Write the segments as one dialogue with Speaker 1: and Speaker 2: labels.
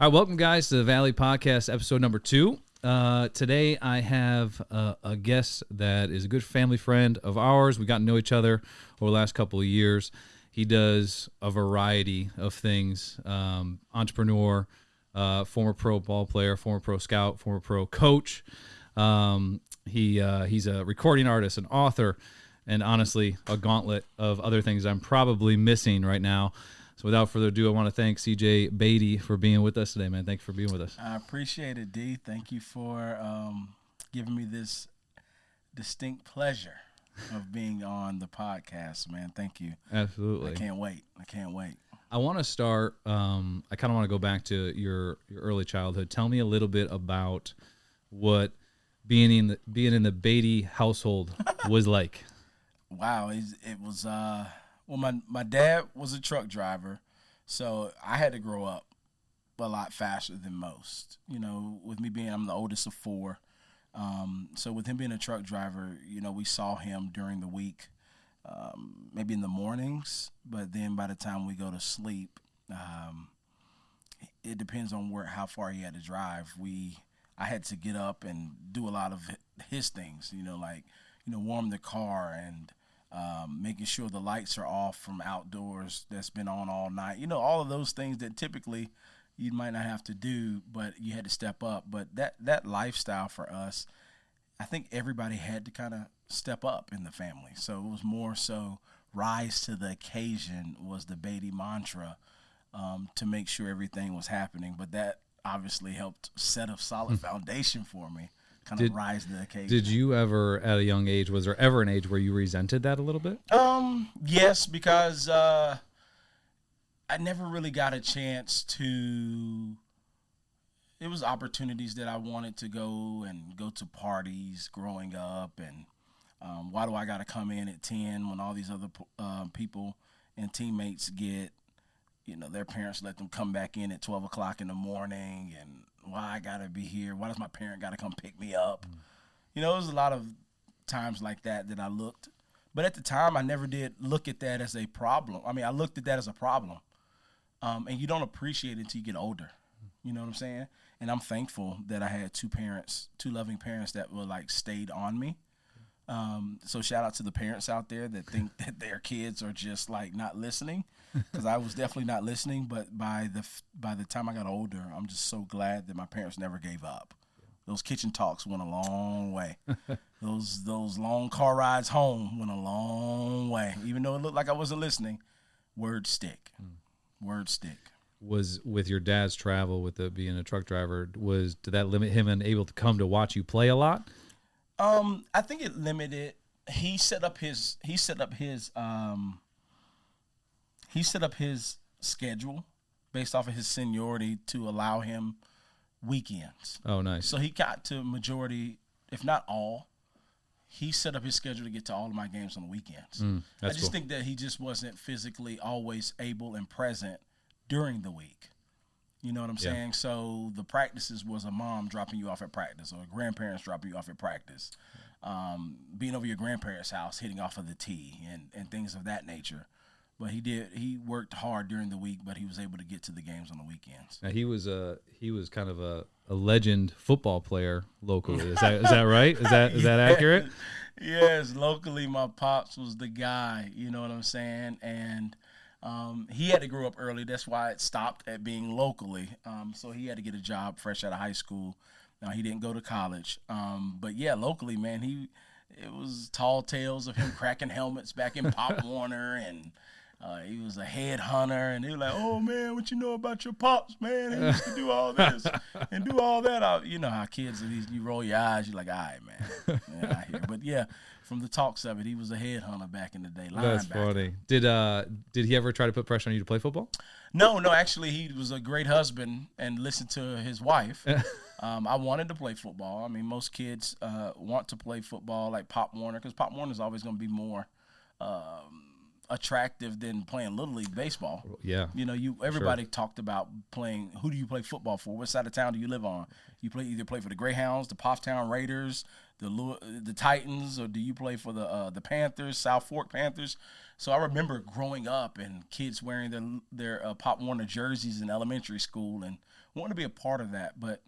Speaker 1: All right, welcome, guys, to the Valley Podcast, episode number 2. Today, I have a guest that is a good family friend of ours. We got to know each other over the last couple of years. He does a variety of things, entrepreneur, former pro ball player, former pro scout, former pro coach. He's a recording artist, an author, and honestly, a gauntlet of other things I'm probably missing right now. So without further ado, I want to thank CJ Beatty for being with us today, man. Thanks for being with us.
Speaker 2: I appreciate it, D. Thank you for giving me this distinct pleasure of being on the podcast, man. Thank you.
Speaker 1: Absolutely.
Speaker 2: I can't wait.
Speaker 1: I want to start, I kind of want to go back to your early childhood. Tell me a little bit about what being in the Beatty household was like.
Speaker 2: Wow, it was well, my dad was a truck driver, so I had to grow up a lot faster than most. You know, with me being, I'm the oldest of 4. So with him being a truck driver, you know, we saw him during the week, maybe in the mornings, but then by the time we go to sleep, it depends on how far he had to drive. I had to get up and do a lot of his things, warm the car and making sure the lights are off from outdoors that's been on all night. You know, all of those things that typically you might not have to do, but you had to step up. But that lifestyle for us, I think everybody had to kind of step up in the family. So it was more so rise to the occasion was the Beatty mantra to make sure everything was happening. But that obviously helped set a solid foundation for me. Kind of rise to the occasion.
Speaker 1: Did you ever, at a young age, was there ever an age where you resented that a little bit?
Speaker 2: Yes, because I never really got a chance to. It was opportunities that I wanted to go to parties growing up, and why do I got to come in at 10 when all these other people and teammates get, their parents let them come back in at 12 o'clock in the morning, and why I got to be here? Why does my parent got to come pick me up? There was a lot of times like that I looked. But at the time, I never did look at that as a problem. I mean, I looked at that as a problem. And you don't appreciate it until you get older. You know what I'm saying? And I'm thankful that I had two loving parents that were stayed on me. So shout out to the parents out there that think that their kids are just not listening, because I was definitely not listening. But by the time I got older, I'm just so glad that my parents never gave up. Those kitchen talks went a long way. Those long car rides home went a long way. Even though it looked like I wasn't listening, words stick. Words stick.
Speaker 1: Was with your dad's travel with being a truck driver, did that limit him and able to come to watch you play a lot?
Speaker 2: I think it limited. He set up his schedule based off of his seniority to allow him weekends.
Speaker 1: Oh, nice.
Speaker 2: So he got to majority, if not all. He set up his schedule to get to all of my games on the weekends. I just think that he just wasn't physically always able and present during the week. You know what I'm saying? So the practices was a mom dropping you off at practice or grandparents dropping you off at practice. Being over your grandparents' house, hitting off of the tee and things of that nature. But he worked hard during the week, but he was able to get to the games on the weekends.
Speaker 1: Now he was kind of a legend football player locally. Is that right? Is that accurate?
Speaker 2: Yes, locally my pops was the guy, you know what I'm saying? And he had to grow up early. That's why it stopped at being locally. So he had to get a job fresh out of high school. He didn't go to college. But yeah, locally, man, it was tall tales of him cracking helmets back in Pop Warner, and he was a head hunter, and they were like, "Oh man, what you know about your pops, man? He used to do all this and do all that." You know how kids, you roll your eyes, you're like, "All right, man, I hear." But yeah, from the talks of it, he was a head hunter back in the day.
Speaker 1: That's funny. Did he ever try to put pressure on you to play football?
Speaker 2: No. Actually, he was a great husband and listened to his wife. I wanted to play football. I mean, most kids want to play football like Pop Warner, because Pop Warner is always going to be more attractive than playing Little League baseball.
Speaker 1: Yeah.
Speaker 2: Everybody talked about playing. Who do you play football for? What side of town do you live on? You either play for the Greyhounds, the Pofftown Raiders, the Titans, or do you play for the Panthers, South Fork Panthers? So I remember growing up and kids wearing their Pop Warner jerseys in elementary school and wanting to be a part of that. But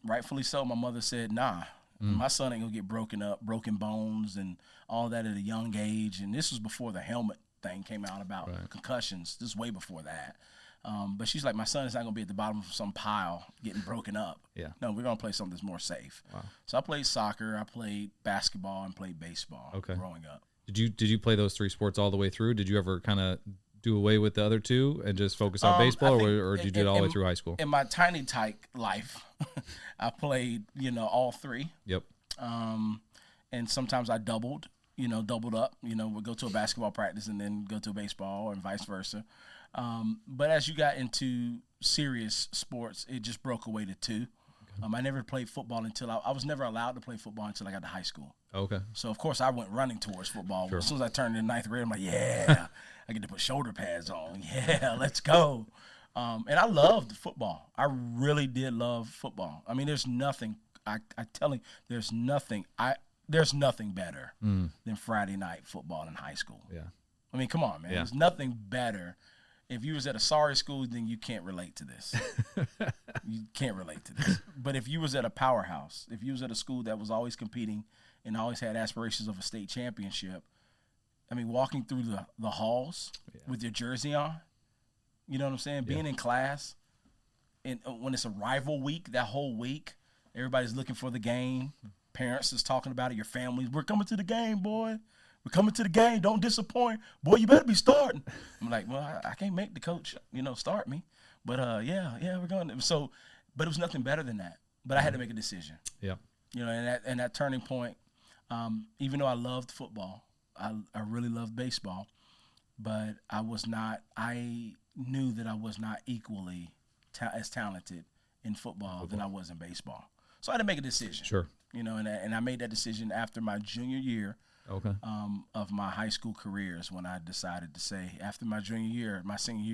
Speaker 2: rightfully so, my mother said, nah. My son ain't gonna get broken bones and all that at a young age. And this was before the helmet thing came out about concussions. This is way before that. But she's like, my son is not gonna be at the bottom of some pile getting broken up.
Speaker 1: Yeah.
Speaker 2: No, we're gonna play something that's more safe.
Speaker 1: Wow.
Speaker 2: So I played soccer, I played basketball, and played baseball growing up.
Speaker 1: Did you play those 3 sports all the way through? Did you ever kind of do away with the other 2 and just focus on baseball, or did you do it all the way through high school?
Speaker 2: In my tiny tyke life, I played, all 3.
Speaker 1: Yep.
Speaker 2: And sometimes I doubled up. We'd go to a basketball practice and then go to a baseball and vice versa. But as you got into serious sports, it just broke away to 2. I never played football until I was never allowed to play football until I got to high school.
Speaker 1: Okay.
Speaker 2: So, of course, I went running towards football.
Speaker 1: Sure.
Speaker 2: As soon as I turned in 9th grade, I'm like, yeah, I get to put shoulder pads on. Yeah, let's go. And I loved football. I really did love football. I mean, there's nothing, I tell you, there's nothing better than Friday night football in high school.
Speaker 1: Yeah.
Speaker 2: I mean, come on, man.
Speaker 1: Yeah.
Speaker 2: There's nothing better. If you was at a sorry school, then you can't relate to this. You can't relate to this. But if you was at a powerhouse, if you was at a school that was always competing and always had aspirations of a state championship, I mean, walking through the halls with your jersey on, you know what I'm saying? Being in class, and when it's a rival week, that whole week, everybody's looking for the game. Parents is talking about it. Your families, we're coming to the game, boy. We're coming to the game. Don't disappoint. Boy, you better be starting. I'm like, well, I can't make the coach, start me. But, yeah, we're going. So, but it was nothing better than that. But I had to make a decision. Yeah. And that turning point, even though I loved football, I really loved baseball, but I knew that I was not equally as talented in football than I was in baseball. So I had to make a decision. Sure. And I made that decision after my junior year of my high school careers, when I decided to say, after my senior year,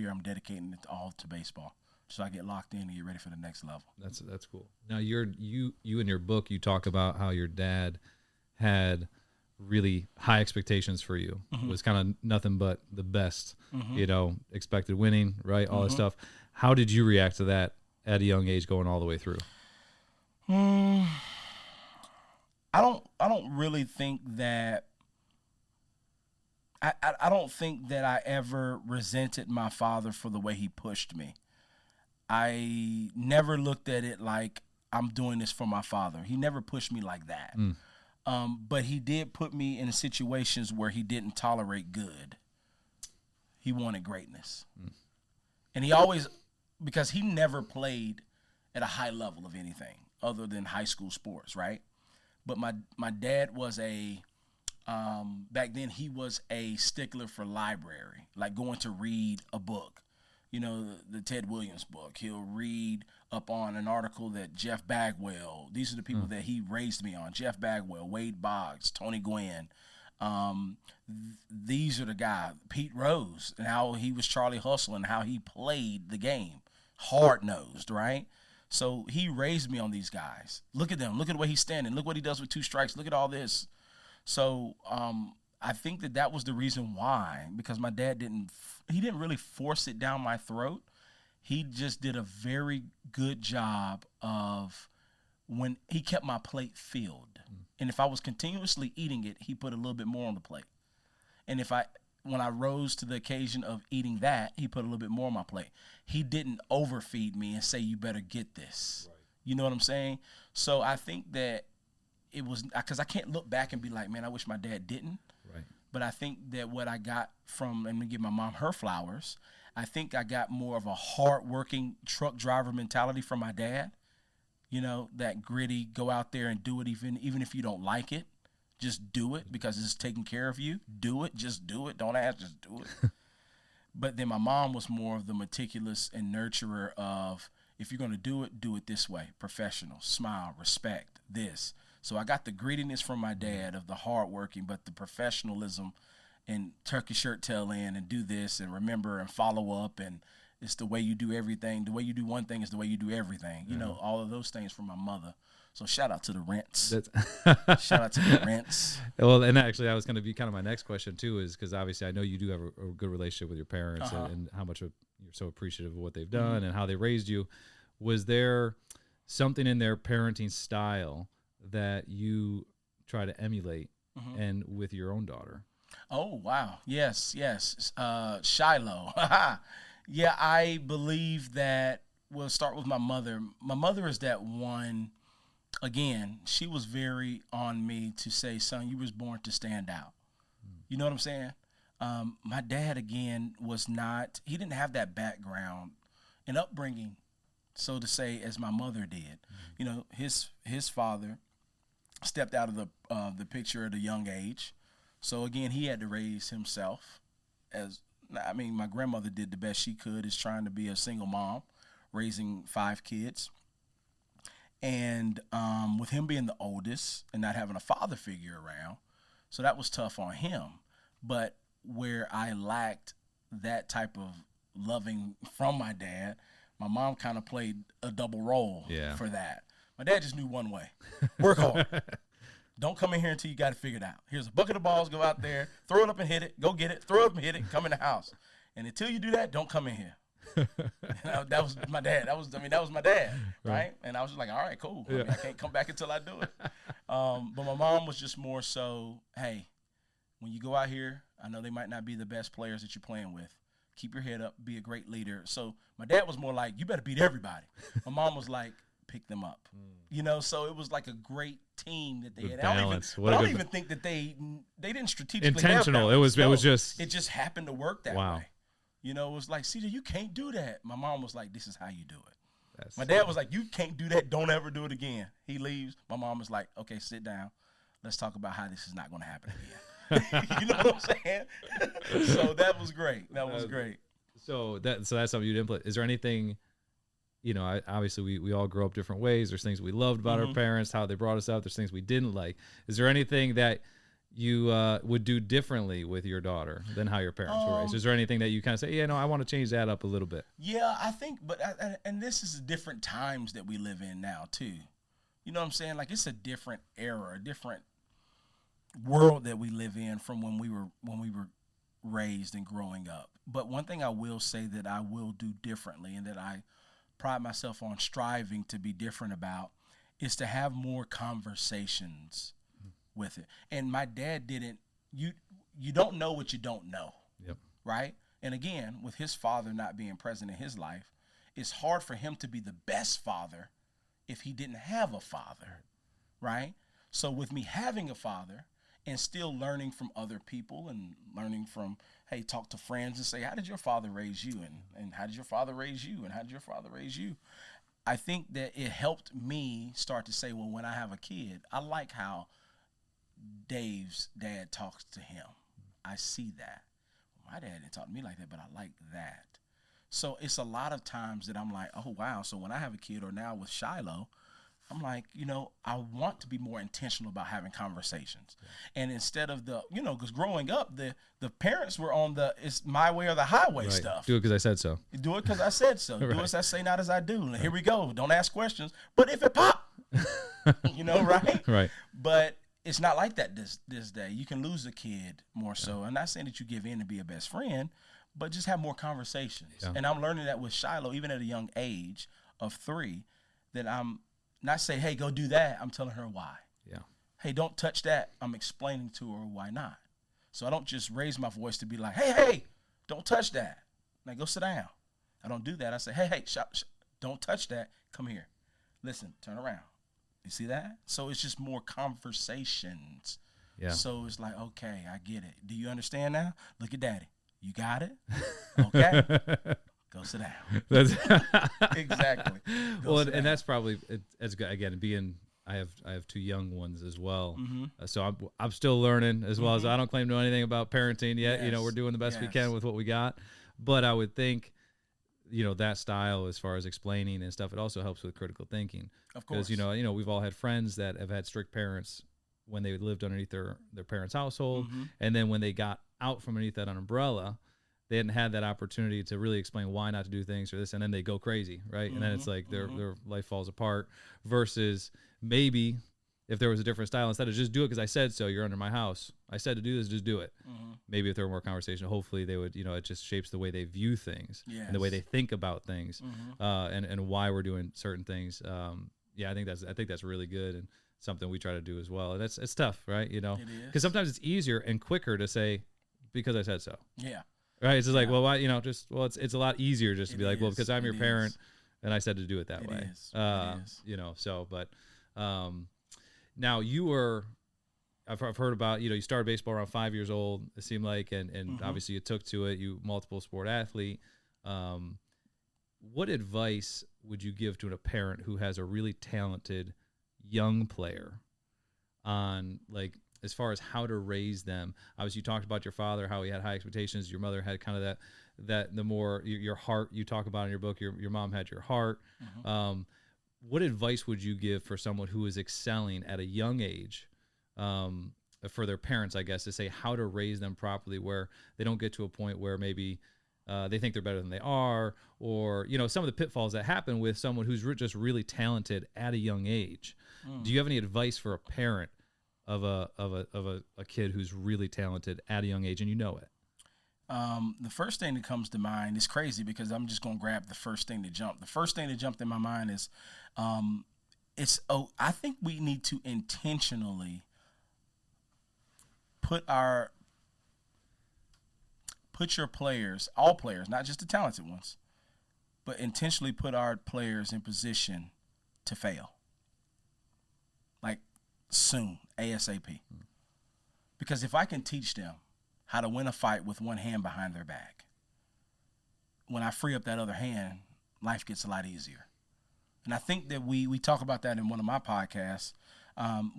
Speaker 2: I'm dedicating it all to baseball. So I get locked in and get ready for the next level. That's
Speaker 1: cool. Now you in your book, you talk about how your dad had really high expectations for you. It was kind of nothing but the best, expected winning, right? All that stuff. How did you react to that at a young age going all the way through?
Speaker 2: I don't really think that I don't think that I ever resented my father for the way he pushed me. I never looked at it like I'm doing this for my father. He never pushed me like that. But he did put me in situations where he didn't tolerate good. He wanted greatness. And he always, because he never played at a high level of anything other than high school sports, right? But my dad was back then he was a stickler for library, like going to read a book. The Ted Williams book. He'll read up on an article that Jeff Bagwell, these are the people that he raised me on, Jeff Bagwell, Wade Boggs, Tony Gwynn. These are the guys, Pete Rose, and how he was Charlie Hustle and how he played the game. Hard-nosed, right? So he raised me on these guys. Look at them. Look at the way he's standing. Look what he does with 2 strikes. Look at all this. So I think that was the reason why, because my dad didn't really force it down my throat. He just did a very good job of when he kept my plate filled. And if I was continuously eating it, he put a little bit more on the plate. And when I rose to the occasion of eating that, he put a little bit more on my plate. He didn't overfeed me and say, you better get this. Right. You know what I'm saying? So I think that it was, because I can't look back and be like, man, I wish my dad didn't. Right. But I think that what I got from, and I'm going to give my mom her flowers, I think I got more of a hard-working truck driver mentality from my dad. That gritty, go out there and do it even if you don't like it. Just do it because it's taking care of you. Do it. Just do it. Don't ask. Just do it. But then my mom was more of the meticulous and nurturer of, if you're going to do it this way. Professional, smile, respect, this. So I got the grittiness from my dad of the hardworking, but the professionalism and tuck your shirt tail in and do this and remember and follow up, and it's the way you do everything. The way you do one thing is the way you do everything. You know, all of those things from my mother. So shout out to the Rents. Shout out to the Rents.
Speaker 1: Well, and actually, that was going to be kind of my next question too, is because obviously I know you do have a good relationship with your parents and how much you're so appreciative of what they've done and how they raised you. Was there something in their parenting style that you try to emulate and with your own daughter?
Speaker 2: Oh, wow. Yes. Shiloh. Yeah, I believe that we'll start with my mother. My mother is that one, again, she was very on me to say, son, you was born to stand out. You know what I'm saying? My dad, again, he didn't have that background and upbringing, so to say, as my mother did. You know, his father stepped out of the picture at a young age. So, again, he had to raise himself my grandmother did the best she could, is trying to be a single mom, raising 5 kids. And with him being the oldest and not having a father figure around, so that was tough on him. But where I lacked that type of loving from my dad, my mom kind of played a double role for that. My dad just knew one way: work hard. Don't come in here until you got it figured out. Here's a bucket of balls. Go out there, throw it up and hit it. Go get it. Throw it up and hit it. Come in the house. And until you do that, don't come in here. That was my dad. That was my dad, right? And I was just like, all right, cool. I can't come back until I do it. But my mom was just more so, hey, when you go out here, I know they might not be the best players that you're playing with. Keep your head up. Be a great leader. So my dad was more like, you better beat everybody. My mom was like, pick them up. You know, so it was like a great team that they had. I don't even think that they didn't strategically
Speaker 1: intentional.
Speaker 2: Have
Speaker 1: it
Speaker 2: just happened to work that way. You know, it was like, CJ, you can't do that. My mom was like, this is how you do it. My dad was like, you can't do that. Don't ever do it again. He leaves. My mom was like, okay, sit down. Let's talk about how this is not going to happen again. You know what I'm saying? So that was great. That was great.
Speaker 1: So that's something you'd implement. Is there anything, you know, obviously we all grow up different ways. There's things we loved about our parents, how they brought us up. There's things we didn't like. Is there anything that you would do differently with your daughter than how your parents were raised? Is there anything that you kind of say, I want to change that up a little bit?
Speaker 2: Yeah, I think, and this is different times that we live in now too. You know what I'm saying? Like, it's a different era, a different world that we live in from when we were raised and growing up. But one thing I will say that I will do differently, and that I pride myself on striving to be different about, is to have more conversations with it. And my dad didn't. You don't know what you don't know.
Speaker 1: Yep. Right?
Speaker 2: And again, with his father not being present in his life, it's hard for him to be the best father if he didn't have a father, right? So with me having a father and still learning from other people and learning from, hey, talk to friends and say, how did your father raise you? And how did your father raise you? And how did your father raise you? I think that it helped me start to say, well, when I have a kid, I like how Dave's dad talks to him. I see that. My dad didn't talk to me like that, but I like that. So it's a lot of times that I'm like, oh, wow. So when I have a kid, or now with Shiloh, I'm like, I want to be more intentional about having conversations. Yeah. And instead of because growing up, the parents were on it's my way or the highway stuff.
Speaker 1: Do it because I said so.
Speaker 2: Do it because I said so. Right. Do as I say, not as I do. And here we go. Don't ask questions. But if it pop, right?
Speaker 1: Right.
Speaker 2: But it's not like that this day. You can lose a kid more so. I'm not saying that you give in to be a best friend, but just have more conversations. Yeah. And I'm learning that with Shiloh, even at a young age of 3, that I'm not saying, hey, go do that. I'm telling her why.
Speaker 1: Yeah.
Speaker 2: Hey, don't touch that. I'm explaining to her why not. So I don't just raise my voice to be like, hey, don't touch that. Now go sit down. I don't do that. I say, hey, don't touch that. Come here. Listen, turn around. You see that? So it's just more conversations.
Speaker 1: Yeah.
Speaker 2: So it's like, okay, I get it. Do you understand now? Look at daddy. You got it? Okay. Go sit down.
Speaker 1: That's
Speaker 2: exactly.
Speaker 1: And that's probably as good. Again, I have 2 young ones as well, so I'm still learning as well. As I don't claim to know anything about parenting yet.
Speaker 2: Yes.
Speaker 1: We're doing the best we can with what we got. But I would think, that style as far as explaining and stuff, it also helps with critical thinking.
Speaker 2: Of course,
Speaker 1: because we've all had friends that have had strict parents when they lived underneath their parents' household, and then when they got out from underneath that umbrella, they hadn't had that opportunity to really explain why not to do things or this, and then they go crazy, right? And then it's like their life falls apart. Versus maybe if there was a different style, instead of just do it because I said so, you're under my house, I said to do this, just do it. Maybe if there were more conversation, hopefully they would, it just shapes the way they view things and the way they think about things, and why we're doing certain things. I think that's really good and something we try to do as well. And it's tough, right?
Speaker 2: It is.
Speaker 1: Because sometimes it's easier and quicker to say because I said so.
Speaker 2: Yeah.
Speaker 1: Right. It's just like, well, why, it's a lot easier just to be like, well, because I'm your parent and I said to do it that way. But now I've heard about, you started baseball around 5 years old, it seemed like, and obviously you took to it, you multiple sport athlete. What advice would you give to a parent who has a really talented young player on, like, as far as how to raise them? Obviously, you talked about your father, how he had high expectations. Your mother had kind of that the more your heart you talk about in your book. Your mom had your heart. What advice would you give for someone who is excelling at a young age, for their parents, I guess, to say how to raise them properly, where they don't get to a point where maybe they think they're better than they are, or some of the pitfalls that happen with someone who's just really talented at a young age. Do you have any advice for a parent of a kid who's really talented at a young age, and it?
Speaker 2: The first thing that comes to mind is crazy because I'm just going to grab the first thing that jumped. The first thing that jumped in my mind is, I think we need to intentionally put your players, all players, not just the talented ones, but intentionally put our players in position to fail. Like soon, ASAP. Because if I can teach them how to win a fight with one hand behind their back, when I free up that other hand, life gets a lot easier. And I think that we talk about that in one of my podcasts.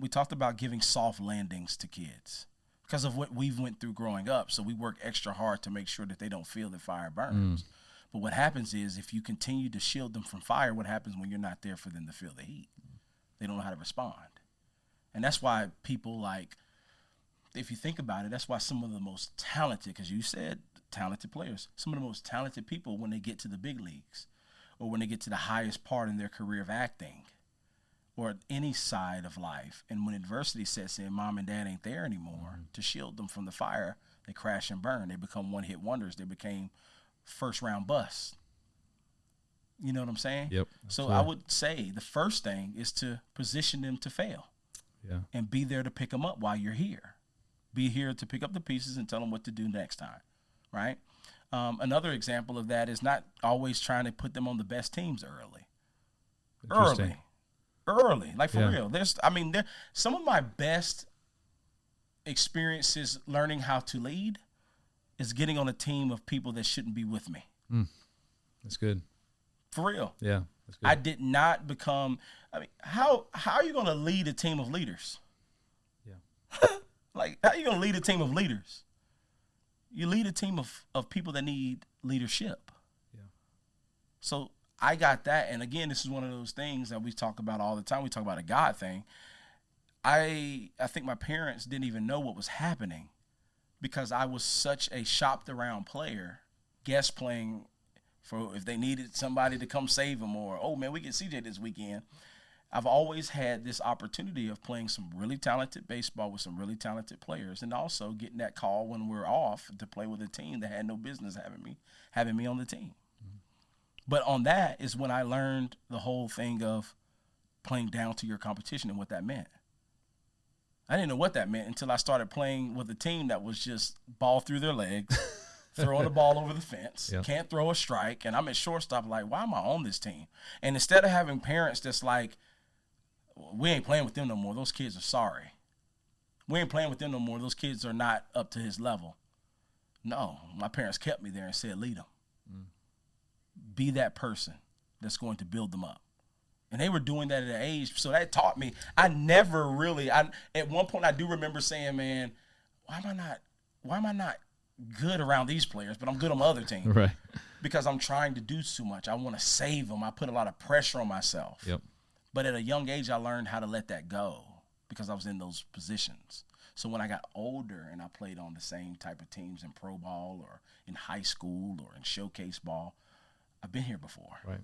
Speaker 2: We talked about giving soft landings to kids because of what we've went through growing up. So we work extra hard to make sure that they don't feel the fire burns. But what happens is if you continue to shield them from fire, what happens when you're not there for them to feel the heat? They don't know how to respond. And that's why people, like, if you think about it, that's why some of the most talented, because you said talented players, some of the most talented people, when they get to the big leagues or when they get to the highest part in their career of acting or any side of life, and when adversity sets in, mom and dad ain't there anymore to shield them from the fire, they crash and burn. They become one-hit wonders. They became first-round busts. You know what I'm saying?
Speaker 1: Yep.
Speaker 2: So I would say the first thing is to position them to fail.
Speaker 1: Yeah.
Speaker 2: And be there to pick them up while you're here. Be here to pick up the pieces and tell them what to do next time, right? Another example of that is not always trying to put them on the best teams early. Like for real. There's some of my best experiences learning how to lead is getting on a team of people that shouldn't be with me.
Speaker 1: That's good.
Speaker 2: For real.
Speaker 1: Yeah. That's good.
Speaker 2: I did not become. How are you going to lead a team of leaders?
Speaker 1: Yeah.
Speaker 2: Like, how are you going to lead a team of leaders? You lead a team of people that need leadership.
Speaker 1: Yeah.
Speaker 2: So I got that. And again, this is one of those things that we talk about all the time. We talk about a God thing. I think my parents didn't even know what was happening because I was such a shopped around player, guest playing for if they needed somebody to come save them, or, oh man, we get CJ this weekend. I've always had this opportunity of playing some really talented baseball with some really talented players, and also getting that call when we're off to play with a team that had no business having me on the team. But on that is when I learned the whole thing of playing down to your competition and what that meant. I didn't know what that meant until I started playing with a team that was just ball through their legs, throwing the ball over the fence, can't throw a strike, and I'm at shortstop like, why am I on this team? And instead of having parents that's like, we ain't playing with them no more, those kids are sorry. We ain't playing with them no more, those kids are not up to his level. No, my parents kept me there and said, lead them. Be that person that's going to build them up. And they were doing that at an age, so that taught me. At one point I do remember saying, man, why am I not good around these players, but I'm good on my other team?
Speaker 1: Right.
Speaker 2: Because I'm trying to do too much. I want to save them. I put a lot of pressure on myself.
Speaker 1: Yep.
Speaker 2: But at a young age, I learned how to let that go because I was in those positions. So when I got older and I played on the same type of teams in pro ball or in high school or in showcase ball, I've been here before.
Speaker 1: Right.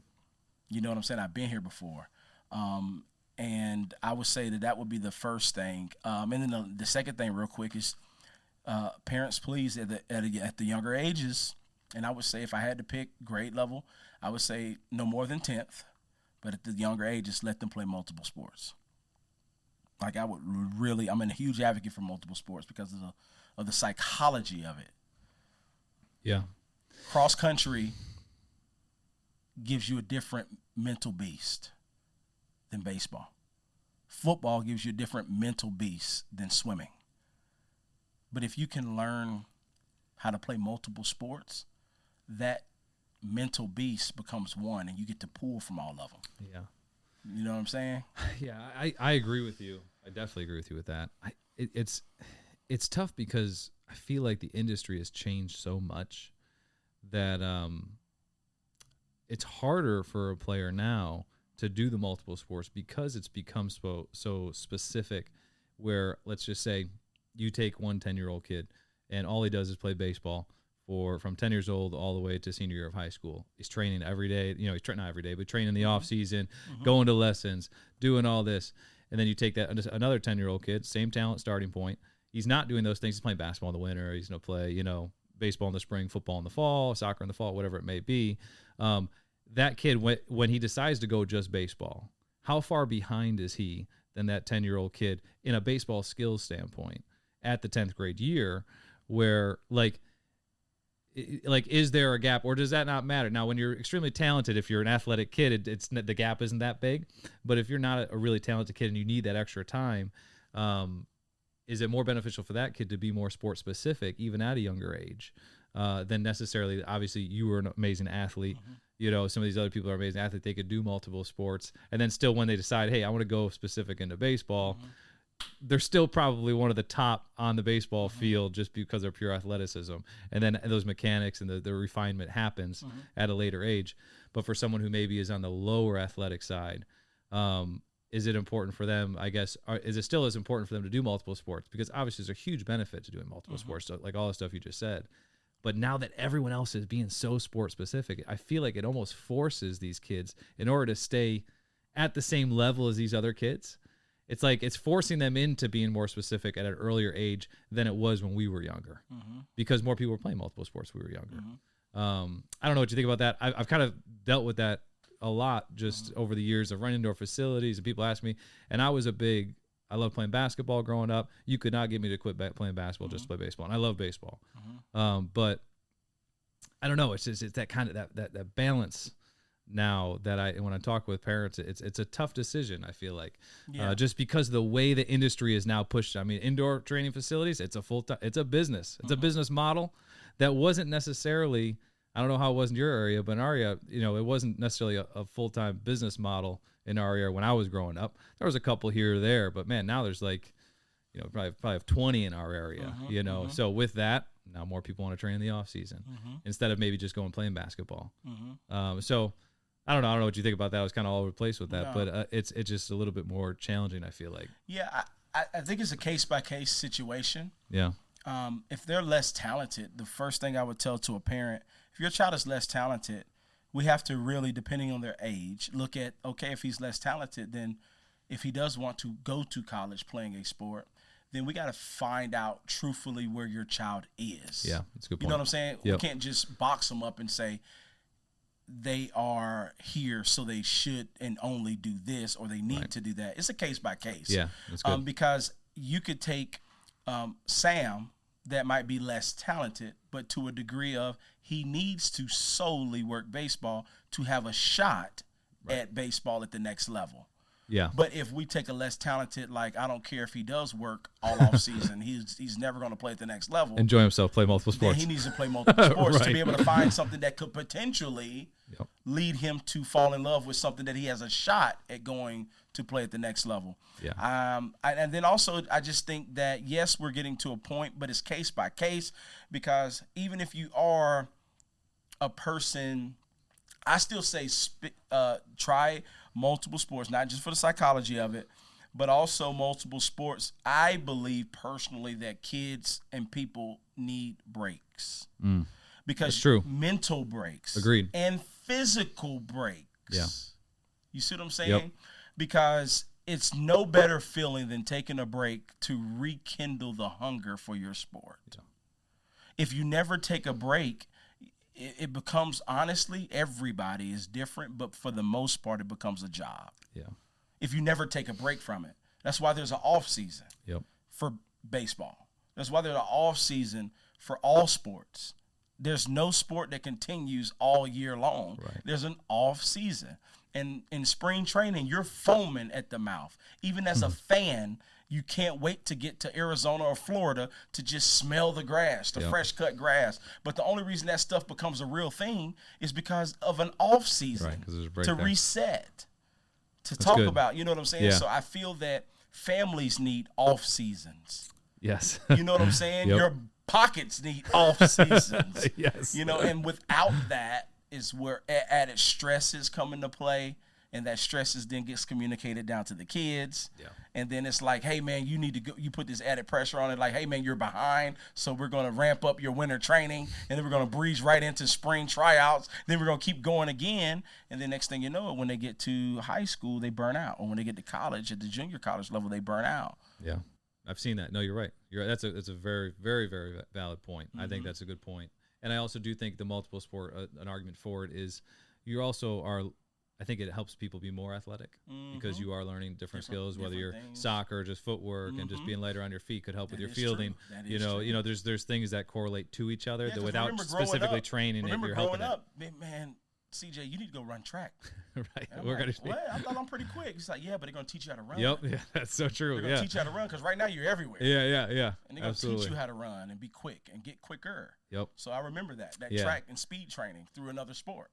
Speaker 2: You know what I'm saying? I've been here before. And I would say that would be the first thing. And then the second thing real quick is parents, please, at the younger ages, and I would say if I had to pick grade level, I would say no more than 10th. But at the younger ages, let them play multiple sports. Like I'm a huge advocate for multiple sports because of the psychology of it.
Speaker 1: Yeah.
Speaker 2: Cross country gives you a different mental beast than baseball. Football gives you a different mental beast than swimming. But if you can learn how to play multiple sports, that mental beast becomes one, and you get to pull from all of them.
Speaker 1: Yeah.
Speaker 2: You know what I'm saying?
Speaker 1: Yeah, I agree with you. I definitely agree with you with that. It's tough because I feel like the industry has changed so much that it's harder for a player now to do the multiple sports because it's become so specific where, let's just say, you take one 10-year-old kid and all he does is play baseball from 10 years old all the way to senior year of high school. He's training every day. He's not every day, but training in the off season, going to lessons, doing all this. And then you take that another 10-year-old kid, same talent, starting point. He's not doing those things. He's playing basketball in the winter. He's going to play, baseball in the spring, football in the fall, soccer in the fall, whatever it may be. That kid, when he decides to go just baseball, how far behind is he than that 10-year-old kid in a baseball skills standpoint at the 10th grade year where, is there a gap or does that not matter? Now, when you're extremely talented, if you're an athletic kid, the gap isn't that big. But if you're not a really talented kid and you need that extra time, is it more beneficial for that kid to be more sport specific, even at a younger age, than necessarily? Obviously, you were an amazing athlete. Some of these other people are amazing athletes. They could do multiple sports, and then still, when they decide, hey, I want to go specific into baseball, they're still probably one of the top on the baseball field just because of pure athleticism. And then those mechanics and the refinement happens at a later age. But for someone who maybe is on the lower athletic side, is it important for them, I guess, is it still as important for them to do multiple sports? Because obviously there's a huge benefit to doing multiple sports, so like all the stuff you just said. But now that everyone else is being so sport specific, I feel like it almost forces these kids, in order to stay at the same level as these other kids, it's like it's forcing them into being more specific at an earlier age than it was when we were younger, because more people were playing multiple sports when we were younger. I don't know what you think about that. I've kind of dealt with that a lot just over the years of running indoor facilities, and people ask me, and I love playing basketball growing up. You could not get me to quit playing basketball just to play baseball, and I love baseball. But I don't know. It's just that kind of that balance now that when I talk with parents, it's a tough decision. I feel like just because the way the industry is now pushed. I mean, indoor training facilities, it's a business. It's a business model that wasn't necessarily. I don't know how it was in your area, but in our area, it wasn't necessarily a full-time business model in our area when I was growing up. There was a couple here or there, but man, now there's probably have 20 in our area, So with that, now more people want to train in the off season instead of maybe just going playing basketball. So I don't know what you think about that. I was kind of all over the place with that, but it's just a little bit more challenging, I feel like.
Speaker 2: Yeah, I think it's a case-by-case situation.
Speaker 1: Yeah.
Speaker 2: If they're less talented, the first thing I would tell to a parent, if your child is less talented, we have to really, depending on their age, look at, okay, if he's less talented, then if he does want to go to college playing a sport, then we got to find out truthfully where your child is.
Speaker 1: Yeah, that's a good point.
Speaker 2: You know what I'm saying?
Speaker 1: Yep.
Speaker 2: We can't just box them up and say they are here, so they should and only do this, or they need to do that. It's a case by case.
Speaker 1: Yeah, that's good.
Speaker 2: Because you could take Sam, that might be less talented, but to a degree of he needs to solely work baseball to have a shot at baseball at the next level.
Speaker 1: Yeah.
Speaker 2: But if we take a less talented, I don't care if he does work all off season, he's never going to play at the next level.
Speaker 1: Enjoy himself, play multiple sports.
Speaker 2: He needs to play multiple sports to be able to find something that could potentially lead him to fall in love with something that he has a shot at going to play at the next level.
Speaker 1: Yeah.
Speaker 2: And then also, I just think that, yes, we're getting to a point, but it's case by case, because even if you are a person, I still say try multiple sports, not just for the psychology of it, but also multiple sports. I believe personally that kids and people need breaks. Because
Speaker 1: That's true.
Speaker 2: mental breaks.
Speaker 1: Agreed.
Speaker 2: And physical breaks.
Speaker 1: Yeah.
Speaker 2: You see what I'm saying?
Speaker 1: Yep.
Speaker 2: Because it's no better feeling than taking a break to rekindle the hunger for your sport. Yeah. If you never take a break, it becomes, honestly, everybody is different, but for the most part, it becomes a job.
Speaker 1: Yeah.
Speaker 2: If you never take a break from it. That's why there's an off season for baseball. That's why there's an off season for all sports. There's no sport that continues all year long.
Speaker 1: Right.
Speaker 2: There's an off season. And in spring training, you're foaming at the mouth. Even as a fan, you can't wait to get to Arizona or Florida to just smell the grass, the fresh cut grass. But the only reason that stuff becomes a real thing is because of an off season to reset, to talk about, you know what I'm saying?
Speaker 1: Yeah.
Speaker 2: So I feel that families need off seasons.
Speaker 1: Yes.
Speaker 2: You know what I'm saying? Your pockets need off seasons.
Speaker 1: Yes.
Speaker 2: You know, and without that is where added stresses come into play, and that stresses then gets communicated down to the kids. Yeah. And then it's like, hey man, you need to go, you put this added pressure on it, like, hey man, you're behind, so we're gonna ramp up your winter training, and then we're gonna breeze right into spring tryouts, then we're gonna keep going again, and then next thing you know, when they get to high school, they burn out. Or when they get to college, at the junior college level, they burn out.
Speaker 1: Yeah. I've seen that. No, you're right. That's a very, very, very valid point. I think that's a good point. And I also do think the multiple sport, an argument for it is you also are, I think it helps people be more athletic because you are learning different skills, whether you're things. Soccer, just footwork, and just being lighter on your feet could help with your fielding. You know, there's things that correlate to each other that without specifically training it, you're helping it.
Speaker 2: Man, CJ, you need to go run track.
Speaker 1: Right.
Speaker 2: We're like, what? I thought I'm pretty quick. He's like, yeah, but they're going to teach you how to run.
Speaker 1: Yep. Yeah, that's so true.
Speaker 2: They're going to teach you how to run because right now you're everywhere.
Speaker 1: Yeah. And
Speaker 2: they're going to teach you how to run and be quick and get quicker.
Speaker 1: Yep.
Speaker 2: So I remember that track and speed training through another sport.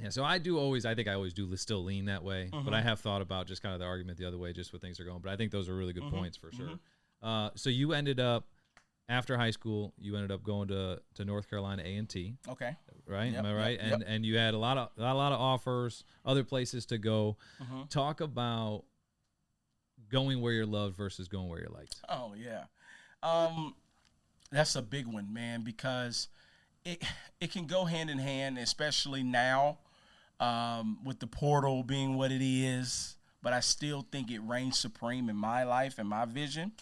Speaker 1: Yeah, so I think I always do still lean that way, but I have thought about just kind of the argument the other way, just where things are going. But I think those are really good points for sure. So you ended up, after high school, you ended up going to North Carolina A&T.
Speaker 2: Okay.
Speaker 1: Right?
Speaker 2: Yep,
Speaker 1: Am I right?
Speaker 2: Yep.
Speaker 1: And you had a lot of offers, other places to go. Talk about going where you're loved versus going where you're liked.
Speaker 2: Oh yeah, that's a big one, man, because it can go hand in hand, especially now with the portal being what it is. But I still think it reigns supreme in my life and my vision.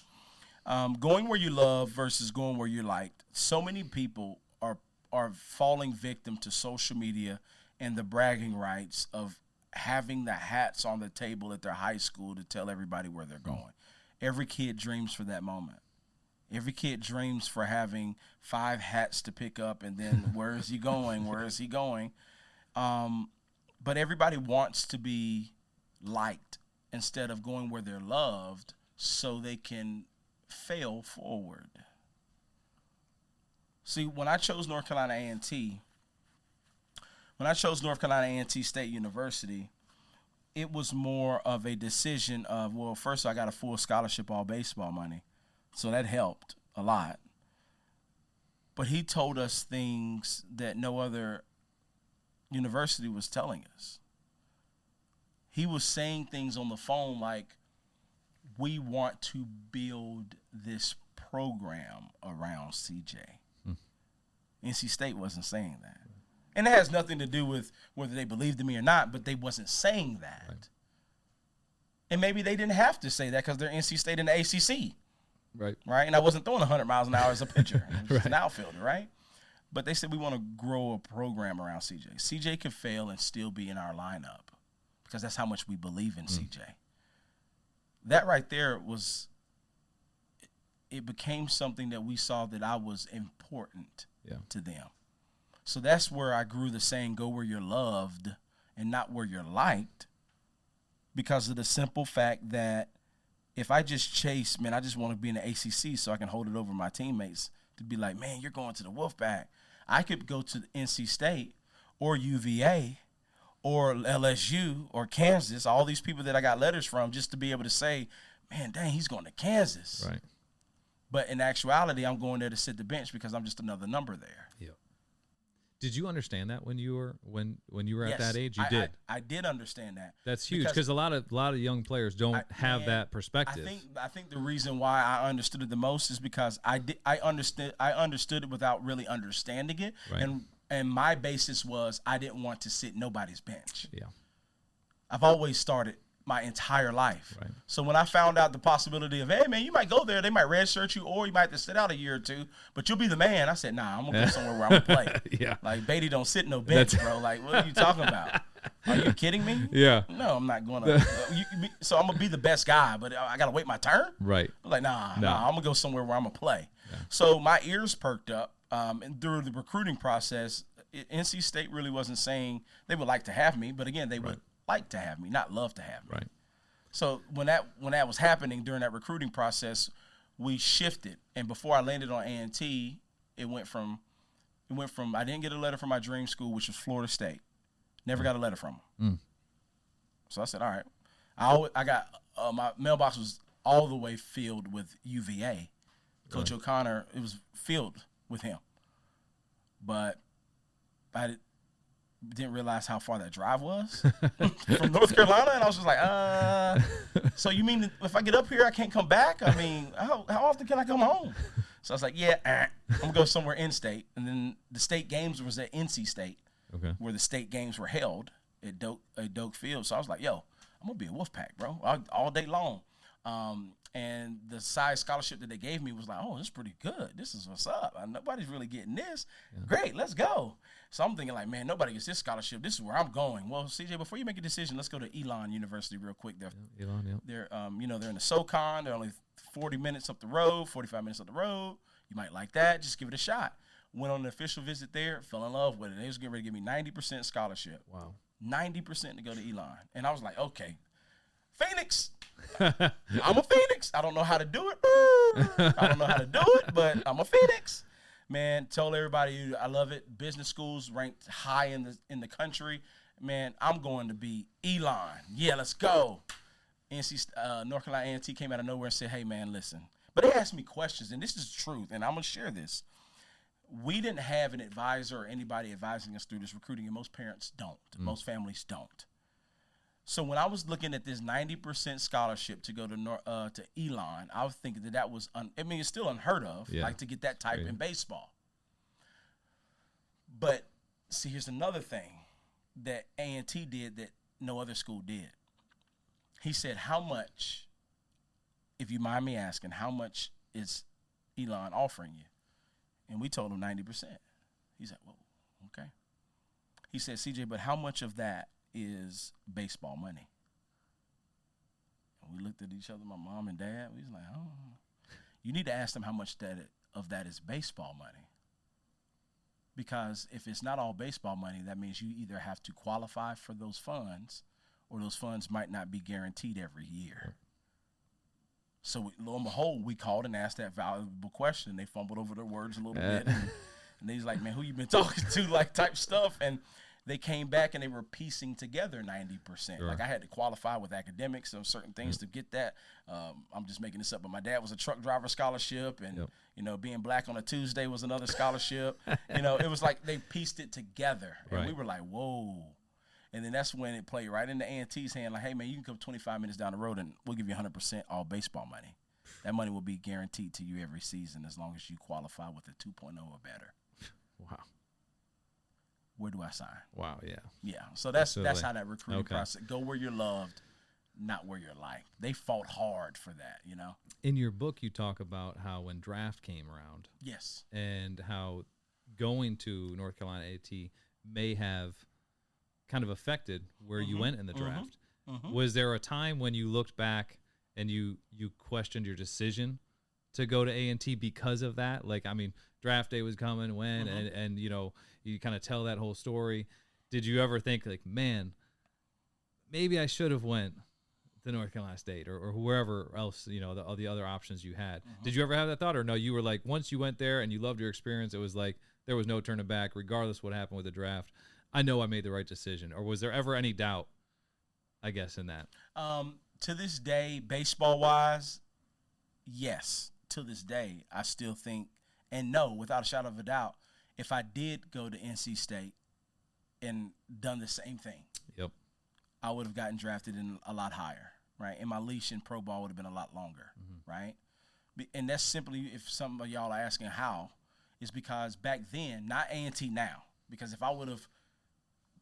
Speaker 2: Going where you love versus going where you're liked. So many people are falling victim to social media and the bragging rights of having the hats on the table at their high school to tell everybody where they're going. Every kid dreams for that moment. Every kid dreams for having 5 hats to pick up, and then where is he going? Where is he going? But everybody wants to be liked instead of going where they're loved so they can fail forward. See, when I chose North Carolina A&T, State University, it was more of a decision of, well, first I got a full scholarship, all baseball money, so that helped a lot. But he told us things that no other university was telling us. He was saying things on the phone like, we want to build this program around CJ. NC State wasn't saying that. And it has nothing to do with whether they believed in me or not, but they wasn't saying that. Right. And maybe they didn't have to say that because they're NC State in the ACC. Right? And I wasn't throwing 100 miles an hour as a pitcher. I was just an outfielder, right? But they said we want to grow a program around CJ. CJ can fail and still be in our lineup because that's how much we believe in CJ. That right there it became something that we saw that I was important to them. So that's where I grew the saying, go where you're loved and not where you're liked, because of the simple fact that if I just chase, man, I just want to be in the ACC so I can hold it over my teammates to be like, man, you're going to the Wolfpack. I could go to NC State or UVA or LSU or Kansas, all these people that I got letters from, just to be able to say, man, dang, he's going to Kansas.
Speaker 1: Right.
Speaker 2: But in actuality, I'm going there to sit the bench because I'm just another number there.
Speaker 1: Yep. Did you understand that when you were
Speaker 2: Yes,
Speaker 1: at that age? You did.
Speaker 2: I did understand that.
Speaker 1: That's huge because a lot of young players don't have that perspective.
Speaker 2: I think the reason why I understood it the most is because I understood it without really understanding it,
Speaker 1: Right.
Speaker 2: and my basis was I didn't want to sit nobody's bench.
Speaker 1: Yeah.
Speaker 2: I've always started my entire life.
Speaker 1: Right.
Speaker 2: So when I found out the possibility of, hey man, you might go there, they might redshirt you, or you might have to sit out a year or two, but you'll be the man. I said, nah, I'm gonna go somewhere where I'm gonna play.
Speaker 1: Yeah.
Speaker 2: Like Beatty don't sit no bench, bro. Like, what are you talking about? Are you kidding me?
Speaker 1: Yeah.
Speaker 2: No, I'm not gonna. So I'm gonna be the best guy, but I gotta wait my turn.
Speaker 1: Right.
Speaker 2: I'm like, nah, I'm gonna go somewhere where I'm gonna play. Yeah. So my ears perked up, and through the recruiting process, NC State really wasn't saying they would like to have me, but again, they would like to have me, not love to have me.
Speaker 1: Right.
Speaker 2: So when that was happening during that recruiting process, we shifted. And before I landed on A&T, it went from I didn't get a letter from my dream school, which was Florida State. Never got a letter from them. So I said, all right. I got my mailbox was all the way filled with UVA. Coach O'Connor, it was filled with him. But I didn't realize how far that drive was from North Carolina, and I was just like, so you mean if I get up here, I can't come back? I mean, how often can I come home? So I was like, I'm going to go somewhere in-state. And then the state games was at NC State, where the state games were held at Doak Field. So I was like, yo, I'm going to be a Wolfpack, bro, all day long. And the size scholarship that they gave me was like, oh, this is pretty good. This is what's up. Nobody's really getting this. Yeah. Great, let's go. So I'm thinking like, man, nobody gets this scholarship. This is where I'm going. Well, CJ, before you make a decision, let's go to Elon University real quick. They're they're in the SoCon. They're only 40 minutes up the road, 45 minutes up the road. You might like that. Just give it a shot. Went on an official visit there, fell in love with it. They was getting ready to give me 90% scholarship.
Speaker 1: Wow.
Speaker 2: 90% to go to Elon. And I was like, okay, Phoenix. I'm a Phoenix. I don't know how to do it. I don't know how to do it, but I'm a Phoenix. Man, told everybody I love it. Business schools ranked high in the country. Man, I'm going to be Elon. Yeah, let's go. North Carolina A&T came out of nowhere and said, hey, man, listen. But they asked me questions, and this is the truth, and I'm going to share this. We didn't have an advisor or anybody advising us through this recruiting, and most parents don't. Most families don't. So when I was looking at this 90% scholarship to go to Elon, I was thinking that was it's still unheard of, like to get that type in baseball. But see, here's another thing that A&T did that no other school did. He said, how much, if you mind me asking, how much is Elon offering you? And we told him 90%. He said, well, okay. He said, CJ, but how much of that is baseball money? And we looked at each other, my mom and dad. We was like, oh. You need to ask them how much of that is baseball money. Because if it's not all baseball money, that means you either have to qualify for those funds or those funds might not be guaranteed every year. So lo and behold, we called and asked that valuable question. They fumbled over their words a little bit. And they was like, man, who you been talking to, like type stuff. And they came back and they were piecing together 90%. Like I had to qualify with academics and certain things to get that. I'm just making this up, but my dad was a truck driver scholarship, and being black on a Tuesday was another scholarship. It was like they pieced it together, and we were like, whoa. And then that's when it played right into A&T's hand, like, hey man, you can come 25 minutes down the road and we'll give you 100% all baseball money. That money will be guaranteed to you every season as long as you qualify with a 2.0 or better.
Speaker 1: Wow.
Speaker 2: Where do I sign?
Speaker 1: Wow, yeah.
Speaker 2: Yeah, so that's how that recruiting process, go where you're loved, not where you're liked. They fought hard for that,
Speaker 1: In your book, you talk about how when draft came around.
Speaker 2: Yes. And
Speaker 1: how going to North Carolina A&T may have kind of affected where you went in the draft. Was there a time when you looked back and you questioned your decision to go to A&T because of that? Like, I mean, draft day was coming when, and you kind of tell that whole story. Did you ever think like, man, maybe I should have went to North Carolina State or wherever else, all the other options you had? Did you ever have that thought, or no, you were like, once you went there and you loved your experience, it was like there was no turning back regardless what happened with the draft? I know I made the right decision. Or was there ever any doubt, I guess, in that?
Speaker 2: To this day, baseball-wise, yes. To this day, I still think, and no, without a shadow of a doubt, if I did go to NC State and done the same thing,
Speaker 1: Yep.
Speaker 2: I would have gotten drafted in a lot higher, right? And my leash in pro ball would have been a lot longer, right? And that's simply, if some of y'all are asking how, is because back then, not A&T now, because if I would have,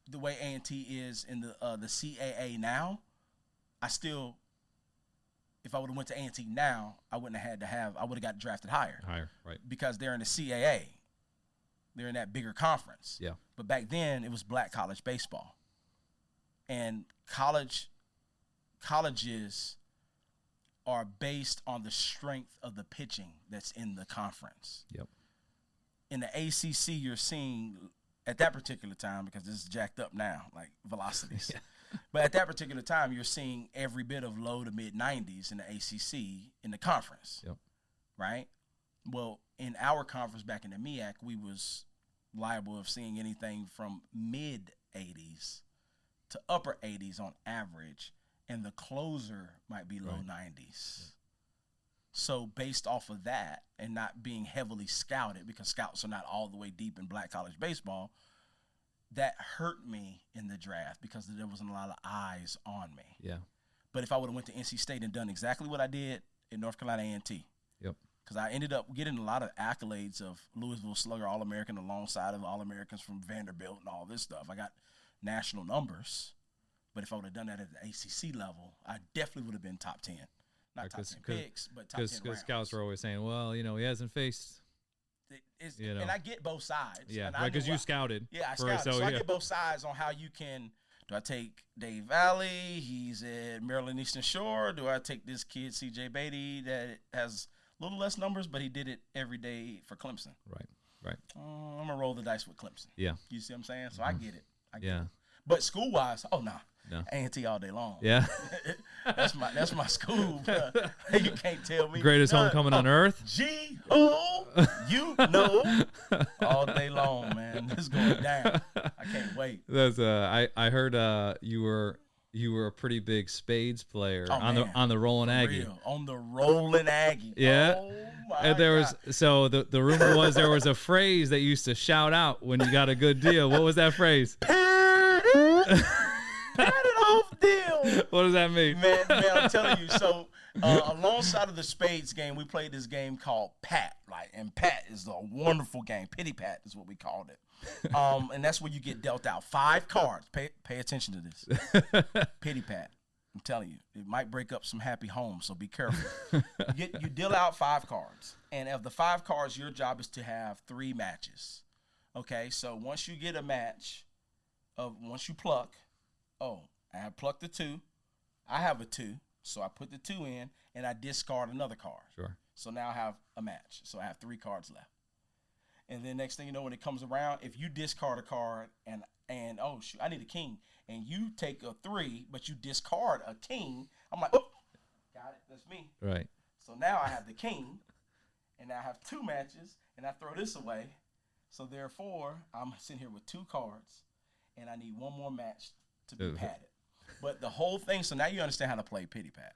Speaker 2: the way A&T is in the CAA now, if I would have went to A&T now, I wouldn't have had to have, I would have got drafted higher.
Speaker 1: Higher, right.
Speaker 2: Because they're in the CAA. They're in that bigger conference.
Speaker 1: Yeah.
Speaker 2: But back then, it was black college baseball. And colleges are based on the strength of the pitching that's in the conference.
Speaker 1: Yep.
Speaker 2: In the ACC, you're seeing, at that particular time, because this is jacked up now, like velocities.
Speaker 1: Yeah.
Speaker 2: But at that particular time, you're seeing every bit of low to mid 90s in the ACC in the conference.
Speaker 1: Yep.
Speaker 2: Right? Well, in our conference back in the MEAC, we was liable of seeing anything from mid 80s to upper 80s on average, and the closer might be low 90s. Yeah. So based off of that, and not being heavily scouted, because scouts are not all the way deep in black college baseball, that hurt me in the draft because there wasn't a lot of eyes on me.
Speaker 1: Yeah.
Speaker 2: But if I would have went to NC State and done exactly what I did in North Carolina A&T,
Speaker 1: Yep.
Speaker 2: because I ended up getting a lot of accolades of Louisville Slugger All-American alongside of All-Americans from Vanderbilt and all this stuff. I got national numbers. But if I would have done that at the ACC level, I definitely would have been top 10. Not top 10 picks, but top 10 rounds.
Speaker 1: Because scouts were always saying, well, he hasn't faced.
Speaker 2: And I get both sides.
Speaker 1: Yeah, right, because you scouted.
Speaker 2: Yeah, I scouted. So I get both sides on how you can. Do I take Dave Valle? He's at Maryland Eastern Shore. Do I take this kid, C.J. Beatty, that has a little less numbers, but he did it every day for Clemson?
Speaker 1: Right.
Speaker 2: I'm going to roll the dice with Clemson.
Speaker 1: Yeah.
Speaker 2: You see what I'm saying? So I get it.
Speaker 1: Yeah.
Speaker 2: But school-wise, no. A&T all day long.
Speaker 1: Yeah.
Speaker 2: that's my school. You can't tell me.
Speaker 1: Greatest homecoming on earth.
Speaker 2: All day long, man. This is going down. I can't wait.
Speaker 1: That's I heard you were a pretty big spades player on the Rolling Aggie.
Speaker 2: Real. On the Rolling Aggie.
Speaker 1: Yeah.
Speaker 2: Oh my
Speaker 1: and there
Speaker 2: God.
Speaker 1: was the rumor was there was a phrase that you used to shout out when you got a good deal. What was that phrase?
Speaker 2: Pat it off deal.
Speaker 1: What does that mean?
Speaker 2: Man, I'm telling you. So, alongside of the spades game, we played this game called Pat. And Pat is a wonderful game. Pity Pat is what we called it. And that's where you get dealt out 5 cards. Pay attention to this. Pity Pat. I'm telling you, it might break up some happy homes, so be careful. You deal out 5 cards. And of the 5 cards, your job is to have 3 matches. Okay, so once you get a match, once you pluck, I have plucked the 2. I have a 2, so I put the 2 in, and I discard another card.
Speaker 1: Sure.
Speaker 2: So now I have a match. So I have 3 cards left. And then next thing you know, when it comes around, if you discard a card and oh, shoot, I need a king, and you take a 3, but you discard a king, I'm like, oh, got it, that's me.
Speaker 1: Right.
Speaker 2: So now I have the king, and I have 2 matches, and I throw this away. So therefore, I'm sitting here with 2 cards, and I need one more match to be patted. But the whole thing, so now you understand how to play Pity Pat.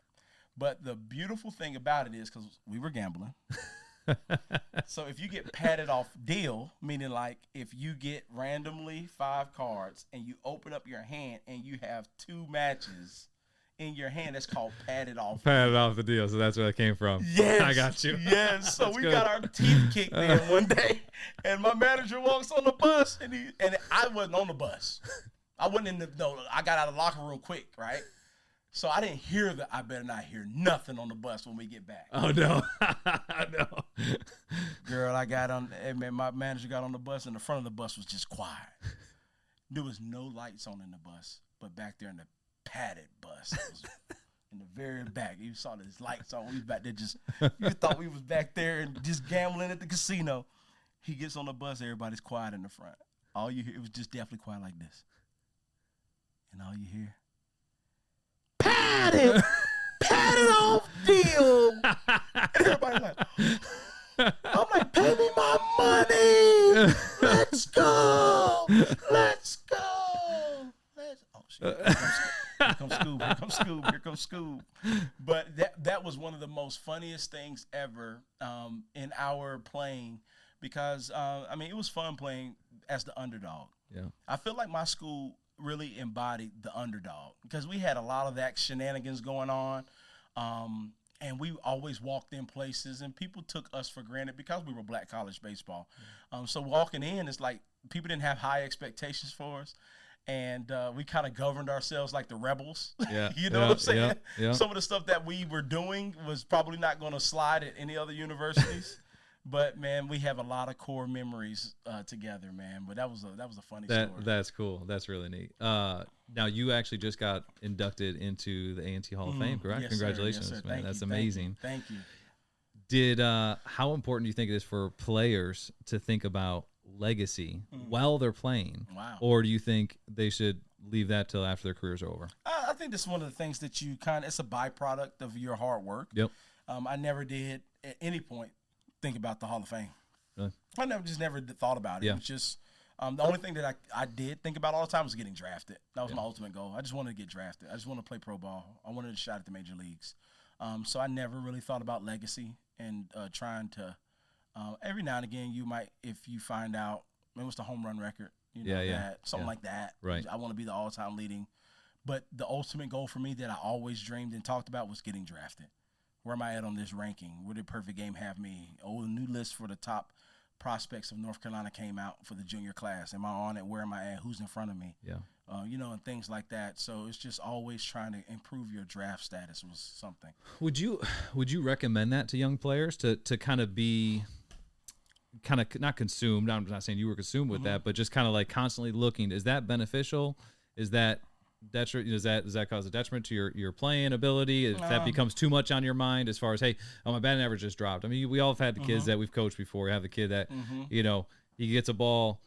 Speaker 2: But the beautiful thing about it is, because we were gambling, so if you get patted off deal, meaning like if you get randomly 5 cards and you open up your hand and you have 2 matches in your hand, that's called patted off.
Speaker 1: Patted off the deal, so that's where that came from.
Speaker 2: Yes.
Speaker 1: I got you.
Speaker 2: Yes. So
Speaker 1: That's
Speaker 2: we
Speaker 1: good.
Speaker 2: got our teeth kicked in one day, and my manager walks on the bus, and I wasn't on the bus. I wasn't I got out of the locker room quick, right? So I didn't hear I better not hear nothing on the bus when we get back.
Speaker 1: Oh, no. No.
Speaker 2: Girl, my manager got on the bus, and the front of the bus was just quiet. There was no lights on in the bus, but back there in the padded bus, it was in the very back, you saw these lights on. We was back there you thought we was back there and just gambling at the casino. He gets on the bus, everybody's quiet in the front. All you hear, it was just definitely quiet like this. And all you hear, patted off deal. And everybody's like, I'm like, pay me my money. Let's go. Oh, shit. Here comes Scoob. But that was one of the most funniest things ever in our playing, because I mean, it was fun playing as the underdog.
Speaker 1: Yeah.
Speaker 2: I feel like my school really embodied the underdog because we had a lot of that shenanigans going on. And we always walked in places, and people took us for granted because we were black college baseball. So walking in, it's like people didn't have high expectations for us, and we kind of governed ourselves like the rebels.
Speaker 1: Yeah.
Speaker 2: You know what I'm saying?
Speaker 1: Yeah. Yeah.
Speaker 2: Some of the stuff that we were doing was probably not going to slide at any other universities. But man, we have a lot of core memories together, man. But that was a funny story.
Speaker 1: That's cool. That's really neat. Now you actually just got inducted into the A&T Hall of Fame, correct?
Speaker 2: Yes,
Speaker 1: Congratulations,
Speaker 2: sir. Yes, sir.
Speaker 1: man.
Speaker 2: Thank
Speaker 1: That's
Speaker 2: you.
Speaker 1: amazing.
Speaker 2: Thank you.
Speaker 1: Did how important do you think it is for players to think about legacy while they're playing?
Speaker 2: Wow.
Speaker 1: Or do you think they should leave that till after their careers are over?
Speaker 2: I think that's one of the things that you it's a byproduct of your hard work.
Speaker 1: Yep.
Speaker 2: I never did at any point think about the Hall of Fame.
Speaker 1: Really?
Speaker 2: I never thought about it.
Speaker 1: Yeah.
Speaker 2: It was just the only thing that I did think about all the time was getting drafted. That was my ultimate goal. I just wanted to get drafted. I just wanted to play pro ball. I wanted a shot at the major leagues. So I never really thought about legacy and trying to every now and again you might, if you find out, what's the home run record? You know, something like that.
Speaker 1: Right.
Speaker 2: I want to be the all-time leading. But the ultimate goal for me that I always dreamed and talked about was getting drafted. Where am I at on this ranking? Where did Perfect Game have me? Oh, the new list for the top prospects of North Carolina came out for the junior class. Am I on it? Where am I at? Who's in front of me?
Speaker 1: Yeah.
Speaker 2: And things like that. So it's just always trying to improve your draft status was something.
Speaker 1: Would you recommend that to young players to kind of be kind of not consumed? I'm not saying you were consumed with that, but just kind of like constantly looking. Is that beneficial? Is that does that cause a detriment to your playing ability? If that becomes too much on your mind, as far as, hey, my batting average just dropped. I mean, we all have had the kids that we've coached before. We have the kid that he gets a ball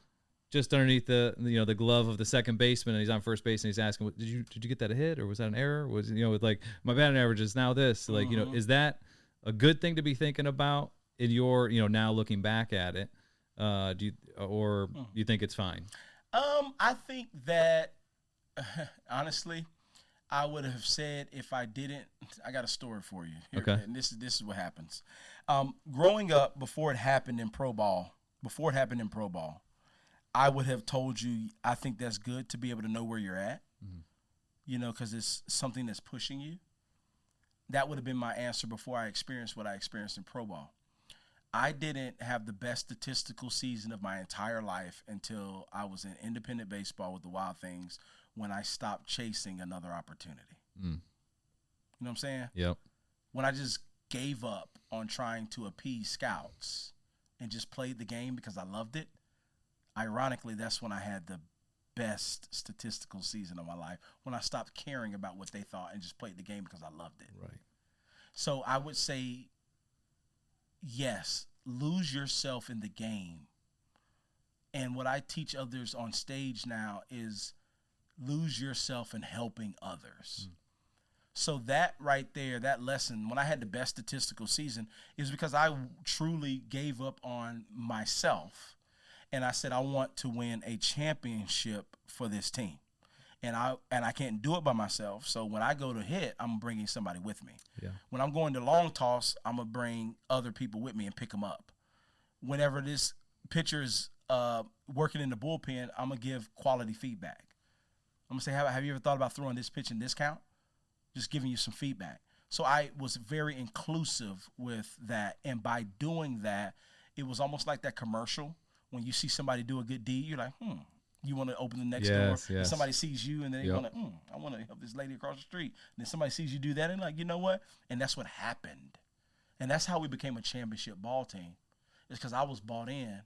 Speaker 1: just underneath the glove of the second baseman, and he's on first base, and he's asking, did you get that a hit, or was that an error? Was with like, my batting average is now this. Like, is that a good thing to be thinking about in your now looking back at it? Do you think it's fine?
Speaker 2: I think that honestly, I would have said if I didn't. I got a story for you. Here,
Speaker 1: okay.
Speaker 2: And this is what happens. Growing up, before it happened in pro ball, I would have told you I think that's good to be able to know where you're at. Because it's something that's pushing you. That would have been my answer before I experienced what I experienced in pro ball. I didn't have the best statistical season of my entire life until I was in independent baseball with the Wild Things, when I stopped chasing another opportunity. You know what I'm saying?
Speaker 1: Yep.
Speaker 2: When I just gave up on trying to appease scouts and just played the game because I loved it, ironically, that's when I had the best statistical season of my life, when I stopped caring about what they thought and just played the game because I loved it.
Speaker 1: Right.
Speaker 2: So I would say, yes, lose yourself in the game. And what I teach others on stage now is lose yourself in helping others. So that right there, that lesson, when I had the best statistical season, is because I truly gave up on myself. And I said, I want to win a championship for this team. And I can't do it by myself. So when I go to hit, I'm bringing somebody with me.
Speaker 1: Yeah.
Speaker 2: When I'm going to long toss, I'm going to bring other people with me and pick them up. Whenever this pitcher's working in the bullpen, I'm going to give quality feedback. I'm going to say, have you ever thought about throwing this pitch in this count? Just giving you some feedback. So I was very inclusive with that. And by doing that, it was almost like that commercial. When you see somebody do a good deed, you're like, you want to open the next door.
Speaker 1: Yes.
Speaker 2: And somebody sees you, and then you're like, I want to help this lady across the street. And then somebody sees you do that, and like, you know what? And that's what happened. And that's how we became a championship ball team. It's because I was bought in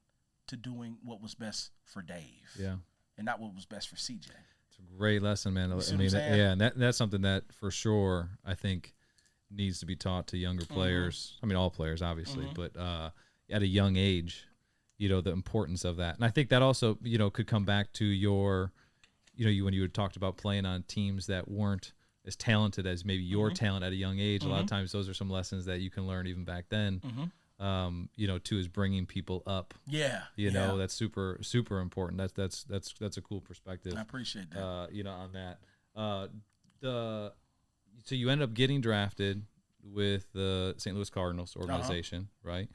Speaker 2: to doing what was best for Dave.
Speaker 1: Yeah.
Speaker 2: And not what was best for CJ.
Speaker 1: It's a great lesson, man.
Speaker 2: You see what I'm saying?
Speaker 1: Yeah, and that's something that for sure I think needs to be taught to younger players. I mean, all players, obviously, but at a young age, the importance of that. And I think that also, could come back to your, when you had talked about playing on teams that weren't as talented as maybe your talent at a young age. A lot of times those are some lessons that you can learn even back then, too, is bringing people up.
Speaker 2: Yeah.
Speaker 1: That's super, super important. That's a cool perspective.
Speaker 2: I appreciate that.
Speaker 1: On that. So you end up getting drafted with the St. Louis Cardinals organization, right?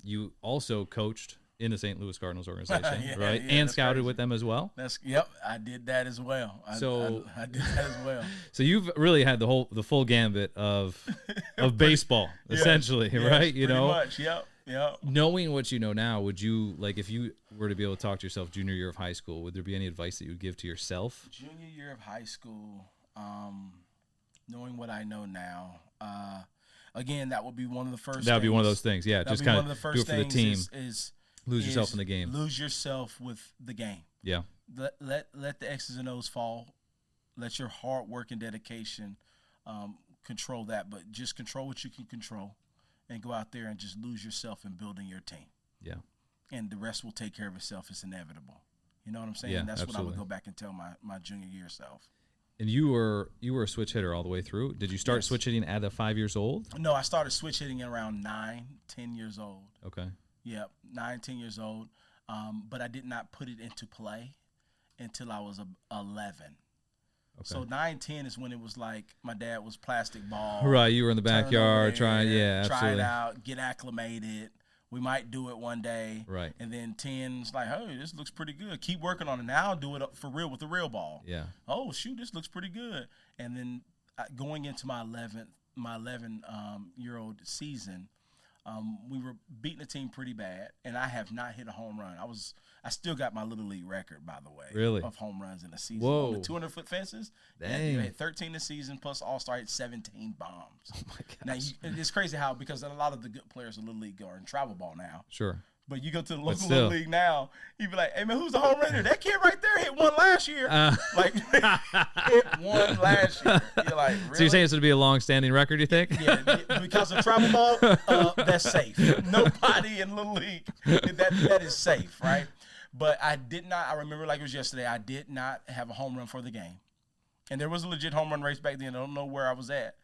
Speaker 1: You also coached in the St. Louis Cardinals organization,
Speaker 2: Yeah,
Speaker 1: right?
Speaker 2: yeah,
Speaker 1: And
Speaker 2: that's
Speaker 1: scouted
Speaker 2: crazy.
Speaker 1: with them as well.
Speaker 2: Yep, I did that as well. I did that as well.
Speaker 1: So you've really had the full gambit of baseball,
Speaker 2: Yes,
Speaker 1: essentially,
Speaker 2: yes,
Speaker 1: right? You
Speaker 2: pretty
Speaker 1: know,
Speaker 2: much. Yep.
Speaker 1: knowing what you know now, would you, like, if you were to be able to talk to yourself junior year of high school, would there be any advice that you would give to yourself?
Speaker 2: Junior year of high school, knowing what I know now, again, that would be one of the first.
Speaker 1: That would be one of those things. Yeah, just kind of do it for the team. Lose yourself in the game.
Speaker 2: Lose yourself with the game.
Speaker 1: Yeah.
Speaker 2: Let the X's and O's fall. Let your hard work and dedication control that, but just control what you can control, and go out there and just lose yourself in building your team.
Speaker 1: Yeah.
Speaker 2: And the rest will take care of itself. It's inevitable. You know what I'm saying?
Speaker 1: Yeah,
Speaker 2: That's
Speaker 1: absolutely.
Speaker 2: what I would go back and tell my junior year self.
Speaker 1: And you were a switch hitter all the way through. Did you start
Speaker 2: Yes.
Speaker 1: switch hitting at 5 years old?
Speaker 2: No, I started switch hitting at around 9, 10 years old.
Speaker 1: Okay.
Speaker 2: Yep, 9, 10 years old. But I did not put it into play until I was 11.
Speaker 1: Okay.
Speaker 2: So 9, 10 is when it was like my dad was plastic ball.
Speaker 1: Right, you were in the
Speaker 2: turn
Speaker 1: backyard
Speaker 2: over
Speaker 1: trying,
Speaker 2: there,
Speaker 1: yeah,
Speaker 2: try
Speaker 1: absolutely.
Speaker 2: it out, get acclimated. We might do it one day.
Speaker 1: Right.
Speaker 2: And then 10's like, hey, this looks pretty good. Keep working on it. Now I'll do it for real with the real ball.
Speaker 1: Yeah.
Speaker 2: Oh, shoot, this looks pretty good. And then going into my 11 year old season, we were beating the team pretty bad, and I have not hit a home run. I still got my little league record, by the way,
Speaker 1: Really?
Speaker 2: of home runs in a season.
Speaker 1: Whoa.
Speaker 2: On the 200-foot fences.
Speaker 1: Dang.
Speaker 2: I had 13 this season plus All-Star had 17 bombs.
Speaker 1: Oh my
Speaker 2: Now
Speaker 1: gosh.
Speaker 2: it's crazy how, because a lot of the good players in little league are in travel ball now.
Speaker 1: Sure.
Speaker 2: But you go to the
Speaker 1: But
Speaker 2: local
Speaker 1: still.
Speaker 2: little league now, you be like, hey, man, who's the home runner? That kid right there hit one last year. Like, hit one last year. You're like, really?
Speaker 1: So you're saying this would be a long-standing record, you think?
Speaker 2: Yeah, because of travel ball, that's safe. Nobody in little league, that is safe, right? But I remember like it was yesterday, I did not have a home run for the game. And there was a legit home run race back then. I don't know where I was at.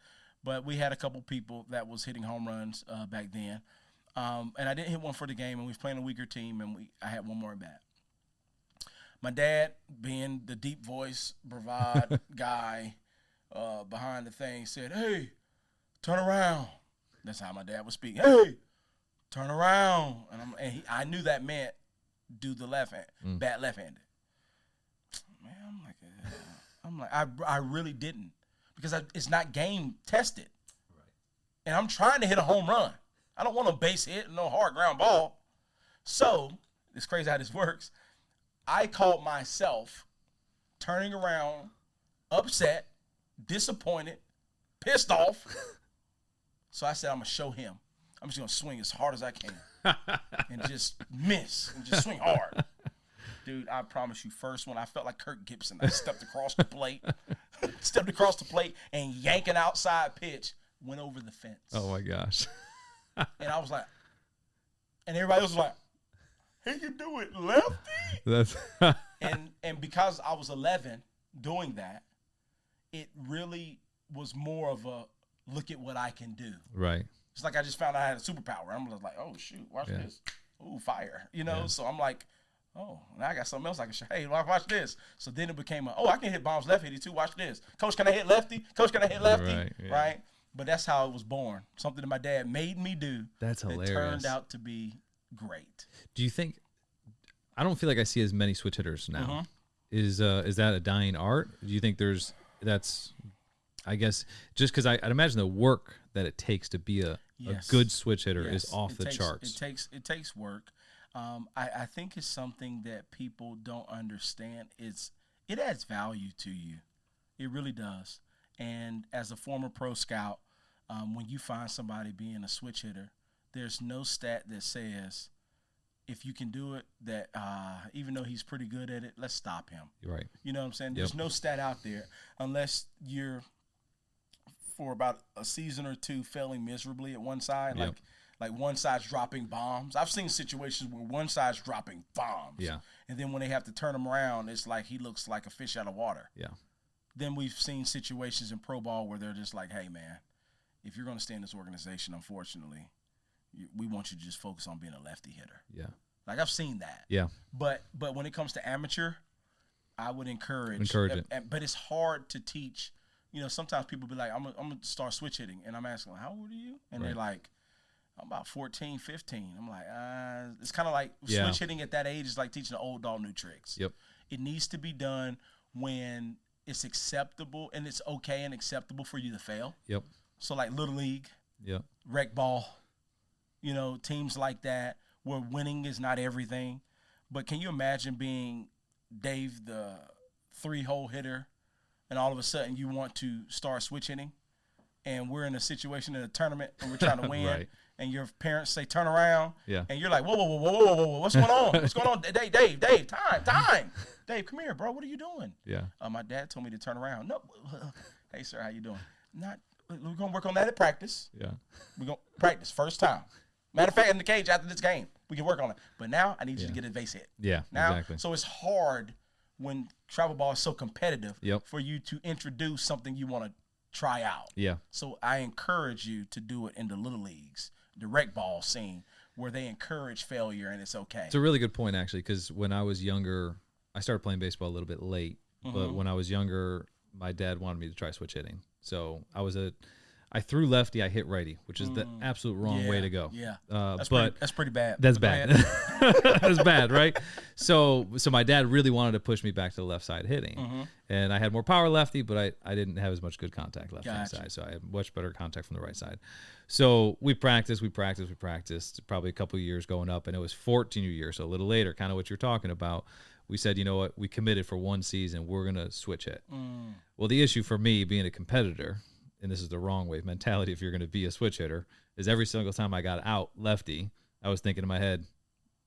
Speaker 2: But we had a couple people that was hitting home runs back then. And I didn't hit one for the game, and we was playing a weaker team, and I had one more at bat. My dad, being the deep voice, bravado guy behind the thing, said, hey, turn around. That's how my dad would speak. Hey, turn around. And I knew that meant do the left hand, bat left-handed. Man, I really didn't, because it's not game tested. Right. And I'm trying to hit a home run. I don't want no base hit, no hard ground ball. So it's crazy how this works. I caught myself turning around, upset, disappointed, pissed off. So I said, I'm going to show him. I'm just going to swing as hard as I can and just miss and just swing hard. Dude, I promise you, first one, I felt like Kirk Gibson. I stepped across the plate, and yanking outside pitch, went over the fence.
Speaker 1: Oh, my gosh.
Speaker 2: And I was like, and everybody else was like, hey, you do it lefty?
Speaker 1: That's
Speaker 2: and because I was 11 doing that, it really was more of a look at what I can do.
Speaker 1: right.
Speaker 2: It's like I just found out I had a superpower. I'm just like, oh, shoot, watch this. Ooh, fire. You know,
Speaker 1: Yeah.
Speaker 2: so I'm like, oh, now I got something else I can show. Hey, watch this. So then it became I can hit bombs left-handed too. Watch this. Coach, can I hit lefty? Coach, can I hit lefty?
Speaker 1: Right, yeah.
Speaker 2: Right? But that's how it was born. Something that my dad made me do.
Speaker 1: That's
Speaker 2: that
Speaker 1: hilarious.
Speaker 2: turned out to be great.
Speaker 1: Do you think? I don't feel like I see as many switch hitters now. Is that a dying art? Do you think that's? I guess just because I'd imagine the work that it takes to be a good switch hitter is off the charts.
Speaker 2: It takes work. I think it's something that people don't understand. It adds value to you. It really does. And as a former pro scout, when you find somebody being a switch hitter, there's no stat that says if you can do it that even though he's pretty good at it, let's stop him.
Speaker 1: Right.
Speaker 2: You know what I'm saying? There's no stat out there unless you're for about a season or two failing miserably at one side, like one side's dropping bombs. I've seen situations where one side's dropping bombs.
Speaker 1: Yeah.
Speaker 2: And then when they have to turn him around, it's like he looks like a fish out of water.
Speaker 1: Yeah.
Speaker 2: Then we've seen situations in pro ball where they're just like, hey, man, if you're going to stay in this organization, unfortunately, we want you to just focus on being a lefty hitter.
Speaker 1: Yeah.
Speaker 2: Like, I've seen that.
Speaker 1: Yeah.
Speaker 2: But when it comes to amateur, I would encourage
Speaker 1: it.
Speaker 2: But it's hard to teach. You know, sometimes people be like, I'm gonna start switch hitting. And I'm asking, how old are you? And they're like, I'm about 14, 15. I'm like, it's kind of like switch hitting at that age is like teaching an old dog new tricks.
Speaker 1: Yep.
Speaker 2: It needs to be done when it's acceptable and it's okay and acceptable for you to fail.
Speaker 1: Yep.
Speaker 2: So like Little League,
Speaker 1: yep,
Speaker 2: rec ball, teams like that where winning is not everything. But can you imagine being Dave, the 3-hole hitter, and all of a sudden you want to start switch hitting, and we're in a situation in a tournament and we're trying to win,
Speaker 1: right.
Speaker 2: and your parents say turn around,
Speaker 1: yeah,
Speaker 2: and you're like, whoa, what's going on? What's going on? Dave, time. Dave, come here, bro. What are you doing?
Speaker 1: Yeah.
Speaker 2: My dad told me to turn around. No, hey sir, how you doing? We're gonna work on that at practice.
Speaker 1: Yeah.
Speaker 2: We're gonna practice first time. Matter of fact, in the cage after this game, we can work on it. But now I need you to get a base hit.
Speaker 1: Yeah,
Speaker 2: now,
Speaker 1: exactly.
Speaker 2: So it's hard when travel ball is so competitive for you to introduce something you want to try out.
Speaker 1: Yeah.
Speaker 2: So I encourage you to do it in the little leagues, the rec ball scene, where they encourage failure and it's okay.
Speaker 1: It's a really good point, actually, because when I was younger, I started playing baseball a little bit late. But when I was younger, my dad wanted me to try switch hitting. So I threw lefty, I hit righty, which is the absolute wrong way to go.
Speaker 2: Yeah,
Speaker 1: that's
Speaker 2: pretty bad.
Speaker 1: That's bad. That's bad, right? So my dad really wanted to push me back to the left side hitting, and I had more power lefty, but I didn't have as much good contact left hand side, so I had much better contact from the right side. So we practiced, probably a couple of years going up, and it was 14 year, so a little later, kind of what you're talking about. We said, you know what, we committed for one season, we're gonna switch hit. Well, the issue for me being a competitor, and this is the wrong way of mentality if you're going to be a switch hitter, is every single time I got out lefty, I was thinking in my head,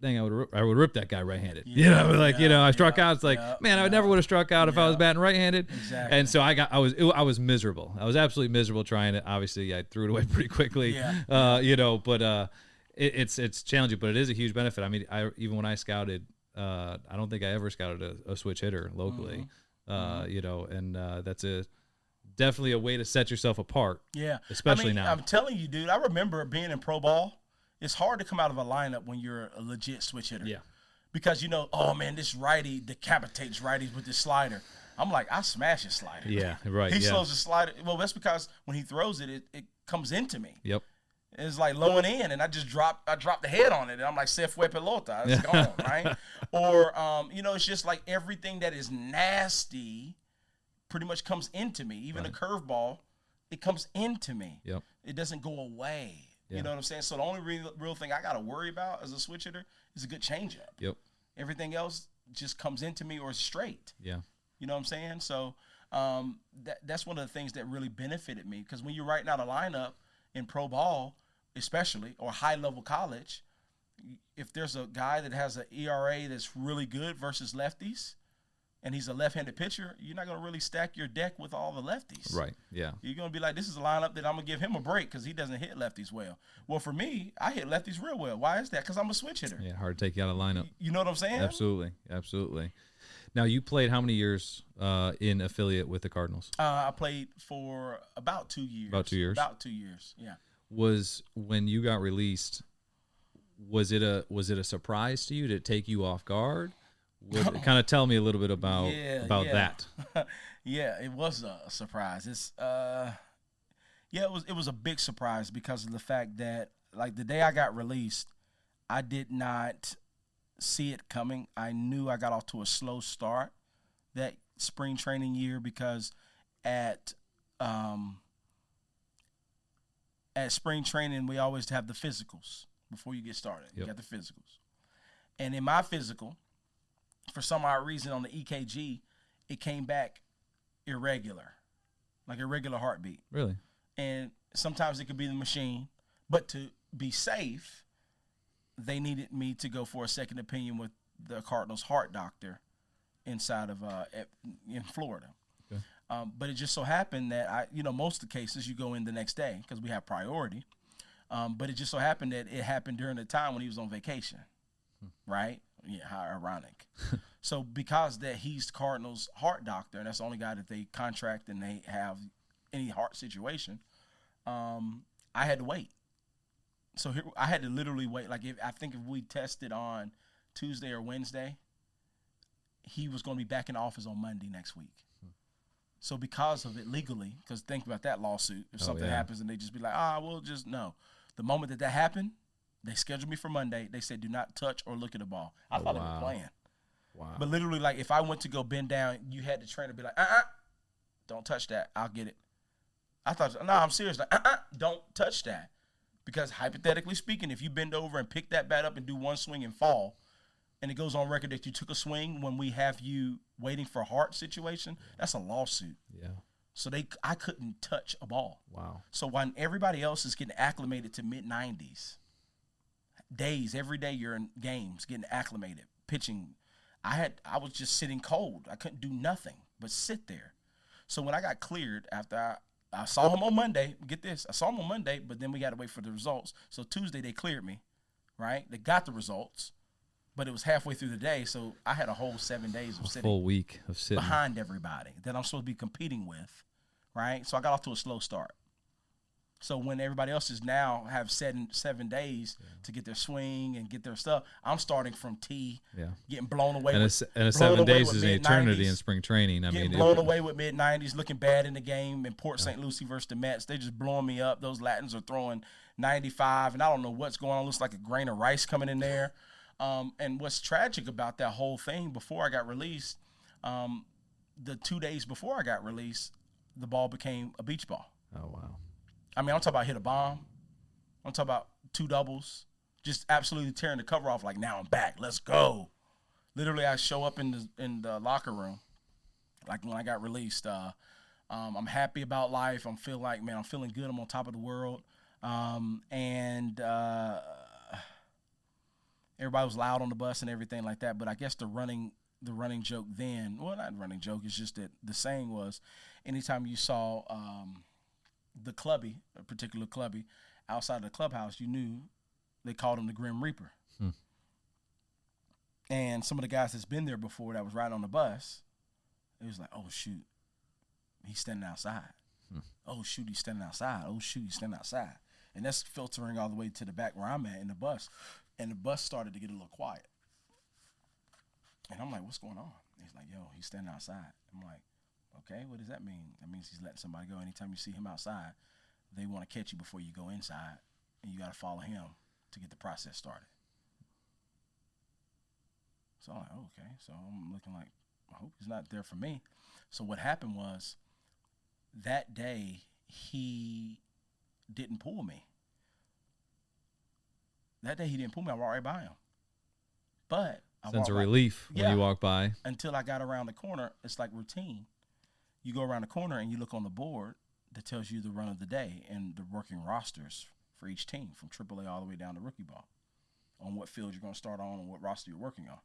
Speaker 1: dang, I would rip that guy right-handed. I struck out. It's like, man, I never would have struck out if I was batting right-handed. Exactly. And so I was miserable. I was absolutely miserable trying it. Obviously, I threw it away pretty quickly. But it's challenging, but it is a huge benefit. I mean, even when I scouted, I don't think I ever scouted a switch hitter locally. And that's definitely a way to set yourself apart. Yeah. Especially now.
Speaker 2: I'm telling you, dude, I remember being in pro ball. It's hard to come out of a lineup when you're a legit switch hitter. Yeah. Because, oh, man, this righty decapitates righties with this slider. I'm like, I smash his slider.
Speaker 1: Yeah, right.
Speaker 2: He slows the slider. Well, that's because when he throws it, it comes into me.
Speaker 1: Yep.
Speaker 2: It's like low and in, and I drop the head on it, and I'm like, se fue pelota. It's gone, right? Or, it's just like everything that is nasty pretty much comes into me. Even a curveball, it comes into me.
Speaker 1: Yep.
Speaker 2: It doesn't go away. Yeah. You know what I'm saying? So the only real thing I got to worry about as a switch hitter is a good changeup.
Speaker 1: Yep.
Speaker 2: Everything else just comes into me or straight.
Speaker 1: Yeah.
Speaker 2: You know what I'm saying? So that's one of the things that really benefited me, because when you're writing out a lineup in pro ball, especially, or high-level college, if there's a guy that has an ERA that's really good versus lefties, and he's a left-handed pitcher, you're not going to really stack your deck with all the lefties.
Speaker 1: Right, yeah.
Speaker 2: You're going to be like, this is a lineup that I'm going to give him a break because he doesn't hit lefties well. Well, for me, I hit lefties real well. Why is that? Because I'm a switch hitter.
Speaker 1: Yeah, hard to take you out of lineup.
Speaker 2: You know what I'm saying?
Speaker 1: Absolutely. Now, you played how many years in affiliate with the Cardinals?
Speaker 2: I played for about 2 years.
Speaker 1: About 2 years?
Speaker 2: About 2 years, yeah.
Speaker 1: Was when you got released, was it a surprise to you? Did it take you off guard? Kind of tell me a little bit about that.
Speaker 2: Yeah, it was a surprise. It was a big surprise because of the fact that, like, the day I got released, I did not see it coming. I knew I got off to a slow start that spring training year because at spring training we always have the physicals before you get started. Yep. You got the physicals. And in my physical, for some odd reason on the EKG, it came back irregular, like irregular heartbeat.
Speaker 1: Really?
Speaker 2: And sometimes it could be the machine, but to be safe, they needed me to go for a second opinion with the Cardinals heart doctor inside of in Florida. Okay. But it just so happened that most of the cases you go in the next day because we have priority. But it just so happened that it happened during the time when he was on vacation, right? Yeah, how ironic. So because that he's Cardinals heart doctor, and that's the only guy that they contract and they have any heart situation, I had to wait. So I had to literally wait. Like if we tested on Tuesday or Wednesday, he was going to be back in the office on Monday next week. So because of it legally, because think about that lawsuit, if something happens and they just be like, we'll just no. The moment that happened, they scheduled me for Monday. They said, do not touch or look at the ball. I thought they were playing.
Speaker 1: Wow.
Speaker 2: But literally, like, if I went to go bend down, you had the trainer be like, don't touch that. I'll get it. I thought, no, I'm serious. Like, don't touch that. Because hypothetically speaking, if you bend over and pick that bat up and do one swing and fall, and it goes on record that you took a swing when we have you waiting for a heart situation, that's a lawsuit.
Speaker 1: Yeah.
Speaker 2: So I couldn't touch a ball.
Speaker 1: Wow.
Speaker 2: So when everybody else is getting acclimated to mid-90s, days, every day you're in games, getting acclimated, pitching, I was just sitting cold. I couldn't do nothing but sit there. So when I got cleared after I saw him on Monday, get this, I saw him on Monday, but then we got to wait for the results. So Tuesday they cleared me, right? They got the results, but it was halfway through the day, so I had a whole 7 days of sitting.
Speaker 1: Full week of sitting.
Speaker 2: Behind everybody that I'm supposed to be competing with, right? So I got off to a slow start. So when everybody else is now have 7 days to get their swing and get their stuff, I'm starting from T, getting blown away.
Speaker 1: And a 7 days is an eternity in spring training.
Speaker 2: Getting blown away with mid-90s, looking bad in the game in Port St. Lucie versus the Mets. They just blowing me up. Those Latins are throwing 95, and I don't know what's going on. It looks like a grain of rice coming in there. And what's tragic about that whole thing, before I got released, the 2 days before I got released, the ball became a beach ball.
Speaker 1: Oh, wow.
Speaker 2: I mean, I'm talking about hit a bomb. I'm talking about 2 doubles, just absolutely tearing the cover off. Like, now I'm back. Let's go. Literally, I show up in the locker room, like when I got released. I'm happy about life. I'm feeling good. I'm on top of the world. And everybody was loud on the bus and everything like that. But I guess the running joke then, well, not running joke. It's just that the saying was, anytime you saw the clubby, a particular clubby, outside of the clubhouse, you knew they called him the Grim Reaper. And some of the guys that's been there before that was riding on the bus, it was like, oh, shoot, he's standing outside. Oh, shoot, he's standing outside. Oh, shoot, he's standing outside. And that's filtering all the way to the back where I'm at in the bus. And the bus started to get a little quiet. And I'm like, what's going on? And he's like, yo, he's standing outside. I'm like, okay, what does that mean? That means he's letting somebody go. Anytime you see him outside, they want to catch you before you go inside, and you got to follow him to get the process started. So I'm like, okay. So I'm looking like, I hope he's not there for me. So what happened was, that day, he didn't pull me. That day he didn't pull me. I walked right by him. But
Speaker 1: sense of relief when you walk by.
Speaker 2: Until I got around the corner, it's like routine. You go around the corner and you look on the board that tells you the run of the day and the working rosters for each team, from AAA all the way down to rookie ball, on what field you're going to start on and what roster you're working on.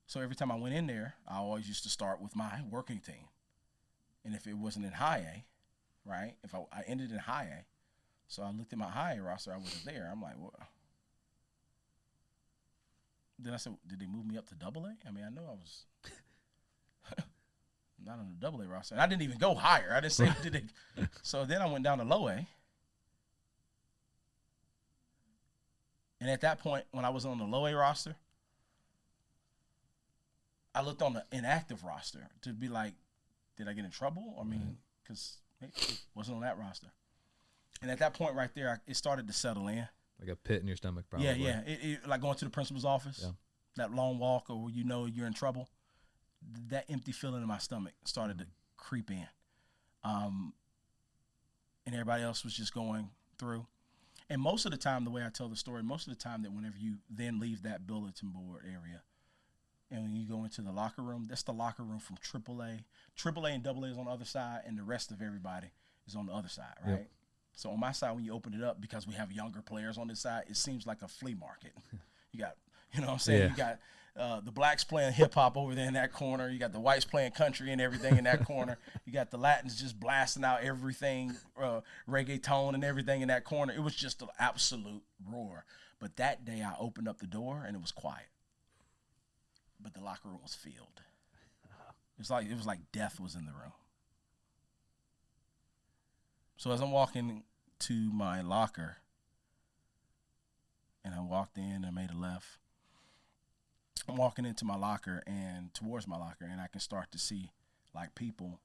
Speaker 2: So every time I went in there, I always used to start with my working team. And if it wasn't in high A, right, if I ended in high A, so I looked at my high A roster, I wasn't there. I'm like, what? Then I said, did they move me up to double A? I mean, I know I was not on the double A roster. And I didn't even go higher. I didn't say, did they? So then I went down to low A. And at that point, when I was on the low A roster, I looked on the inactive roster to be like, did I get in trouble? I mean, because it wasn't on that roster. And at that point right there, it started to settle in.
Speaker 1: Like a pit in your stomach, probably.
Speaker 2: Yeah. It like going to the principal's office, that long walk, or you know you're in trouble. That empty feeling in my stomach started to creep in. And everybody else was just going through. And most of the time, the way I tell the story, most of the time that whenever you then leave that bulletin board area, and when you go into the locker room, that's the locker room from AAA. AAA and AA is on the other side, and the rest of everybody is on the other side, right? Yep. So on my side, when you open it up, because we have younger players on this side, it seems like a flea market. You got, you know what I'm saying? Yeah. You got the blacks playing hip-hop over there in that corner. You got the whites playing country and everything in that corner. You got the Latins just blasting out everything, reggaeton and everything in that corner. It was just an absolute roar. But that day, I opened up the door, and it was quiet. But the locker room was filled. It was like death was in the room. So as I'm walking to my locker, and I walked in and I made a left, I'm walking into my locker and towards my locker, and I can start to see like people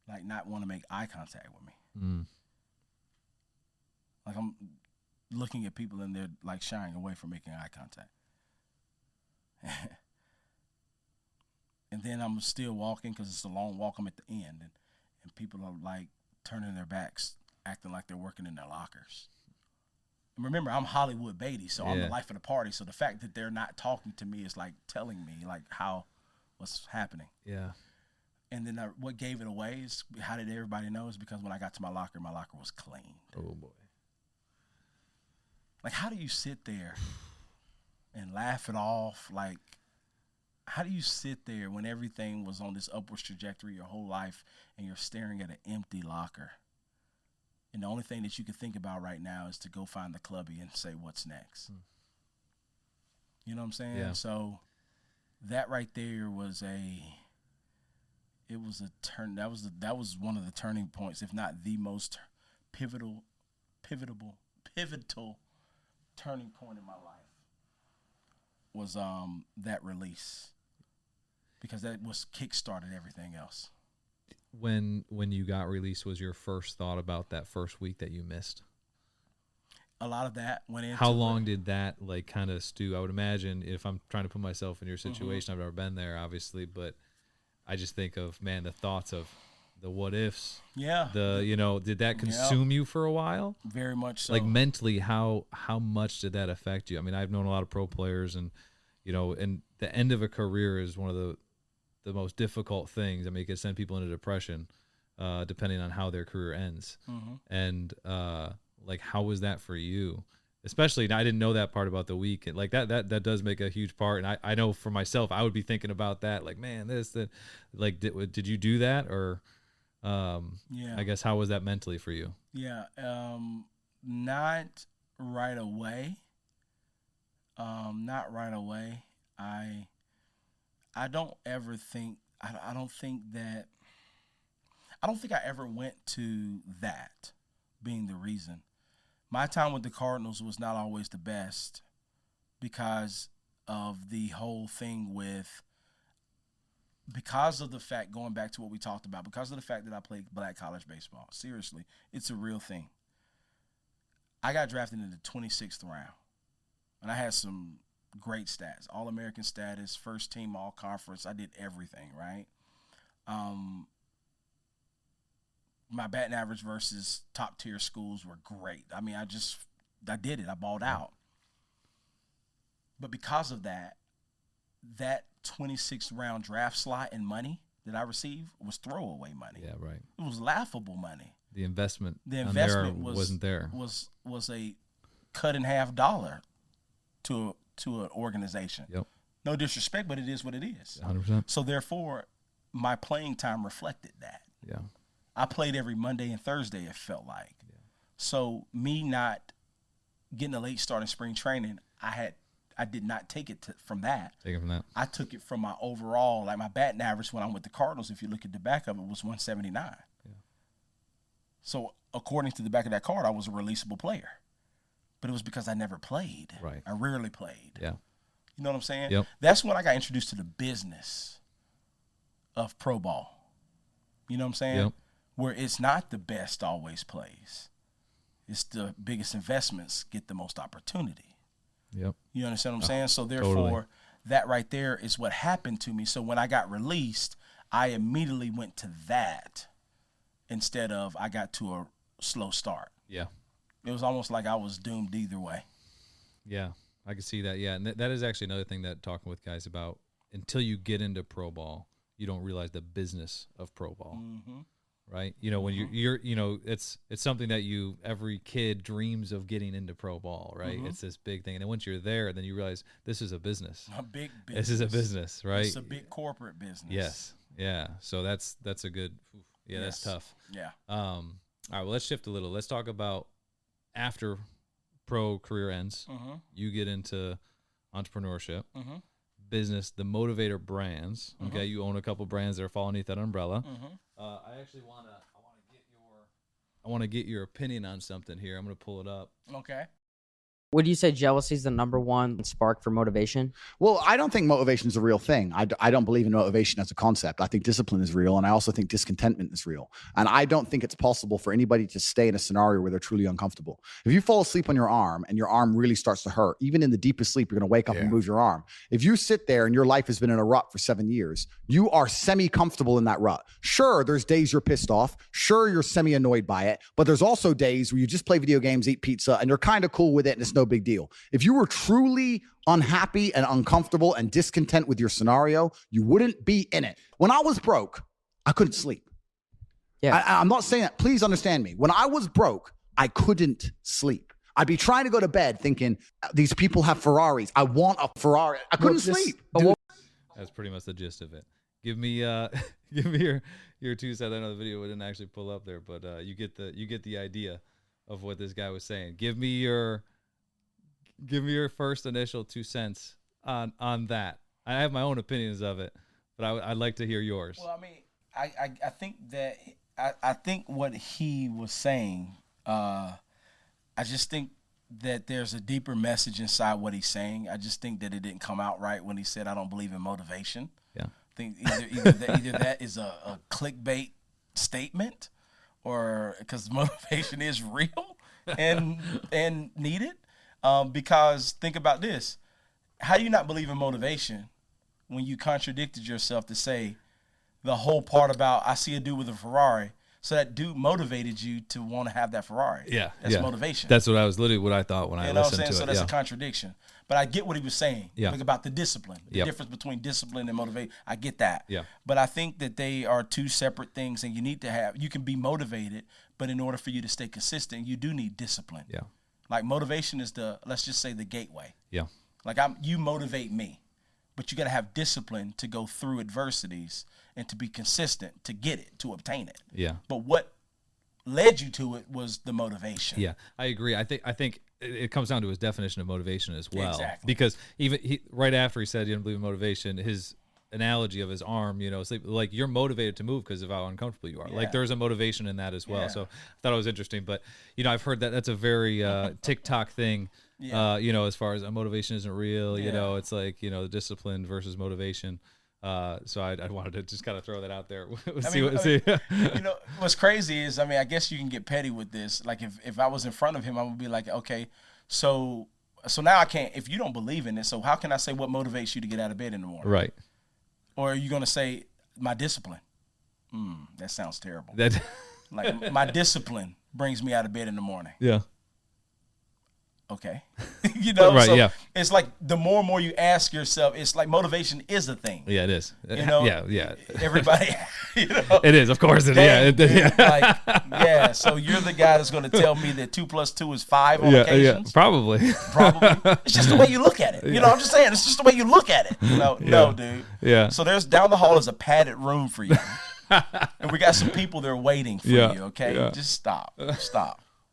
Speaker 2: like not want to make eye contact with me. Like I'm looking at people and they're like shying away from making eye contact. And then I'm still walking because it's a long walk. I'm at the end, and people are like turning their backs, acting like they're working in their lockers. And remember, I'm Hollywood Beatty, so I'm the life of the party. So the fact that they're not talking to me is like telling me like what's happening.
Speaker 1: Yeah.
Speaker 2: And then what gave it away is how did everybody know is because when I got to my locker was clean.
Speaker 1: Oh boy.
Speaker 2: Like, how do you sit there and laugh it off? Like, how do you sit there when everything was on this upwards trajectory your whole life and you're staring at an empty locker? And the only thing that you can think about right now is to go find the clubby and say, what's next? You know what I'm saying?
Speaker 1: Yeah.
Speaker 2: So that right there was that was one of the turning points, if not the most pivotal turning point in my life was that release, because that was kick-started everything else.
Speaker 1: When you got released, was your first thought about that first week that you missed?
Speaker 2: A lot of that went into
Speaker 1: How long did that like kind of stew? I would imagine, if I'm trying to put myself in your situation, I've never been there, obviously, but I just think of, man, the thoughts of the what ifs.
Speaker 2: Yeah.
Speaker 1: Did that consume you for a while?
Speaker 2: Very much so.
Speaker 1: Like mentally, how much did that affect you? I mean, I've known a lot of pro players, and and the end of a career is one of the most difficult things. I mean, it can send people into depression, depending on how their career ends. And like, how was that for you? Especially, and I didn't know that part about the week. Like that does make a huge part. And I know for myself, I would be thinking about that. Like, man, that. Like, did you do that, or?
Speaker 2: Yeah.
Speaker 1: I guess, how was that mentally for you?
Speaker 2: Yeah. Not right away. Not right away. I don't ever think. I don't think I ever went to that being the reason. My time with the Cardinals was not always the best because of the whole thing because of the fact, going back to what we talked about, because of the fact that I played black college baseball. Seriously, it's a real thing. I got drafted in the 26th round, and I had some great stats, All-American status, first team All-Conference. I did everything, right? My batting average versus top-tier schools were great. I mean, I did it. I balled out. But because of that 26th round draft slot and money that I received was throwaway money.
Speaker 1: Yeah, right.
Speaker 2: It was laughable money.
Speaker 1: The investment
Speaker 2: wasn't there. Was a cut in half dollar to an organization.
Speaker 1: Yep.
Speaker 2: No disrespect, but it is what it is.
Speaker 1: 100%.
Speaker 2: So therefore, my playing time reflected that.
Speaker 1: Yeah.
Speaker 2: I played every Monday and Thursday, it felt like. Yeah. So me not getting a late start in spring training, I did not take it from that.
Speaker 1: Take it from that.
Speaker 2: I took it from my overall, like my batting average when I'm with the Cardinals, if you look at the back of it, was 179. Yeah. So according to the back of that card, I was a releasable player. But it was because I never played.
Speaker 1: Right.
Speaker 2: I rarely played.
Speaker 1: Yeah.
Speaker 2: You know what I'm saying?
Speaker 1: Yep.
Speaker 2: That's when I got introduced to the business of pro ball. You know what I'm saying?
Speaker 1: Yep.
Speaker 2: Where it's not the best always plays. It's the biggest investments get the most opportunity.
Speaker 1: Yep.
Speaker 2: You understand what I'm saying? So therefore,
Speaker 1: totally.
Speaker 2: That right there is what happened to me. So when I got released, I immediately went to that instead of I got to a slow start.
Speaker 1: Yeah.
Speaker 2: It was almost like I was doomed either way.
Speaker 1: Yeah, I can see that. Yeah, and that is actually another thing that talking with guys about, until you get into pro ball, you don't realize the business of pro ball. Mm-hmm. Right? When you're it's something that every kid dreams of getting into pro ball, right? Mm-hmm. It's this big thing. And then once you're there, then you realize this is a business.
Speaker 2: A big business.
Speaker 1: This is a business, right?
Speaker 2: It's a big corporate business.
Speaker 1: Yes. Yeah. So that's a good, yes. That's tough.
Speaker 2: Yeah.
Speaker 1: All right, well, let's shift a little. Let's talk about after pro career ends, you get into entrepreneurship, business, the Motivator brands. Okay, you own a couple brands that are fall underneath that umbrella. I actually want to get your opinion on something here. I'm going to pull it up.
Speaker 2: Okay.
Speaker 3: Would you say jealousy is the number one spark for motivation?
Speaker 4: Well, I don't think motivation is a real thing. I don't believe in motivation as a concept. I think discipline is real, and I also think discontentment is real. And I don't think it's possible for anybody to stay in a scenario where they're truly uncomfortable. If you fall asleep on your arm and your arm really starts to hurt, even in the deepest sleep, you're going to wake up and move your arm. If you sit there and your life has been in a rut for 7 years, you are semi-comfortable in that rut. Sure, there's days you're pissed off. Sure, you're semi-annoyed by it. But there's also days where you just play video games, eat pizza, and you're kind of cool with it, and it's no big deal. If you were truly unhappy and uncomfortable and discontent with your scenario, you wouldn't be in it. When I was broke, I couldn't sleep.
Speaker 3: Yeah.
Speaker 4: I'm not saying that. Please understand me. When I was broke, I couldn't sleep. I'd be trying to go to bed thinking, these people have Ferraris. I want a Ferrari. I couldn't sleep.
Speaker 1: Dude, that's pretty much the gist of it. Give me give me your 2 cents. I know the video didn't actually pull up there, but you get the idea of what this guy was saying. Give me your first initial 2 cents on that. I have my own opinions of it, but I'd like to hear yours.
Speaker 2: Well, I mean, I think that I think what he was saying, I just think that there's a deeper message inside what he's saying. I just think that it didn't come out right when he said, I don't believe in motivation. Yeah. I think either that is a clickbait statement, or because motivation is real and needed. Because think about this. How do you not believe in motivation when you contradicted yourself to say the whole part about I see a dude with a Ferrari, so that dude motivated you to want to have that Ferrari?
Speaker 1: Yeah.
Speaker 2: That's motivation.
Speaker 1: That's what I thought when I listened to it.
Speaker 2: So that's a contradiction. But I get what he was saying.
Speaker 1: Yeah.
Speaker 2: Like about the discipline. The difference between discipline and motivation. I get that.
Speaker 1: Yeah.
Speaker 2: But I think that they are two separate things, and you can be motivated, but in order for you to stay consistent, you do need discipline.
Speaker 1: Yeah.
Speaker 2: Like motivation is let's just say the gateway.
Speaker 1: Yeah.
Speaker 2: Like you motivate me, but you got to have discipline to go through adversities and to be consistent to get it, to obtain it.
Speaker 1: Yeah.
Speaker 2: But what led you to it was the motivation.
Speaker 1: Yeah, I agree. I think it comes down to his definition of motivation as well.
Speaker 2: Exactly.
Speaker 1: Because even right after he said he didn't believe in motivation, his analogy of his arm, like you're motivated to move because of how uncomfortable you are.
Speaker 2: Yeah.
Speaker 1: Like there's a motivation in that as well.
Speaker 2: Yeah.
Speaker 1: So I thought it was interesting. But I've heard that's a very TikTok thing. Yeah. As far as motivation isn't real. It's like the discipline versus motivation. So I wanted to just kind of throw that out there.
Speaker 2: What's crazy is, I guess you can get petty with this. Like if I was in front of him, I would be like, okay, so now I can't. If you don't believe in it, so how can I say what motivates you to get out of bed in the morning?
Speaker 1: Right.
Speaker 2: Or are you going to say my discipline? That sounds terrible.
Speaker 1: That
Speaker 2: like my discipline brings me out of bed in the morning.
Speaker 1: Yeah.
Speaker 2: Okay.
Speaker 1: Right,
Speaker 2: so
Speaker 1: yeah.
Speaker 2: It's like the more and more you ask yourself, it's like motivation is a thing.
Speaker 1: Yeah, it is.
Speaker 2: Yeah. Everybody,
Speaker 1: It is, of course.
Speaker 2: So you're the guy that's going to tell me that 2 + 2 is 5 on occasions?
Speaker 1: Yeah, probably.
Speaker 2: It's just the way you look at it. I'm just saying, it's just the way you look at it. No, dude.
Speaker 1: Yeah.
Speaker 2: So there's down the hall is a padded room for you. And we got some people there waiting for you, okay?
Speaker 1: Yeah.
Speaker 2: Just stop.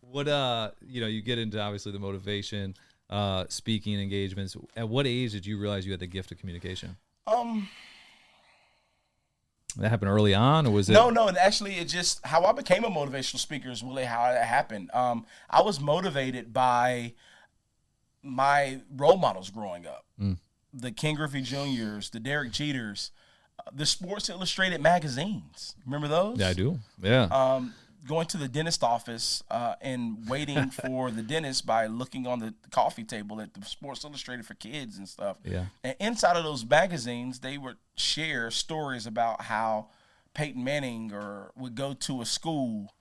Speaker 1: What you get into obviously the motivation, speaking engagements. At what age did you realize you had the gift of communication? That happened early on, or was it?
Speaker 2: No, and actually it just how I became a motivational speaker is really how it happened. I was motivated by my role models growing up. The Ken Griffey Jr.'s, the Derek Jeters, the Sports Illustrated magazines. Remember those?
Speaker 1: Yeah, I do. Yeah.
Speaker 2: Going to the dentist office and waiting for the dentist by looking on the coffee table at the Sports Illustrated for kids and stuff.
Speaker 1: Yeah.
Speaker 2: And inside of those magazines, they would share stories about how Peyton Manning would go to a school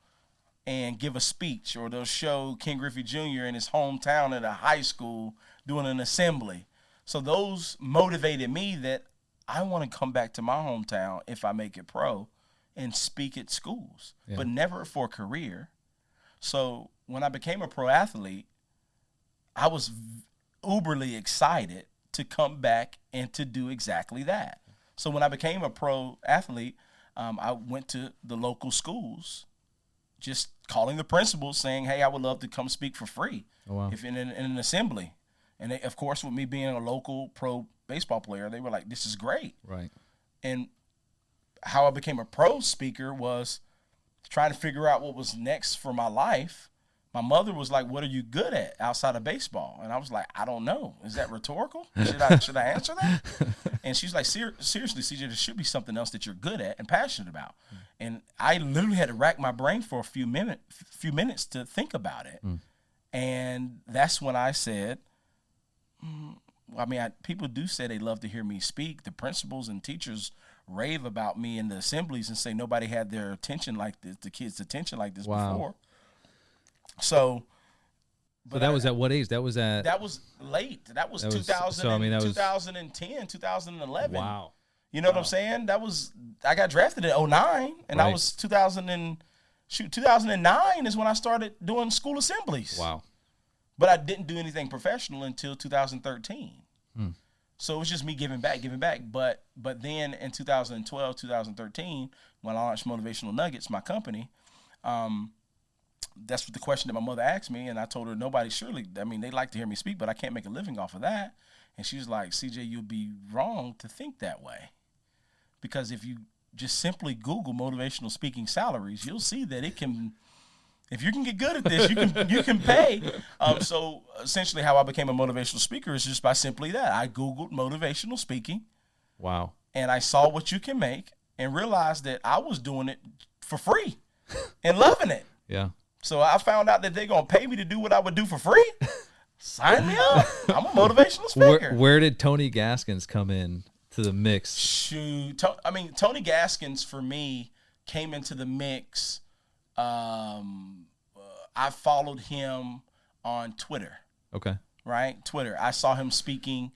Speaker 2: and give a speech, or they'll show Ken Griffey Jr. in his hometown at a high school doing an assembly. So those motivated me that I want to come back to my hometown if I make it pro and speak at schools, but never for a career. So when I became a pro athlete, I was uberly excited to come back and to do exactly that. So when I became a pro athlete, I went to the local schools, just calling the principals saying, hey, I would love to come speak for free if in an assembly. And they, of course, with me being a local pro baseball player, they were like, this is great.
Speaker 1: Right.
Speaker 2: And how I became a pro speaker was trying to figure out what was next for my life My mother was like, "What are you good at outside of baseball?" And I was like, "I don't know. Is that rhetorical? Should I answer that?" And she's like, "Seriously, CJ, there should be something else that you're good at and passionate about." And I literally had to rack my brain for a few minutes to think about it. And that's when I said, people do say they love to hear me speak. The principals and teachers rave about me in the assemblies and say nobody had their attention like this, the kids' attention like this before. So
Speaker 1: that was at what age? That was late.
Speaker 2: That was 2010, 2011.
Speaker 1: Wow.
Speaker 2: You know what I'm saying? I got drafted in 2009, and I was 2009 is when I started doing school assemblies.
Speaker 1: Wow.
Speaker 2: But I didn't do anything professional until 2013. So it was just me giving back. But then in 2012, 2013, when I launched Motivational Nuggets, my company, that's what the question that my mother asked me, and I told her they like to hear me speak, but I can't make a living off of that. And she was like, CJ, you'll be wrong to think that way. Because if you just simply Google motivational speaking salaries, you'll see that if you can get good at this, you can pay. So essentially how I became a motivational speaker is just by simply that. I Googled motivational speaking.
Speaker 1: Wow.
Speaker 2: And I saw what you can make and realized that I was doing it for free and loving it.
Speaker 1: Yeah.
Speaker 2: So I found out that they're going to pay me to do what I would do for free. Sign me up. I'm a motivational speaker.
Speaker 1: Where did Tony Gaskins come in to the mix?
Speaker 2: Shoot. Tony Gaskins, for me, came into the mix. I followed him on Twitter.
Speaker 1: Okay.
Speaker 2: Right? Twitter. I saw him speaking,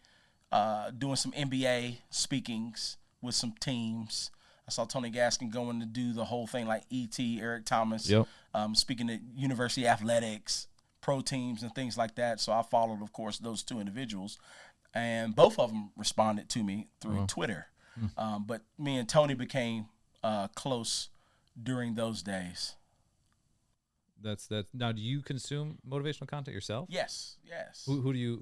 Speaker 2: doing some NBA speakings with some teams. I saw Tony Gaskin going to do the whole thing like E.T., Eric Thomas, speaking at university athletics, pro teams, and things like that. So I followed, of course, those two individuals. And both of them responded to me through Twitter. But me and Tony became close during those days.
Speaker 1: That's now. Do you consume motivational content yourself?
Speaker 2: Yes.
Speaker 1: Who do you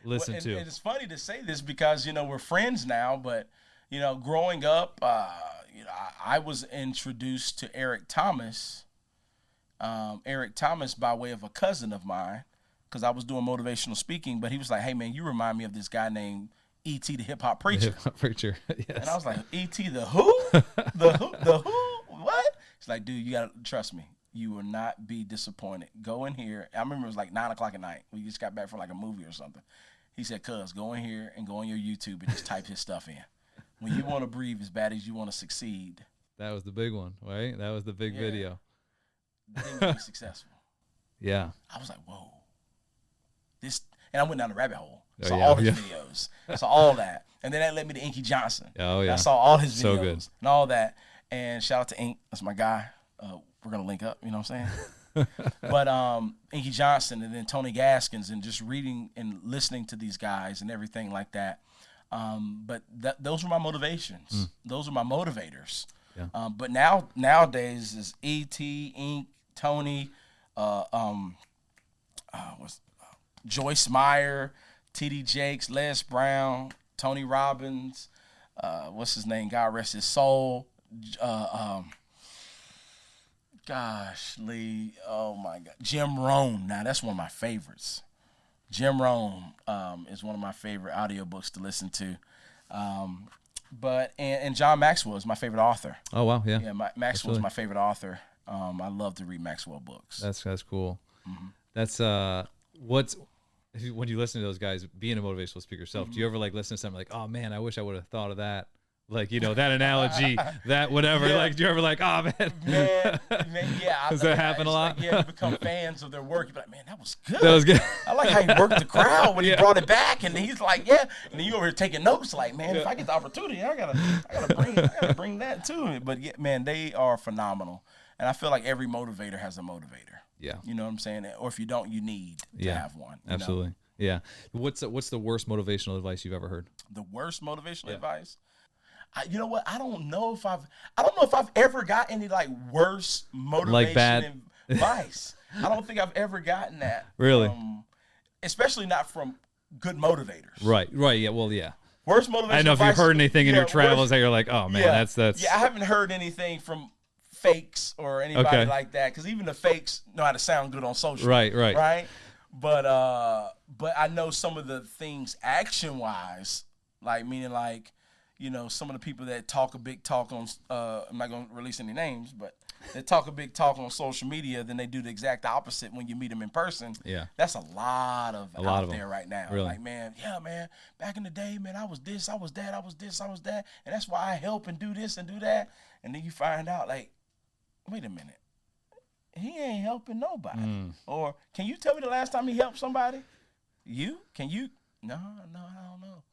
Speaker 1: listen to?
Speaker 2: And it's funny to say this because we're friends now, but growing up, I was introduced to Eric Thomas. Eric Thomas by way of a cousin of mine, because I was doing motivational speaking. But he was like, "Hey man, you remind me of this guy named E.T. the hip hop preacher."
Speaker 1: Hip hop preacher. Yes.
Speaker 2: And I was like, "E.T. the who? The who? What?" He's like, "Dude, you gotta trust me. You will not be disappointed. Go in here." I remember it was like 9:00 at night. We just got back from like a movie or something. He said, "Cuz, go in here and go on your YouTube and just type his stuff in. When you want to breathe as bad as you want to succeed."
Speaker 1: That was the big one, right? That was the big video.
Speaker 2: Then you'll be successful.
Speaker 1: Yeah.
Speaker 2: I was like, whoa. And I went down the rabbit hole. Saw all his videos. Saw all that. And then that led me to Inky Johnson.
Speaker 1: Oh, yeah.
Speaker 2: I saw all his videos.
Speaker 1: So good.
Speaker 2: And all that. And shout out to Ink. That's my guy. We're going to link up, you know what I'm saying? But Inky Johnson and then Tony Gaskins and just reading and listening to these guys and everything like that. But those were my motivations. Those are my motivators. Yeah. But nowadays is E.T., Ink, Tony, Joyce Meyer, T.D. Jakes, Les Brown, Tony Robbins, what's his name? God rest his soul. Lee, oh my God. Jim Rohn. Now that's one of my favorites. Jim Rohn is one of my favorite audiobooks to listen to. But John Maxwell is my favorite author.
Speaker 1: Oh wow, yeah.
Speaker 2: Yeah, Maxwell is my favorite author. I love to read Maxwell books.
Speaker 1: That's cool. That's when you listen to those guys being a motivational speaker yourself, do you ever like listen to something like, oh man, I wish I would have thought of that? Like, that analogy, that whatever. Yeah. Like, do you ever like, oh man, yeah. Does that happen a lot?
Speaker 2: Like, you become fans of their work. You're like, man, that was good.
Speaker 1: That was good.
Speaker 2: I like how he worked the crowd when he brought it back, and he's like, yeah. And then you over here taking notes, like, man, if I get the opportunity, I gotta bring that too. But yeah, man, they are phenomenal, and I feel like every motivator has a motivator.
Speaker 1: Yeah,
Speaker 2: you know what I'm saying? Or if you don't, you need to have one.
Speaker 1: Absolutely. Yeah. What's the worst motivational advice you've ever heard?
Speaker 2: The worst motivational advice? You know what? I don't know if I've ever got any like worse motivation
Speaker 1: like bad
Speaker 2: advice. I don't think I've ever gotten that.
Speaker 1: Really?
Speaker 2: Especially not from good motivators.
Speaker 1: Right. Yeah. Well, yeah.
Speaker 2: Worst motivation.
Speaker 1: I know if you've heard anything in your travels that you're like, oh man, that's.
Speaker 2: Yeah, I haven't heard anything from fakes or anybody
Speaker 1: Okay.
Speaker 2: like that, because even the fakes know how to sound good on social.
Speaker 1: Right.
Speaker 2: Right. But I know some of the things action wise, like meaning like, you know, some of the people that talk a big talk on I'm not gonna release any names, but they talk a big talk on social media, then they do the exact opposite when you meet them in person.
Speaker 1: Yeah.
Speaker 2: That's a lot of
Speaker 1: lot
Speaker 2: out
Speaker 1: of
Speaker 2: there
Speaker 1: them.
Speaker 2: right now.
Speaker 1: Really?
Speaker 2: Like, man, back in the day, man, I was this, I was that, I was this, I was that, and that's why I help and do this and do that. And then you find out, like, wait a minute, he ain't helping nobody. Or can you tell me the last time he helped somebody? Can you? No, I don't know.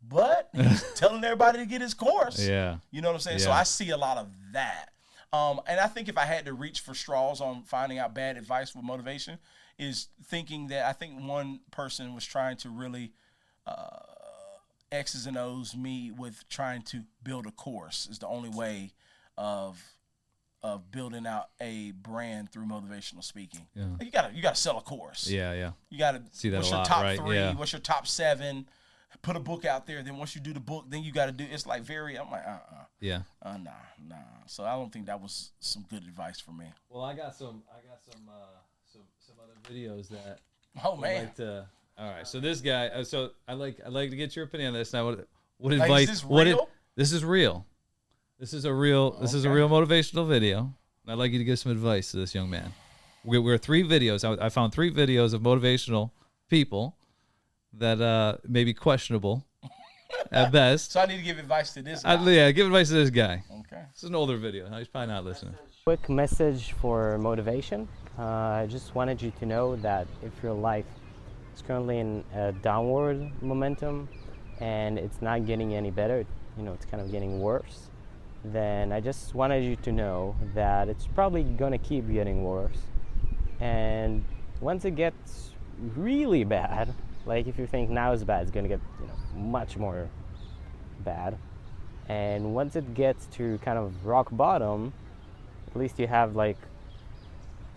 Speaker 2: But he's telling everybody to get his course.
Speaker 1: Yeah.
Speaker 2: You know what I'm saying?
Speaker 1: Yeah.
Speaker 2: So I see a lot of that. And I think if I had to reach for straws on finding out bad advice with motivation, is thinking that I think one person was trying to really X's and O's me with trying to build a course is the only way of building out a brand through motivational speaking.
Speaker 1: Yeah.
Speaker 2: Like you gotta sell a course.
Speaker 1: Yeah.
Speaker 2: You gotta
Speaker 1: See that
Speaker 2: what's
Speaker 1: a
Speaker 2: your
Speaker 1: lot,
Speaker 2: top
Speaker 1: right?
Speaker 2: 3,
Speaker 1: Yeah.
Speaker 2: what's your top 7, put a book out there, then once you do the book, then you gotta do it's like I'm like,
Speaker 1: Yeah.
Speaker 2: nah. So I don't think that was some good advice for me.
Speaker 1: Well, I got some other videos that
Speaker 2: Oh
Speaker 1: I'd
Speaker 2: man.
Speaker 1: like to. All right, so this guy. So I like to get your opinion on this. Now, what
Speaker 2: Like,
Speaker 1: advice?
Speaker 2: is this real?
Speaker 1: This is real. This is a real motivational video. I'd like you to give some advice to this young man. We're 3 videos. I found 3 videos of motivational people that may be questionable at best.
Speaker 2: So I need to give advice to this guy.
Speaker 1: Yeah, give advice to this guy.
Speaker 2: Okay.
Speaker 1: This is an older video. He's probably not listening.
Speaker 5: Quick message for motivation. I just wanted you to know that if your life is currently in a downward momentum and it's not getting any better, it's kind of getting worse, then I just wanted you to know that it's probably going to keep getting worse. And once it gets really bad, like if you think now is bad, it's going to get much more bad. And once it gets to kind of rock bottom, at least you have like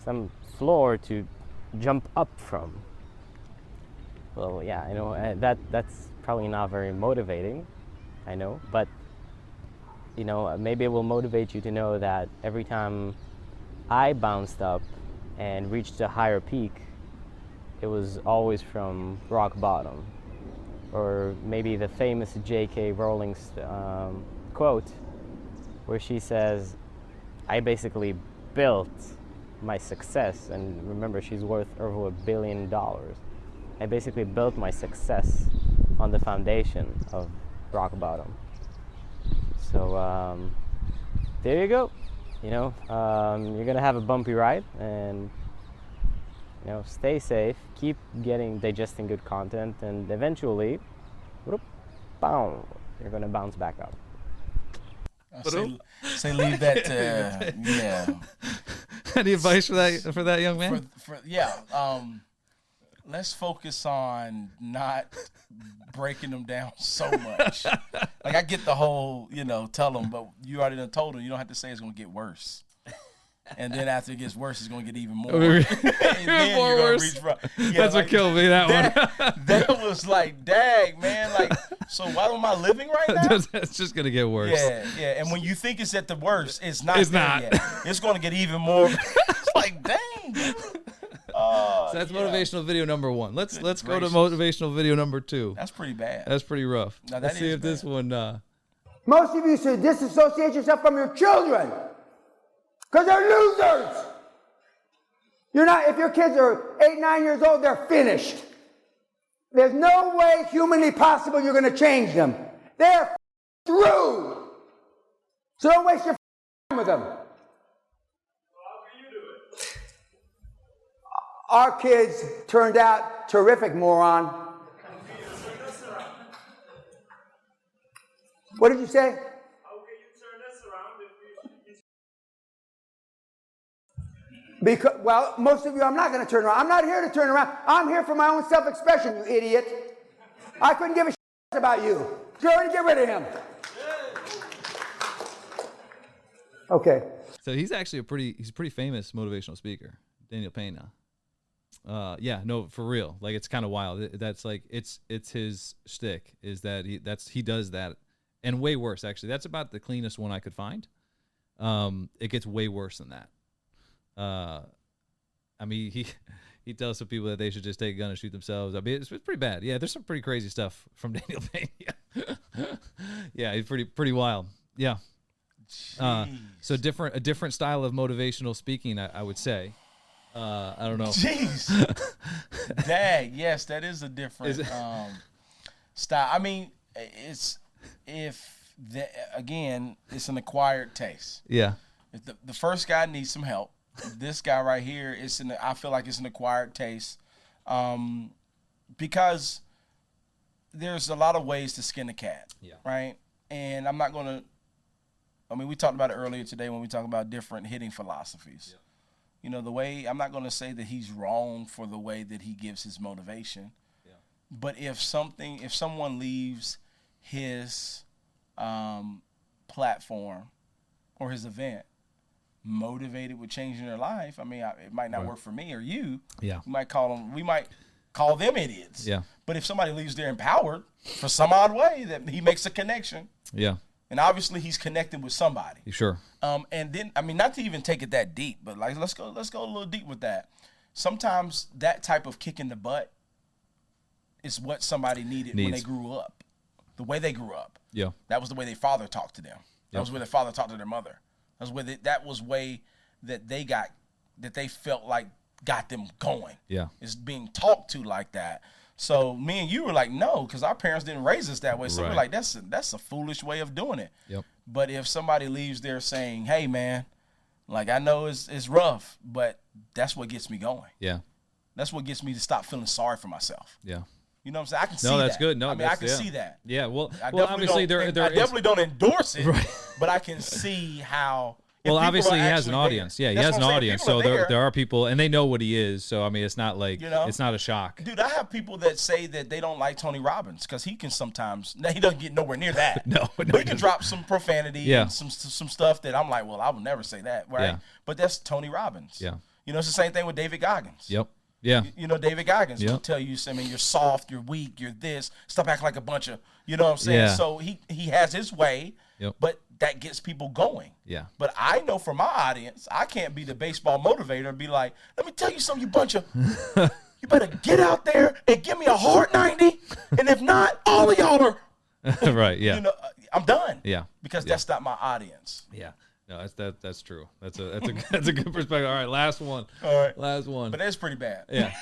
Speaker 5: some floor to jump up from. Well, yeah, I know that's probably not very motivating, I know, but maybe it will motivate you to know that every time I bounced up and reached a higher peak, it was always from rock bottom. Or maybe the famous J.K. Rowling's quote, where she says, I basically built my success, and remember she's worth over $1 billion. I basically built my success on the foundation of rock bottom. So there you go. You're gonna have a bumpy ride, and stay safe, keep digesting good content, and eventually, boom, you're gonna bounce back up.
Speaker 2: Say leave that to yeah.
Speaker 1: Any advice for that young man?
Speaker 2: Let's focus on not breaking them down so much. Like I get the whole, tell them, but you already done told them. You don't have to say it's gonna get worse. And then after it gets worse, it's gonna get even more. And then
Speaker 1: More
Speaker 2: you're gonna
Speaker 1: worse.
Speaker 2: reach for,
Speaker 1: That's what killed me. That one.
Speaker 2: That was like, dang, man. Like, so why am I living right now?
Speaker 1: It's just gonna get worse.
Speaker 2: Yeah. And when you think it's at the worst, it's not.
Speaker 1: It's
Speaker 2: there
Speaker 1: not.
Speaker 2: Yet. It's gonna get even more. It's like, dang. Dude.
Speaker 1: So that's motivational video number 1. Let's go to
Speaker 2: gracious.
Speaker 1: motivational video number 2.
Speaker 2: That's pretty bad.
Speaker 1: That's pretty rough.
Speaker 2: No, that
Speaker 1: Let's see
Speaker 2: is
Speaker 1: if this
Speaker 2: bad.
Speaker 1: one.
Speaker 6: Most of you should disassociate yourself from your children because they're losers. You're not, if your kids are 8, 9 years old, they're finished. There's no way humanly possible you're going to change them. They're through. So don't waste your time with them. How can you do it? Our kids turned out terrific, moron. What did you say?
Speaker 7: How can you turn this around if you
Speaker 6: Because, well, most of you, I'm not going to turn around. I'm not here to turn around. I'm here for my own self-expression, you idiot. I couldn't give a shit about you. Jordan, get rid of him. Okay.
Speaker 1: So he's actually a pretty famous motivational speaker, Daniel Pena. For real. Like it's kind of wild. That's like it's his shtick is that he does that, and way worse actually. That's about the cleanest one I could find. it gets way worse than that. I mean, he tells some people that they should just take a gun and shoot themselves. I mean, it's pretty bad. Yeah, there's some pretty crazy stuff from Daniel Payne. Yeah, yeah, he's pretty wild. Yeah. So a different style of motivational speaking, I would say. I don't know.
Speaker 2: Jeez. Dang, yes, that is a different style. I mean, it's it's an acquired taste.
Speaker 1: Yeah.
Speaker 2: If the first guy needs some help. This guy right here, I feel like it's an acquired taste, because there's a lot of ways to skin a cat, right? And I'm not gonna. I mean, we talked about it earlier today when we talked about different hitting philosophies. You know, I'm not gonna say that he's wrong for the way that he gives his motivation, but if someone leaves his platform or his event motivated with changing their life, I mean, it might not work for me or you.
Speaker 1: Yeah.
Speaker 2: We might call them idiots.
Speaker 1: Yeah.
Speaker 2: But if somebody leaves there empowered for some odd way, that he makes a connection.
Speaker 1: Yeah.
Speaker 2: And obviously he's connected with somebody.
Speaker 1: Sure.
Speaker 2: And then, I mean, not to even take it that deep, but like let's go a little deep with that. Sometimes that type of kick in the butt is what somebody needed when they grew up. The way they grew up.
Speaker 1: Yeah.
Speaker 2: That was the way their father talked to them. That was the way their father talked to their mother. That was way that they felt like got them going.
Speaker 1: Yeah.
Speaker 2: Is being talked to like that. So me and you were like, no, because our parents didn't raise us that way. So we're like, that's a foolish way of doing it.
Speaker 1: Yep.
Speaker 2: But if somebody leaves there saying, hey man, like I know it's rough, but that's what gets me going.
Speaker 1: Yeah.
Speaker 2: That's what gets me to stop feeling sorry for myself.
Speaker 1: Yeah.
Speaker 2: You know what I'm saying? I can see that.
Speaker 1: No, that's good. No,
Speaker 2: I mean, I can see that.
Speaker 1: Yeah, well,
Speaker 2: obviously
Speaker 1: I
Speaker 2: definitely don't endorse it, but I can see how.
Speaker 1: Well, obviously he has an audience. Yeah, he has an audience. So there are people, and they know what he is. So I mean, it's not like it's not a shock.
Speaker 2: Dude, I have people that say that they don't like Tony Robbins because he can sometimes. He doesn't get nowhere near that.
Speaker 1: No,
Speaker 2: but he can drop some profanity and some stuff that I'm like, well, I would never say that, right?
Speaker 1: Yeah.
Speaker 2: But that's Tony Robbins.
Speaker 1: Yeah.
Speaker 2: You know, it's the same thing with David Goggins.
Speaker 1: Yep. Yeah.
Speaker 2: You know, David Goggins will tell you, I mean, you're soft, you're weak, you're this. Stop acting like a bunch of, you know what I'm saying?
Speaker 1: Yeah.
Speaker 2: So he has his way, but that gets people going.
Speaker 1: Yeah.
Speaker 2: But I know for my audience, I can't be the baseball motivator and be like, let me tell you something, you bunch of, you better get out there and give me a hard 90. And if not, all of y'all are.
Speaker 1: Right, yeah.
Speaker 2: You know, I'm done.
Speaker 1: Yeah.
Speaker 2: Because that's not my audience.
Speaker 1: Yeah. No, that's true. That's a good perspective. All right, last one.
Speaker 2: All right.
Speaker 1: Last one.
Speaker 2: But that's pretty bad.
Speaker 1: Yeah.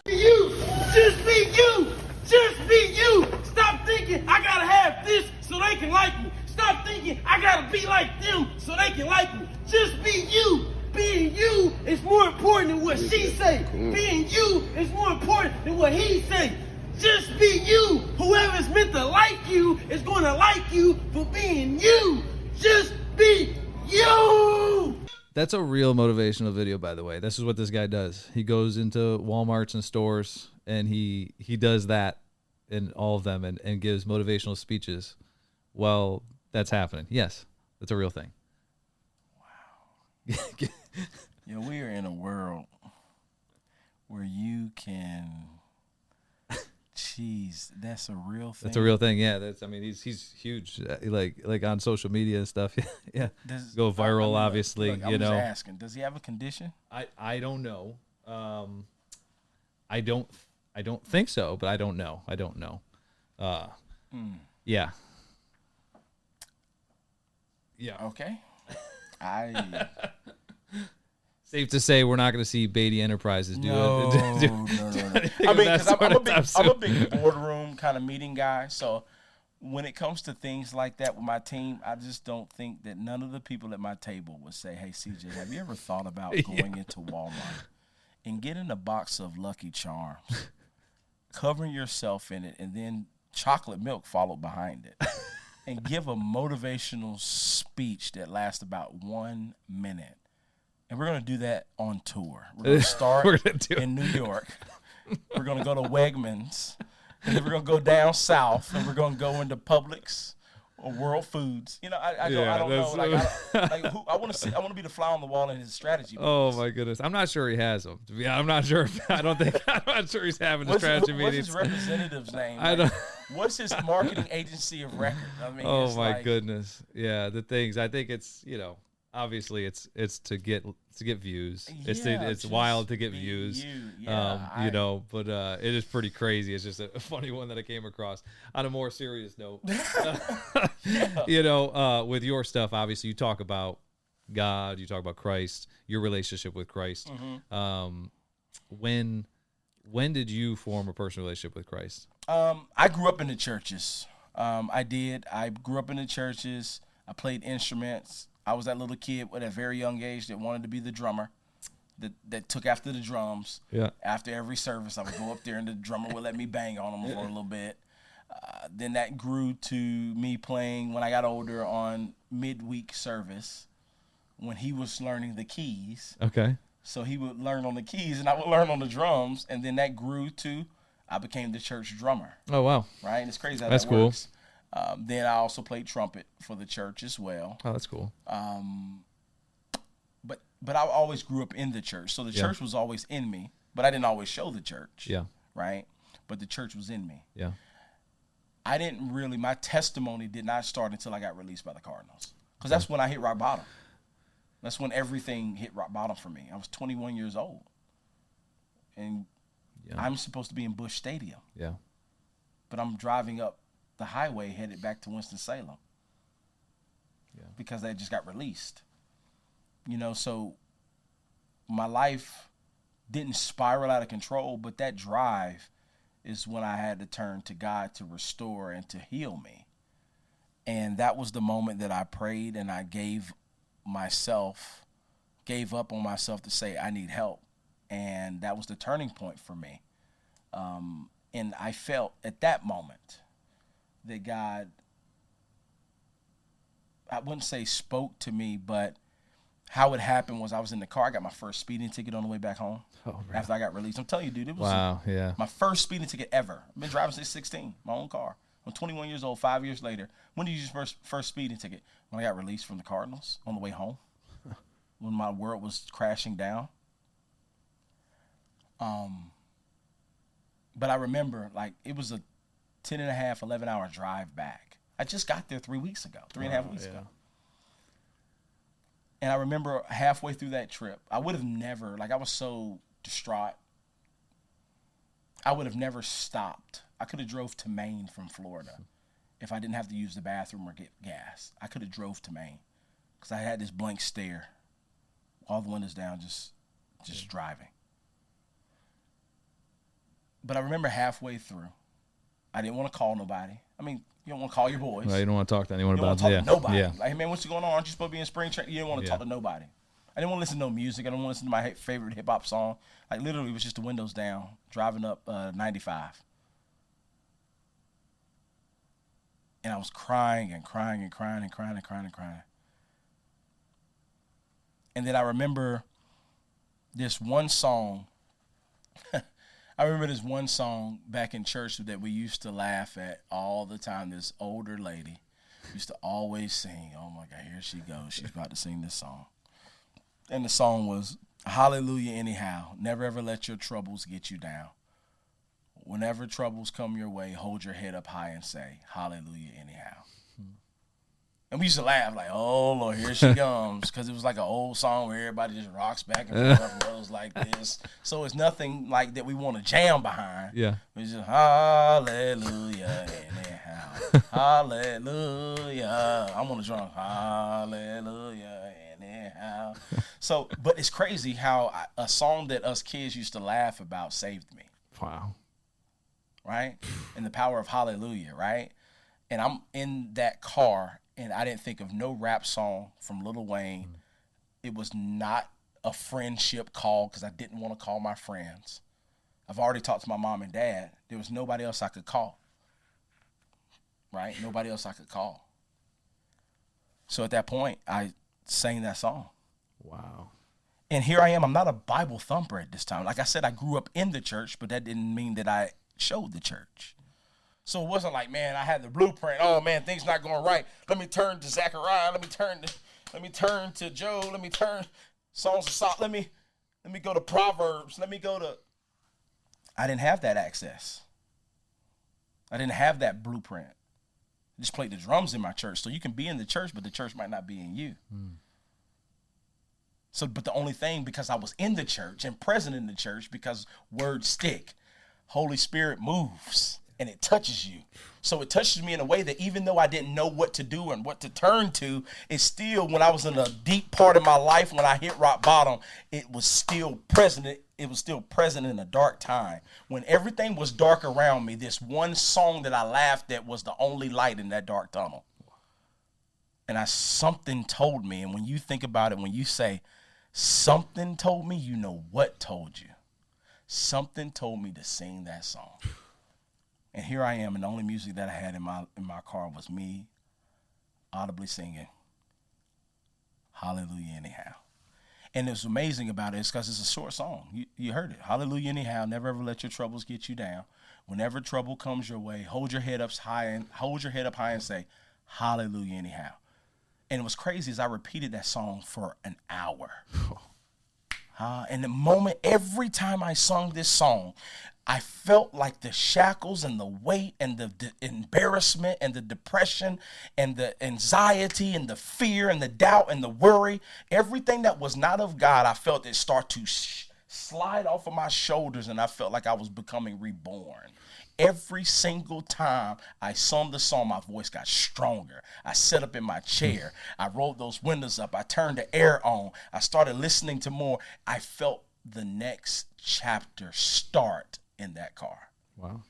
Speaker 8: You, just be you, just be you. Stop thinking I gotta have this so they can like me. Stop thinking I gotta be like them so they can like me. Just be you. Being you is more important than what she say. Being you is more important than what he say. Just be you. Whoever's meant to like you is gonna like you for being you. Just be you.
Speaker 1: That's a real motivational video, by the way. This is what this guy does. He goes into Walmarts and stores, and he does that in all of them and gives motivational speeches while that's happening. Yes, that's a real thing.
Speaker 2: Wow. Yeah, we are in a world where you can... Jeez, that's a real thing.
Speaker 1: That's a real thing. Yeah, he's huge. Like on social media and stuff. Yeah, go viral. Obviously,
Speaker 2: look, I'm just asking. Does he have a condition?
Speaker 1: I don't know. I don't think so, but I don't know. Yeah. Yeah.
Speaker 2: Okay.
Speaker 1: Safe to say we're not going to see Beatty Enterprises do it.
Speaker 2: No. I mean, because I'm a big boardroom kind of meeting guy. So when it comes to things like that with my team, I just don't think that none of the people at my table would say, hey, CJ, have you ever thought about going into Walmart and getting a box of Lucky Charms, covering yourself in it, and then chocolate milk followed behind it, and give a motivational speech that lasts about 1 minute? And we're going to do that on tour. We're going to start in New York. We're going to go to Wegmans. And then we're going to go down south. And we're going to go into Publix or World Foods. You know, I don't know. I want to be the fly on the wall in his strategy.
Speaker 1: Oh, my goodness. I'm not sure he has them. I'm not sure. I'm not sure he's having the strategy meetings.
Speaker 2: What's his representative's name? What's his marketing agency of record? I mean,
Speaker 1: oh, my goodness. Yeah, the things. I think it's, obviously it's to get views.
Speaker 2: Yeah,
Speaker 1: It's
Speaker 2: just
Speaker 1: wild to get
Speaker 2: be
Speaker 1: views.
Speaker 2: you. Yeah,
Speaker 1: You know, but it is pretty crazy. It's just a funny one that I came across. On a more serious note, you know, with your stuff, obviously you talk about God, you talk about Christ, your relationship with Christ. When did you form a personal relationship with Christ?
Speaker 2: I grew up in the churches. I did. I grew up in the churches. I played instruments. I was that little kid at a very young age that wanted to be the drummer, that took after the drums.
Speaker 1: Yeah.
Speaker 2: After every service, I would go up there and the drummer would let me bang on him for a little bit. Then that grew to me playing when I got older on midweek service when he was learning the keys.
Speaker 1: Okay.
Speaker 2: So he would learn on the keys and I would learn on the drums. And then that grew to I became the church drummer.
Speaker 1: Oh, wow.
Speaker 2: Right? And it's crazy how
Speaker 1: That's
Speaker 2: that
Speaker 1: cool.
Speaker 2: works. Then I also played trumpet for the church as well.
Speaker 1: Oh, that's cool.
Speaker 2: But I always grew up in the church. So the church was always in me, but I didn't always show the church.
Speaker 1: Yeah.
Speaker 2: Right? But the church was in me.
Speaker 1: Yeah.
Speaker 2: My testimony did not start until I got released by the Cardinals. Because that's when I hit rock bottom. That's when everything hit rock bottom for me. I was 21 years old. And I'm supposed to be in Busch Stadium.
Speaker 1: Yeah.
Speaker 2: But I'm driving up the highway headed back to Winston-Salem.
Speaker 1: Yeah.
Speaker 2: Because I just got released. You know, so my life didn't spiral out of control, but that drive is when I had to turn to God to restore and to heal me. And that was the moment that I prayed and I gave up on myself to say, I need help. And that was the turning point for me. And I felt at that moment that God, I wouldn't say spoke to me, but how it happened was I was in the car. I got my first speeding ticket on the way back home after I got released. I'm telling you, dude, it was my first speeding ticket ever. I've been driving since 16, my own car. I'm 21 years old, 5 years later. When did you use your first speeding ticket? When I got released from the Cardinals on the way home, when my world was crashing down. But I remember, like, it was a 10 and a half, 11-hour drive back. I just got there 3 weeks ago, 3.5 weeks ago. And I remember halfway through that trip, I would have never, like, I was so distraught. I would have never stopped. I could have drove to Maine from Florida if I didn't have to use the bathroom or get gas. I could have drove to Maine because I had this blank stare, all the windows down, just driving. But I remember halfway through, I didn't want to call nobody. I mean, you don't want to call your boys.
Speaker 1: Well, you don't want to talk to anyone
Speaker 2: You don't
Speaker 1: about
Speaker 2: want to talk to nobody.
Speaker 1: Yeah.
Speaker 2: Like, hey, man, what's going on? Aren't you supposed to be in spring training? You don't want to talk to nobody. I didn't want to listen to no music. I didn't want to listen to my favorite hip-hop song. Like, literally, it was just the windows down, driving up 95. And I was crying and crying and crying and crying and crying and crying. And then I remember this one song. I remember this one song back in church that we used to laugh at all the time. This older lady used to always sing. Oh, my God, here she goes. She's about to sing this song. And the song was, hallelujah anyhow. Never ever let your troubles get you down. Whenever troubles come your way, hold your head up high and say, hallelujah anyhow. And we used to laugh like, oh, Lord, here she comes. Because it was like an old song where everybody just rocks back and forth and goes like this. So it's nothing like that we want to jam behind.
Speaker 1: Yeah.
Speaker 2: It's just hallelujah anyhow. Hallelujah. I'm on the drum. Hallelujah anyhow. So, but it's crazy how a song that us kids used to laugh about saved me.
Speaker 1: Wow.
Speaker 2: Right? And the power of hallelujah, right? And I'm in that car, and I didn't think of no rap song from Lil Wayne. It was not a friendship call because I didn't want to call my friends. I've already talked to my mom and dad. There was nobody else I could call, right? Nobody else I could call. So at that point, I sang that song.
Speaker 1: Wow.
Speaker 2: And here I am. I'm not a Bible thumper at this time. Like I said, I grew up in the church, but that didn't mean that I showed the church. So it wasn't like, man, I had the blueprint. Oh, man, things not going right. Let me turn to Zechariah. Let me turn to Job. Let me turn Songs of Solomon. Let me go to Proverbs. I didn't have that access. I didn't have that blueprint. I just played the drums in my church. So you can be in the church, but the church might not be in you. So, but the only thing, because I was in the church and present in the church, because words stick, Holy Spirit moves and it touches you. So it touches me in a way that even though I didn't know what to do and what to turn to, it's still, when I was in a deep part of my life, when I hit rock bottom, it was still present. It was still present in a dark time. When everything was dark around me, this one song that I laughed at was the only light in that dark tunnel. And something told me, and when you think about it, when you say, something told me, you know what told you. Something told me to sing that song. And here I am, and the only music that I had in my car was me audibly singing Hallelujah Anyhow. And what's amazing about it is because it's a short song. You heard it. Hallelujah anyhow. Never ever let your troubles get you down. Whenever trouble comes your way, hold your head up high and say, Hallelujah anyhow. And what's crazy is I repeated that song for an hour. And the moment, every time I sung this song, I felt like the shackles and the weight and the embarrassment and the depression and the anxiety and the fear and the doubt and the worry, everything that was not of God, I felt it start to slide off of my shoulders, and I felt like I was becoming reborn. Every single time I sung the song, my voice got stronger. I sat up in my chair. I rolled those windows up. I turned the air on. I started listening to more. I felt the next chapter start in that car.
Speaker 1: Wow.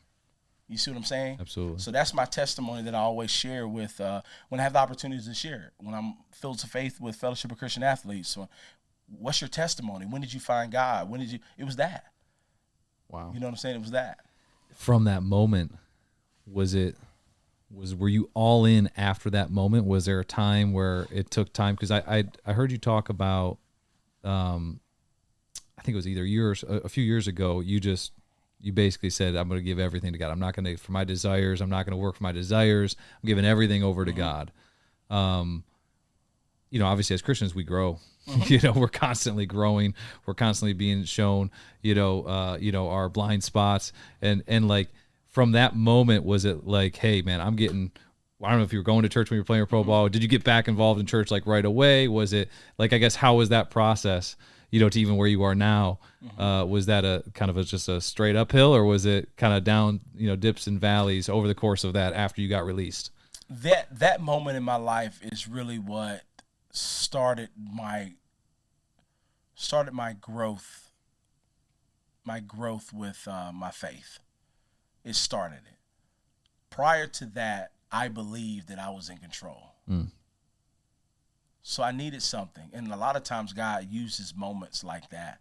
Speaker 2: You see what I'm saying?
Speaker 1: Absolutely.
Speaker 2: So that's my testimony that I always share with when I have the opportunities to share it. When I'm filled to faith with Fellowship of Christian Athletes. So what's your testimony? When did you find God? It was that.
Speaker 1: Wow.
Speaker 2: You know what I'm saying? It was that.
Speaker 1: From that moment, were you all in after that moment? Was there a time where it took time? Because I heard you talk about, I think it was either a few years ago, you basically said, I'm going to give everything to God. I'm not going to, for my desires, I'm not going to work for my desires. I'm giving everything over to God. Obviously as Christians, we grow. We're constantly growing. We're constantly being shown, our blind spots. And like, from that moment, was it like, hey, man, I don't know if you were going to church when you were playing pro ball. Did you get back involved in church like right away? Was it like, I guess, how was that process, to even where you are now? Was that a kind of just a straight uphill, or was it kind of down, dips and valleys over the course of that after you got released?
Speaker 2: That moment in my life is really what started my growth with my faith. It started it. Prior to that, I believed that I was in control. So I needed something. And a lot of times God uses moments like that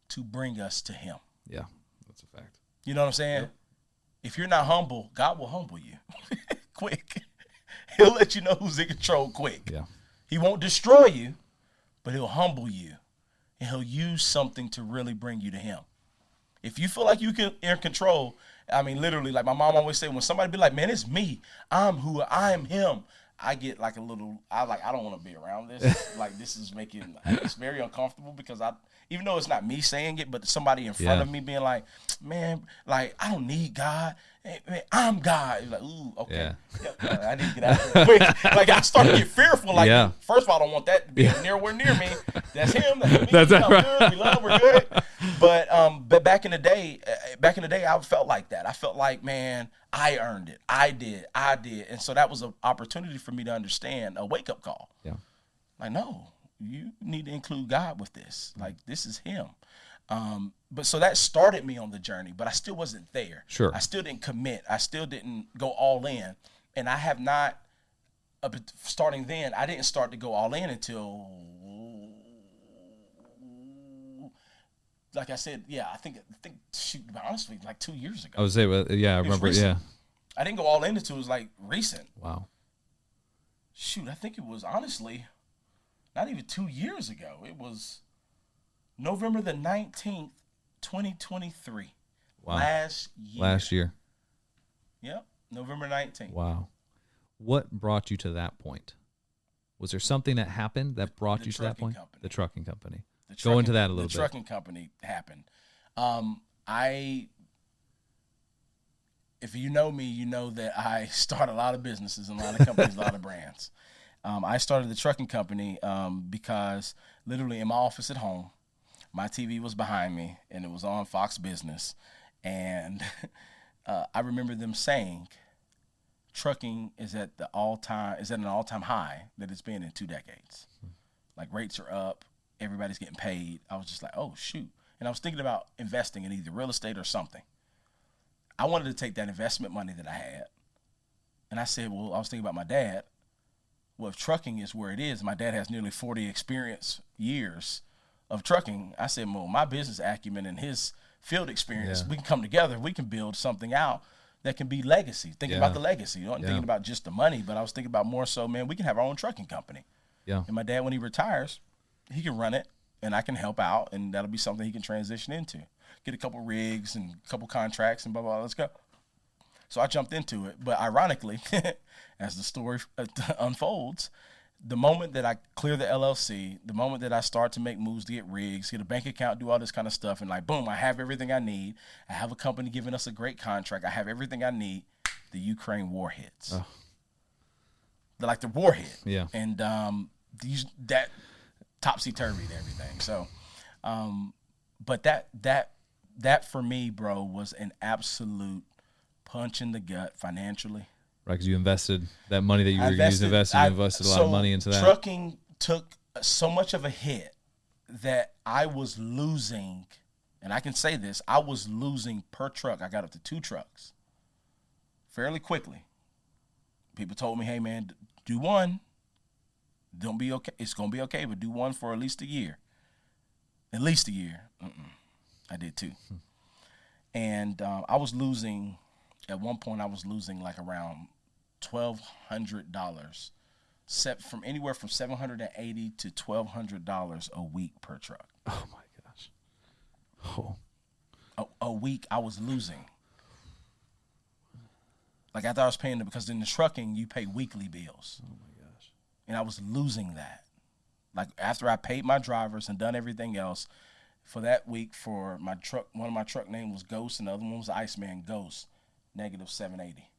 Speaker 2: to bring us to him.
Speaker 1: Yeah, that's a fact.
Speaker 2: You know what I'm saying? Yep. If you're not humble, God will humble you quick. He'll let you know who's in control quick. Yeah. He won't destroy you, but he'll humble you. And he'll use something to really bring you to him. If you feel like you can in control, I mean, literally, like my mom always say, when somebody be like, man, it's me. I'm him. I get like I don't want to be around this. Like, this is it's very uncomfortable because even though it's not me saying it, but somebody in front of me being like, man, like, I don't need God. Hey, man, I'm God. You're like, ooh, okay. Yeah. I need to get out of here quick. Like, I start to get fearful. Like, first of all, I don't want that to be nowhere near me. That's him. That's me. That's right. Good. We love. We're good. But back in the day, I felt like that. I felt like, man, I earned it. I did. And so that was an opportunity for me to understand, a wake-up call. Yeah. Like, no, you need to include God with this. Like, this is him. But so that started me on the journey, but I still wasn't there.
Speaker 1: Sure.
Speaker 2: I still didn't commit. I still didn't go all in. And I have not, starting then, I didn't start to go all in until, like I said, I think shoot, to be honest with you, like 2 years ago.
Speaker 1: I would say, I remember,
Speaker 2: I didn't go all in until it was like recent.
Speaker 1: Wow.
Speaker 2: Shoot, I think it was honestly not even 2 years ago. It was November the 19th, 2023.
Speaker 1: Wow.
Speaker 2: Last year.
Speaker 1: Yep,
Speaker 2: November 19th.
Speaker 1: Wow. What brought you to that point? Was there something that happened that brought you to that point? The trucking company. Go into that a little bit.
Speaker 2: The trucking company happened. If you know me, you know that I start a lot of businesses, a lot of companies, a lot of brands. I started the trucking company because literally in my office at home, my TV was behind me and it was on Fox Business. And I remember them saying trucking is at an all-time high that it's been in 2 decades. Like rates are up, everybody's getting paid. I was just like, oh shoot. And I was thinking about investing in either real estate or something. I wanted to take that investment money that I had. And I said, well, I was thinking about my dad. Well, if trucking is where it is, my dad has nearly 40 years of trucking. I said, well, my business acumen and his field experience, we can come together. We can build something out that can be legacy. Thinking about the legacy. You know, I'm thinking about just the money, but I was thinking about more so, man, we can have our own trucking company.
Speaker 1: Yeah.
Speaker 2: And my dad, when he retires, he can run it, and I can help out, and that'll be something he can transition into. Get a couple rigs and a couple contracts and blah, blah, blah, let's go. So I jumped into it. But ironically, as the story unfolds, the moment that I clear the LLC, the moment that I start to make moves to get rigs, get a bank account, do all this kind of stuff, and like, boom, I have everything I need. I have a company giving us a great contract. I have everything I need. The Ukraine war hits.
Speaker 1: Oh.
Speaker 2: They're like the war hit.
Speaker 1: Yeah.
Speaker 2: And that topsy-turvy to everything. So, but that for me, bro, was an absolute punch in the gut financially.
Speaker 1: Right, because you invested that money that you were going to use to invest. You invested a lot of money into that.
Speaker 2: Trucking took so much of a hit that I was losing, and I can say this, I was losing per truck. I got up to 2 trucks fairly quickly. People told me, hey, man, do one. Don't be okay. It's going to be okay, but do one for at least a year. At least a year. I did 2. And I was losing, at one point I was losing like around $1,200, from anywhere from $780 to $1,200 a week per truck.
Speaker 1: Oh, my gosh. Oh.
Speaker 2: A week I was losing. Like I thought I was paying them, because in the trucking, you pay weekly bills. Oh, my gosh. And I was losing that. Like after I paid my drivers and done everything else, for that week, for my truck, one of my truck names was Ghost and the other one was Iceman. Ghost, negative 780.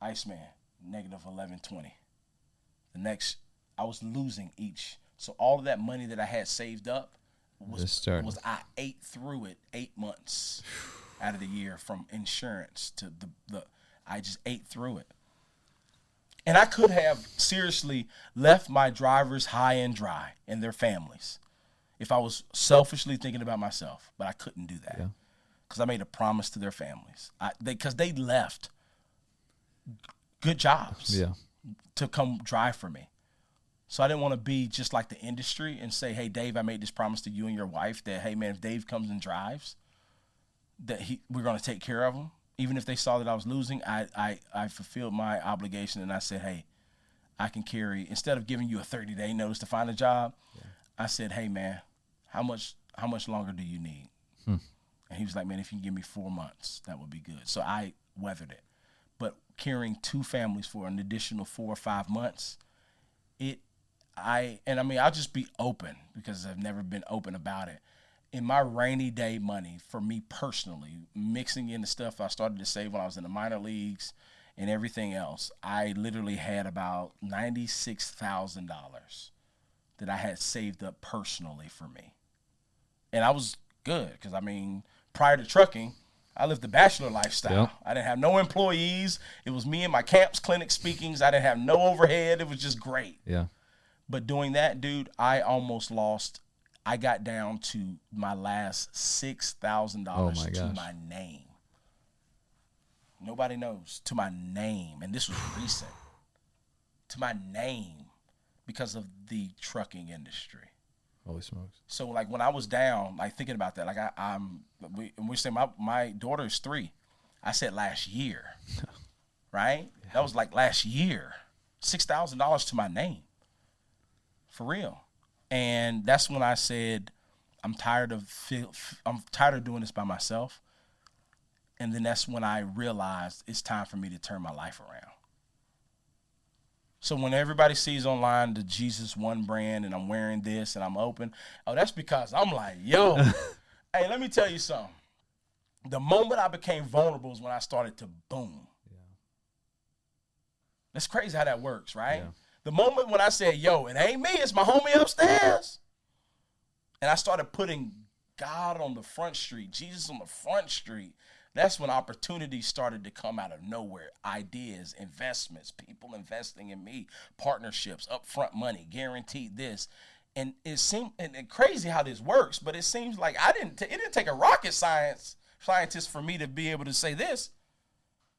Speaker 2: Iceman, negative 1120. The next, I was losing each. So all of that money that I had saved up was I ate through it 8 months out of the year, from insurance to I just ate through it. And I could have seriously left my drivers high and dry and their families if I was selfishly thinking about myself, but I couldn't do that because I made a promise to their families. Because they left good jobs to come drive for me. So I didn't want to be just like the industry and say, hey, Dave, I made this promise to you and your wife that, hey, man, if Dave comes and drives, that we're going to take care of him. Even if they saw that I was losing, I fulfilled my obligation, and I said, hey, I can carry, instead of giving you a 30-day notice to find a job, I said, hey, man, how much longer do you need? And he was like, man, if you can give me 4 months, that would be good. So I weathered it. But carrying 2 families for an additional 4 or 5 months, I'll just be open because I've never been open about it. In my rainy day money, for me personally, mixing in the stuff I started to save when I was in the minor leagues and everything else, I literally had about $96,000 that I had saved up personally for me. And I was good because, prior to trucking, I lived the bachelor lifestyle. Yep. I didn't have no employees. It was me and my camps, clinic speakings. I didn't have no overhead. It was just great.
Speaker 1: Yeah.
Speaker 2: But doing that, dude, I almost lost. I got down to my last $6,000 to my name. Nobody knows. To my name. And this was recent. To my name because of the trucking industry.
Speaker 1: Holy smokes.
Speaker 2: So, like, when I was down, like, thinking about that, like, we say my daughter is 3. I said last year, right? Yeah. That was, like, last year. $6,000 to my name. For real. And that's when I said, I'm tired of doing this by myself. And then that's when I realized it's time for me to turn my life around. So when everybody sees online the Jesus One brand and I'm wearing this and I'm open, that's because I'm like, yo, hey, let me tell you something. The moment I became vulnerable is when I started to boom. Yeah. That's crazy how that works, right? Yeah. The moment when I said, yo, it ain't me, it's my homie upstairs. And I started putting God on the front street, Jesus on the front street. That's when opportunities started to come out of nowhere. Ideas, investments, people investing in me, partnerships, upfront money, guaranteed this. And it seemed and crazy how this works, but it seems like it didn't take a rocket scientist for me to be able to say this.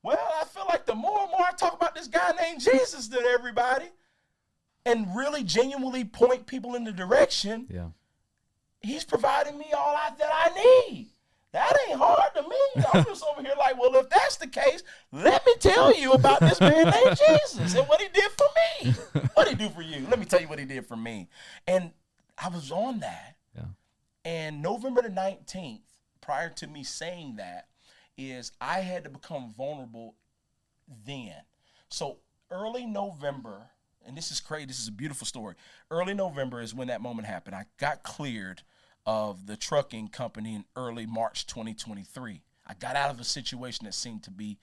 Speaker 2: Well, I feel like the more and more I talk about this guy named Jesus to everybody and really genuinely point people in the direction, he's providing me all that I need. That ain't hard to me. I'm just over here like, well, if that's the case, let me tell you about this man named Jesus and what he did for me. What did he do for you? Let me tell you what he did for me. And I was on that. Yeah. And November the 19th, prior to me saying that, is I had to become vulnerable then. So early November, and this is crazy, this is a beautiful story. Early November is when that moment happened. I got cleared of the trucking company in early March 2023. I got out of a situation that seemed to be,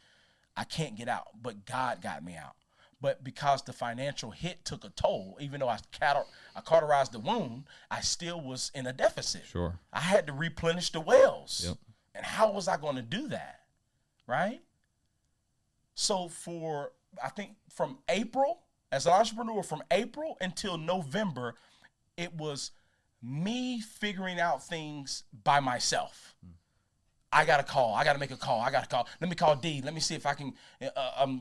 Speaker 2: I can't get out, but God got me out. But because the financial hit took a toll, even though I cauterized the wound, I still was in a deficit. Sure. I had to replenish the wells. Yep. And how was I going to do that, right? So I think from April, as an entrepreneur, from April until November, it was me figuring out things by myself. I got to call. I got to make a call. I got to call. Let me call D. Let me see if I can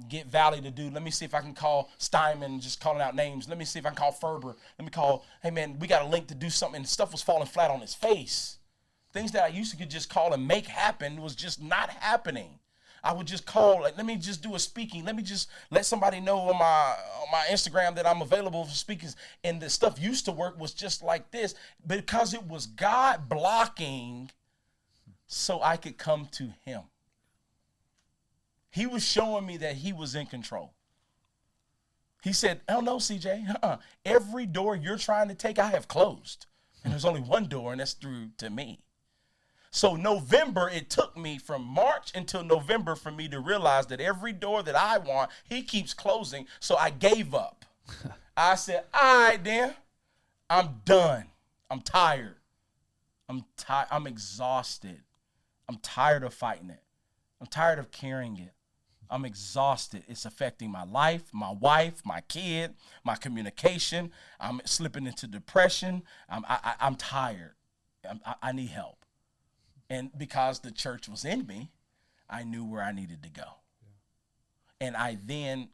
Speaker 2: get Valle to do. Let me see if I can call Steinman, just calling out names. Let me see if I can call Ferber. Let me call, hey, man, we got a link to do something. And stuff was falling flat on his face. Things that I used to could just call and make happen was just not happening. I would just call, like, let me just do a speaking. Let me just let somebody know on my Instagram that I'm available for speakers. And the stuff used to work was just like this because it was God blocking so I could come to him. He was showing me that he was in control. He said, oh, no, CJ, every door you're trying to take, I have closed. And there's only one door, and that's through to me. So November, it took me from March until November for me to realize that every door that I want, he keeps closing. So I gave up. I said, all right, then, I'm done. I'm tired. I'm exhausted. I'm tired of fighting it. I'm tired of carrying it. I'm exhausted. It's affecting my life, my wife, my kid, my communication. I'm slipping into depression. I'm tired. I need help. And because the church was in me, I knew where I needed to go. Yeah. And I then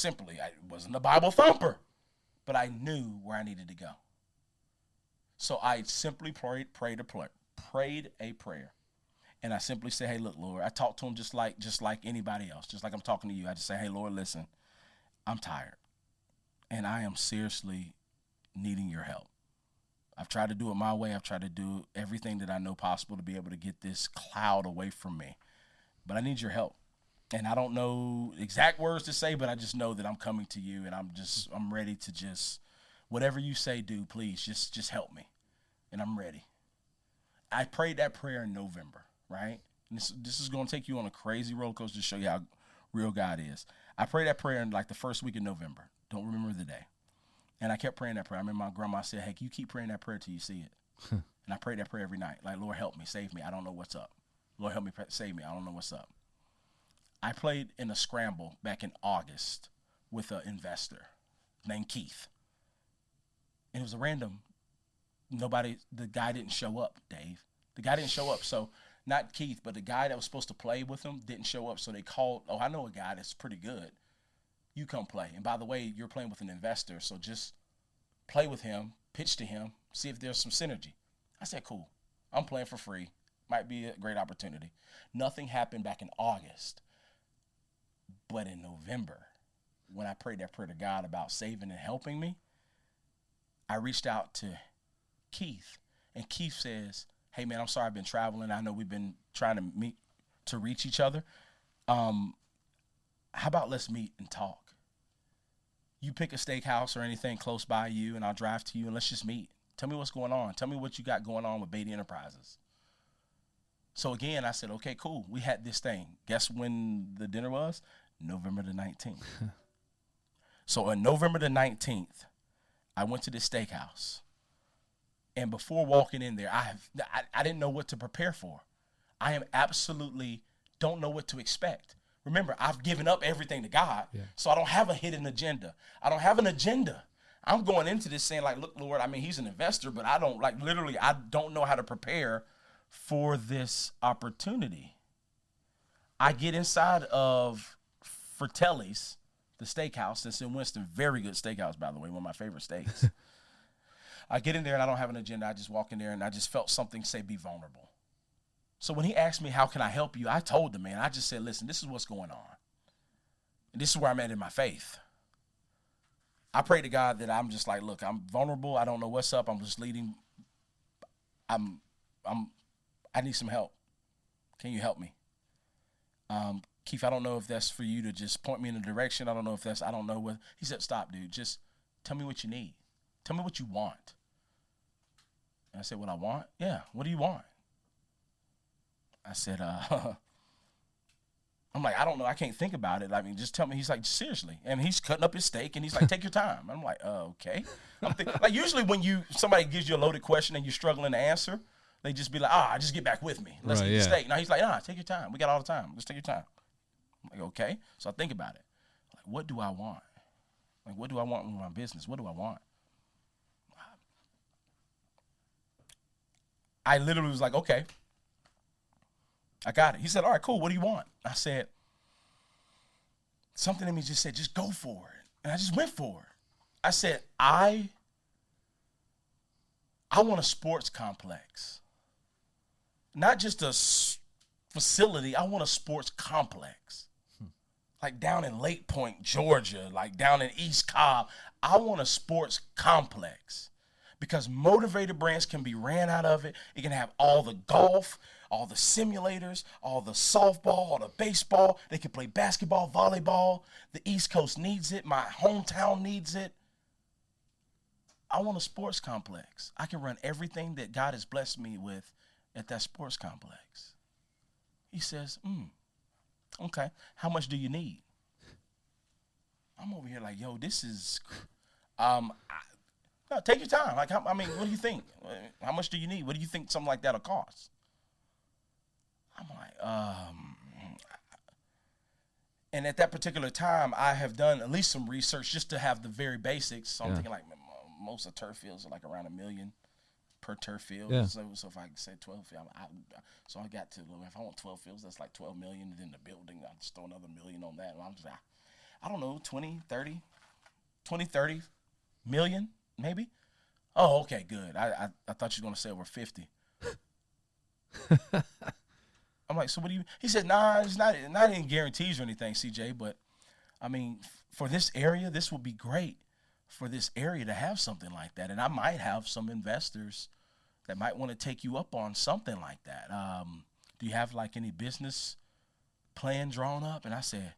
Speaker 2: I wasn't a Bible thumper, but I knew where I needed to go. So I simply prayed a prayer. And I simply say, hey, look, Lord, I talk to him just like anybody else, just like I'm talking to you. I just say, hey, Lord, listen, I'm tired. And I am seriously needing your help. I've tried to do it my way. I've tried to do everything that I know possible to be able to get this cloud away from me. But I need your help. And I don't know exact words to say, but I just know that I'm coming to you and I'm ready to just, whatever you say, do, please, just help me. And I'm ready. I prayed that prayer in November, right? And this is going to take you on a crazy roller coaster to show you how real God is. I prayed that prayer in like the first week of November. Don't remember the day. And I kept praying that prayer. I remember my grandma said, hey, you keep praying that prayer till you see it. And I prayed that prayer every night. Like, Lord, help me, save me. I don't know what's up. Lord, help me, save me. I don't know what's up. I played in a scramble back in August with an investor named Keith. And it was a random, the guy didn't show up, Dave. The guy didn't show up. So not Keith, but the guy that was supposed to play with him didn't show up. So they called, oh, I know a guy that's pretty good. You come play. And by the way, you're playing with an investor, so just play with him, pitch to him, see if there's some synergy. I said, cool. I'm playing for free. Might be a great opportunity. Nothing happened back in August. But in November, when I prayed that prayer to God about saving and helping me, I reached out to Keith. And Keith says, hey, man, I'm sorry I've been traveling. I know we've been trying to meet to reach each other. How about let's meet and talk? You pick a steakhouse or anything close by you, and I'll drive to you, and let's just meet. Tell me what's going on. Tell me what you got going on with Beatty Enterprises. So, again, I said, okay, cool. We had this thing. Guess when the dinner was? November the 19th. So on November the 19th, I went to the steakhouse. And before walking in there, I didn't know what to prepare for. I am absolutely don't know what to expect. Remember, I've given up everything to God, so I don't have a hidden agenda. I don't have an agenda. I'm going into this saying, like, look, Lord, I mean, he's an investor, but I don't, like, literally, I don't know how to prepare for this opportunity. I get inside of Fratelli's, the steakhouse. It's in Winston. Very good steakhouse, by the way, one of my favorite steaks. I get in there, and I don't have an agenda. I just walk in there, and I just felt something say, be vulnerable. So when he asked me, how can I help you? I told the man, I just said, listen, this is what's going on. And this is where I'm at in my faith. I pray to God that I'm just like, look, I'm vulnerable. I don't know what's up. I'm just leading. I need some help. Can you help me? Keith, I don't know if that's for you to just point me in a direction. I don't know if that's, I don't know what. He said, stop, dude. Just tell me what you need. Tell me what you want. And I said, what I want? Yeah, what do you want? I said, I'm like, I don't know. I can't think about it. I mean, just tell me. He's like, seriously. And he's cutting up his steak, and he's like, take your time. I'm like, okay. I'm thinking, like, usually when somebody gives you a loaded question and you're struggling to answer, they just be like, just get back with me. Let's get the steak. Now he's like, take your time. We got all the time. Just take your time. I'm like, okay. So I think about it. Like, what do I want? Like, what do I want with my business? What do I want? I literally was like, okay. I got it. He said, all right, cool. What do you want? I said, something in me just said, just go for it. And I just went for it. I said, I want a sports complex. Not just a facility. I want a sports complex. Like down in Lake Point, Georgia, like down in East Cobb. I want a sports complex. Because motivated brands can be ran out of it. It can have all the golf, all the simulators, all the softball, all the baseball. They can play basketball, volleyball. The East Coast needs it. My hometown needs it. I want a sports complex. I can run everything that God has blessed me with at that sports complex. He says, okay, how much do you need? I'm over here like, yo, this is, no, take your time. Like, I mean, what do you think? How much do you need? What do you think something like that'll cost? I'm like, and at that particular time, I have done at least some research just to have the very basics. So I'm thinking like most of turf fields are like around $1 million per turf field. Yeah. So if I said 12 fields, so I got to, if I want 12 fields, that's like 12 million. And then the building, I'll just throw another $1 million on that. And I'm just like, I don't know, 20, 30 million. Maybe. Oh, okay, good. I thought you were going to say over 50. I'm like, so what do you? He said, nah, it's not any guarantees or anything, CJ. But I mean, for this area, this would be great for this area to have something like that. And I might have some investors that might want to take you up on something like that. Do you have like any business plan drawn up? And I said.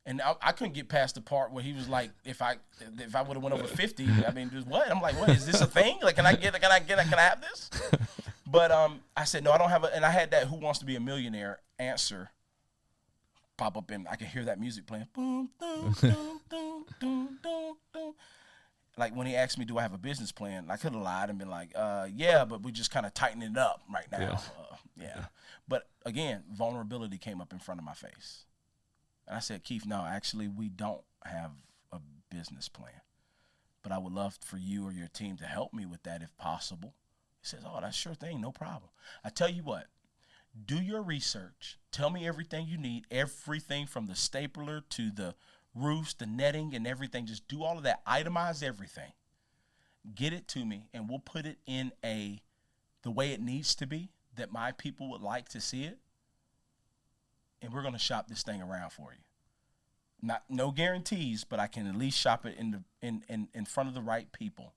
Speaker 2: And I couldn't get past the part where he was like, if I would have went over 50, I mean, just what? I'm like, what is this a thing? Like, can I have this? But I said no, I don't have and I had that "Who Wants to Be a Millionaire" answer pop up, and I could hear that music playing. Boom, boom, boom, boom, boom, boom, boom. Like when he asked me, do I have a business plan? I could have lied and been like, yeah, but we just kind of tightening it up right now. Yeah. But again, vulnerability came up in front of my face. And I said, Keith, no, actually, we don't have a business plan. But I would love for you or your team to help me with that if possible. He says, oh, that's sure thing, no problem. I tell you what, do your research. Tell me everything you need, everything from the stapler to the roofs, the netting and everything. Just do all of that. Itemize everything. Get it to me, and we'll put it in the way it needs to be that my people would like to see it. And we're going to shop this thing around for you. No guarantees, but I can at least shop it in front of the right people.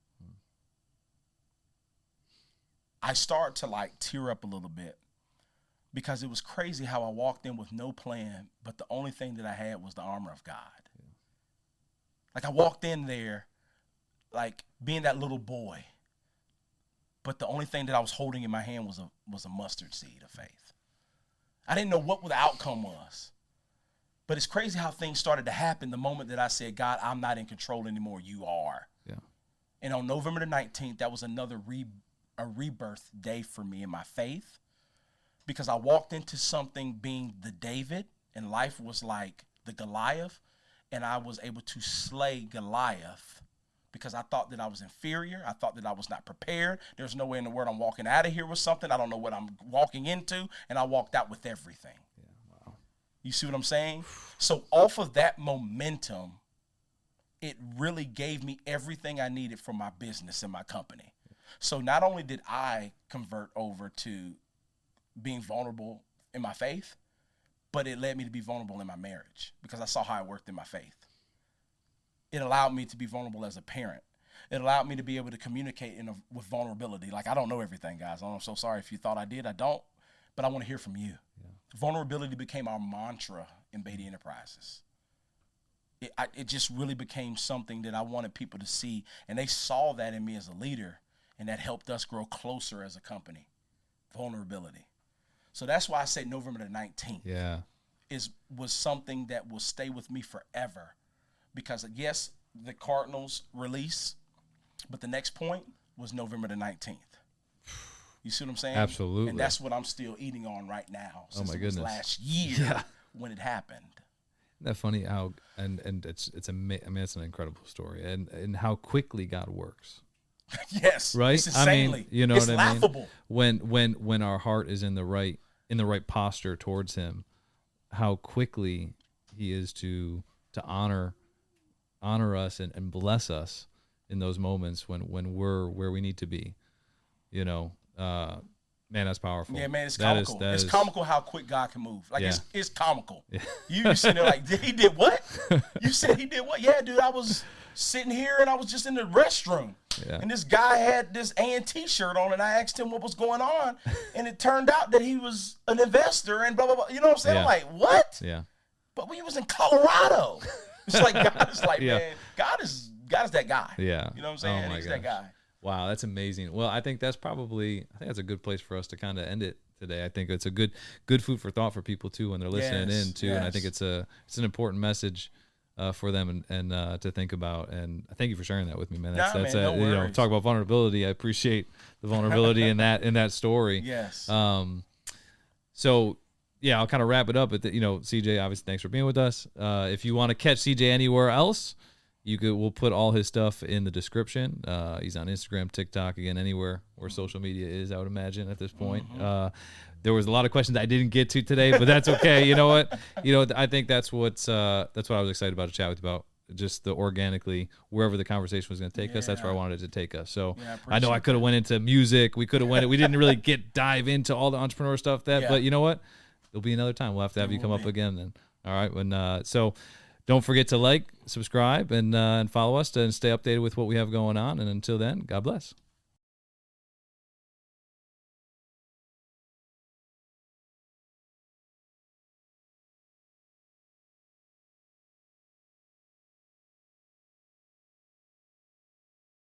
Speaker 2: I start to like tear up a little bit because it was crazy how I walked in with no plan, but the only thing that I had was the armor of God. Like I walked in there like being that little boy, but the only thing that I was holding in my hand was a mustard seed of faith. I didn't know what the outcome was. But it's crazy how things started to happen the moment that I said, God, I'm not in control anymore. You are.
Speaker 1: Yeah.
Speaker 2: And on November the 19th, that was another a rebirth day for me in my faith, because I walked into something being the David, and life was like the Goliath, and I was able to slay Goliath because I thought that I was inferior. I thought that I was not prepared. There's no way in the world I'm walking out of here with something. I don't know what I'm walking into, and I walked out with everything.
Speaker 1: Yeah, wow.
Speaker 2: You see what I'm saying? So off of that momentum, it really gave me everything I needed for my business and my company. So not only did I convert over to being vulnerable in my faith, but it led me to be vulnerable in my marriage because I saw how it worked in my faith. It allowed me to be vulnerable as a parent. It allowed me to be able to communicate with vulnerability. Like, I don't know everything, guys. I'm so sorry if you thought I did. I don't, but I want to hear from you. Yeah. Vulnerability became our mantra in Beatty Enterprises. It just really became something that I wanted people to see, and they saw that in me as a leader, and that helped us grow closer as a company. Vulnerability. So that's why I say November the 19th was something that will stay with me forever, because yes, the Cardinals release, but the next point was November the 19th. You see what I'm saying?
Speaker 1: Absolutely.
Speaker 2: And that's what I'm still eating on right now. Since
Speaker 1: oh my
Speaker 2: it was
Speaker 1: goodness.
Speaker 2: last year when it happened.
Speaker 1: Isn't that funny how and it's I mean, it's an incredible story, and how quickly God works.
Speaker 2: Yes,
Speaker 1: right.
Speaker 2: It's insanely.
Speaker 1: I mean, you know
Speaker 2: it's
Speaker 1: what I mean.
Speaker 2: Laughable.
Speaker 1: When our heart is in the right posture towards Him, how quickly He is to honor us and bless us in those moments when we're where we need to be. You know, man, that's powerful.
Speaker 2: Yeah, man, it's comical. It's comical how quick God can move. Like, it's comical.
Speaker 1: Yeah.
Speaker 2: You sitting there like, he did what? You said he did what? Yeah, dude, I was sitting here and I was just in the restroom.
Speaker 1: Yeah.
Speaker 2: And this guy had this A&T shirt on, and I asked him what was going on, and it turned out that he was an investor and blah, blah, blah. You know what I'm saying?
Speaker 1: Yeah.
Speaker 2: I'm like, what?
Speaker 1: Yeah.
Speaker 2: But we was in Colorado. It's like, God is like,
Speaker 1: Yeah.
Speaker 2: man, God is that guy.
Speaker 1: Yeah.
Speaker 2: You know what I'm saying?
Speaker 1: Oh my
Speaker 2: He's
Speaker 1: gosh.
Speaker 2: that guy.
Speaker 1: Wow, that's amazing. Well, I think that's a good place for us to kind of end it today. I think it's a good food for thought for people too when they're listening in too. And I think it's an important message for them and to think about. And I thank you for sharing that with me, man. That's
Speaker 2: no
Speaker 1: you know, talk about vulnerability. I appreciate the vulnerability in that story.
Speaker 2: Yes.
Speaker 1: So yeah, I'll kind of wrap it up. But CJ, obviously, thanks for being with us. If you want to catch CJ anywhere else, we'll put all his stuff in the description. He's on Instagram, TikTok, again, anywhere where social media is, I would imagine at this point. There was a lot of questions I didn't get to today, but that's okay. You know what? I think that's what I was excited about to chat with you about. Just the organically, wherever the conversation was going to take us, that's where I wanted it to take us. So I know I could have went into music. We could have we didn't really dive into all the entrepreneur stuff but you know what? There'll be another time. We'll have to have you come up again then. All right. So don't forget to like, subscribe, and follow us and stay updated with what we have going on. And until then, God bless.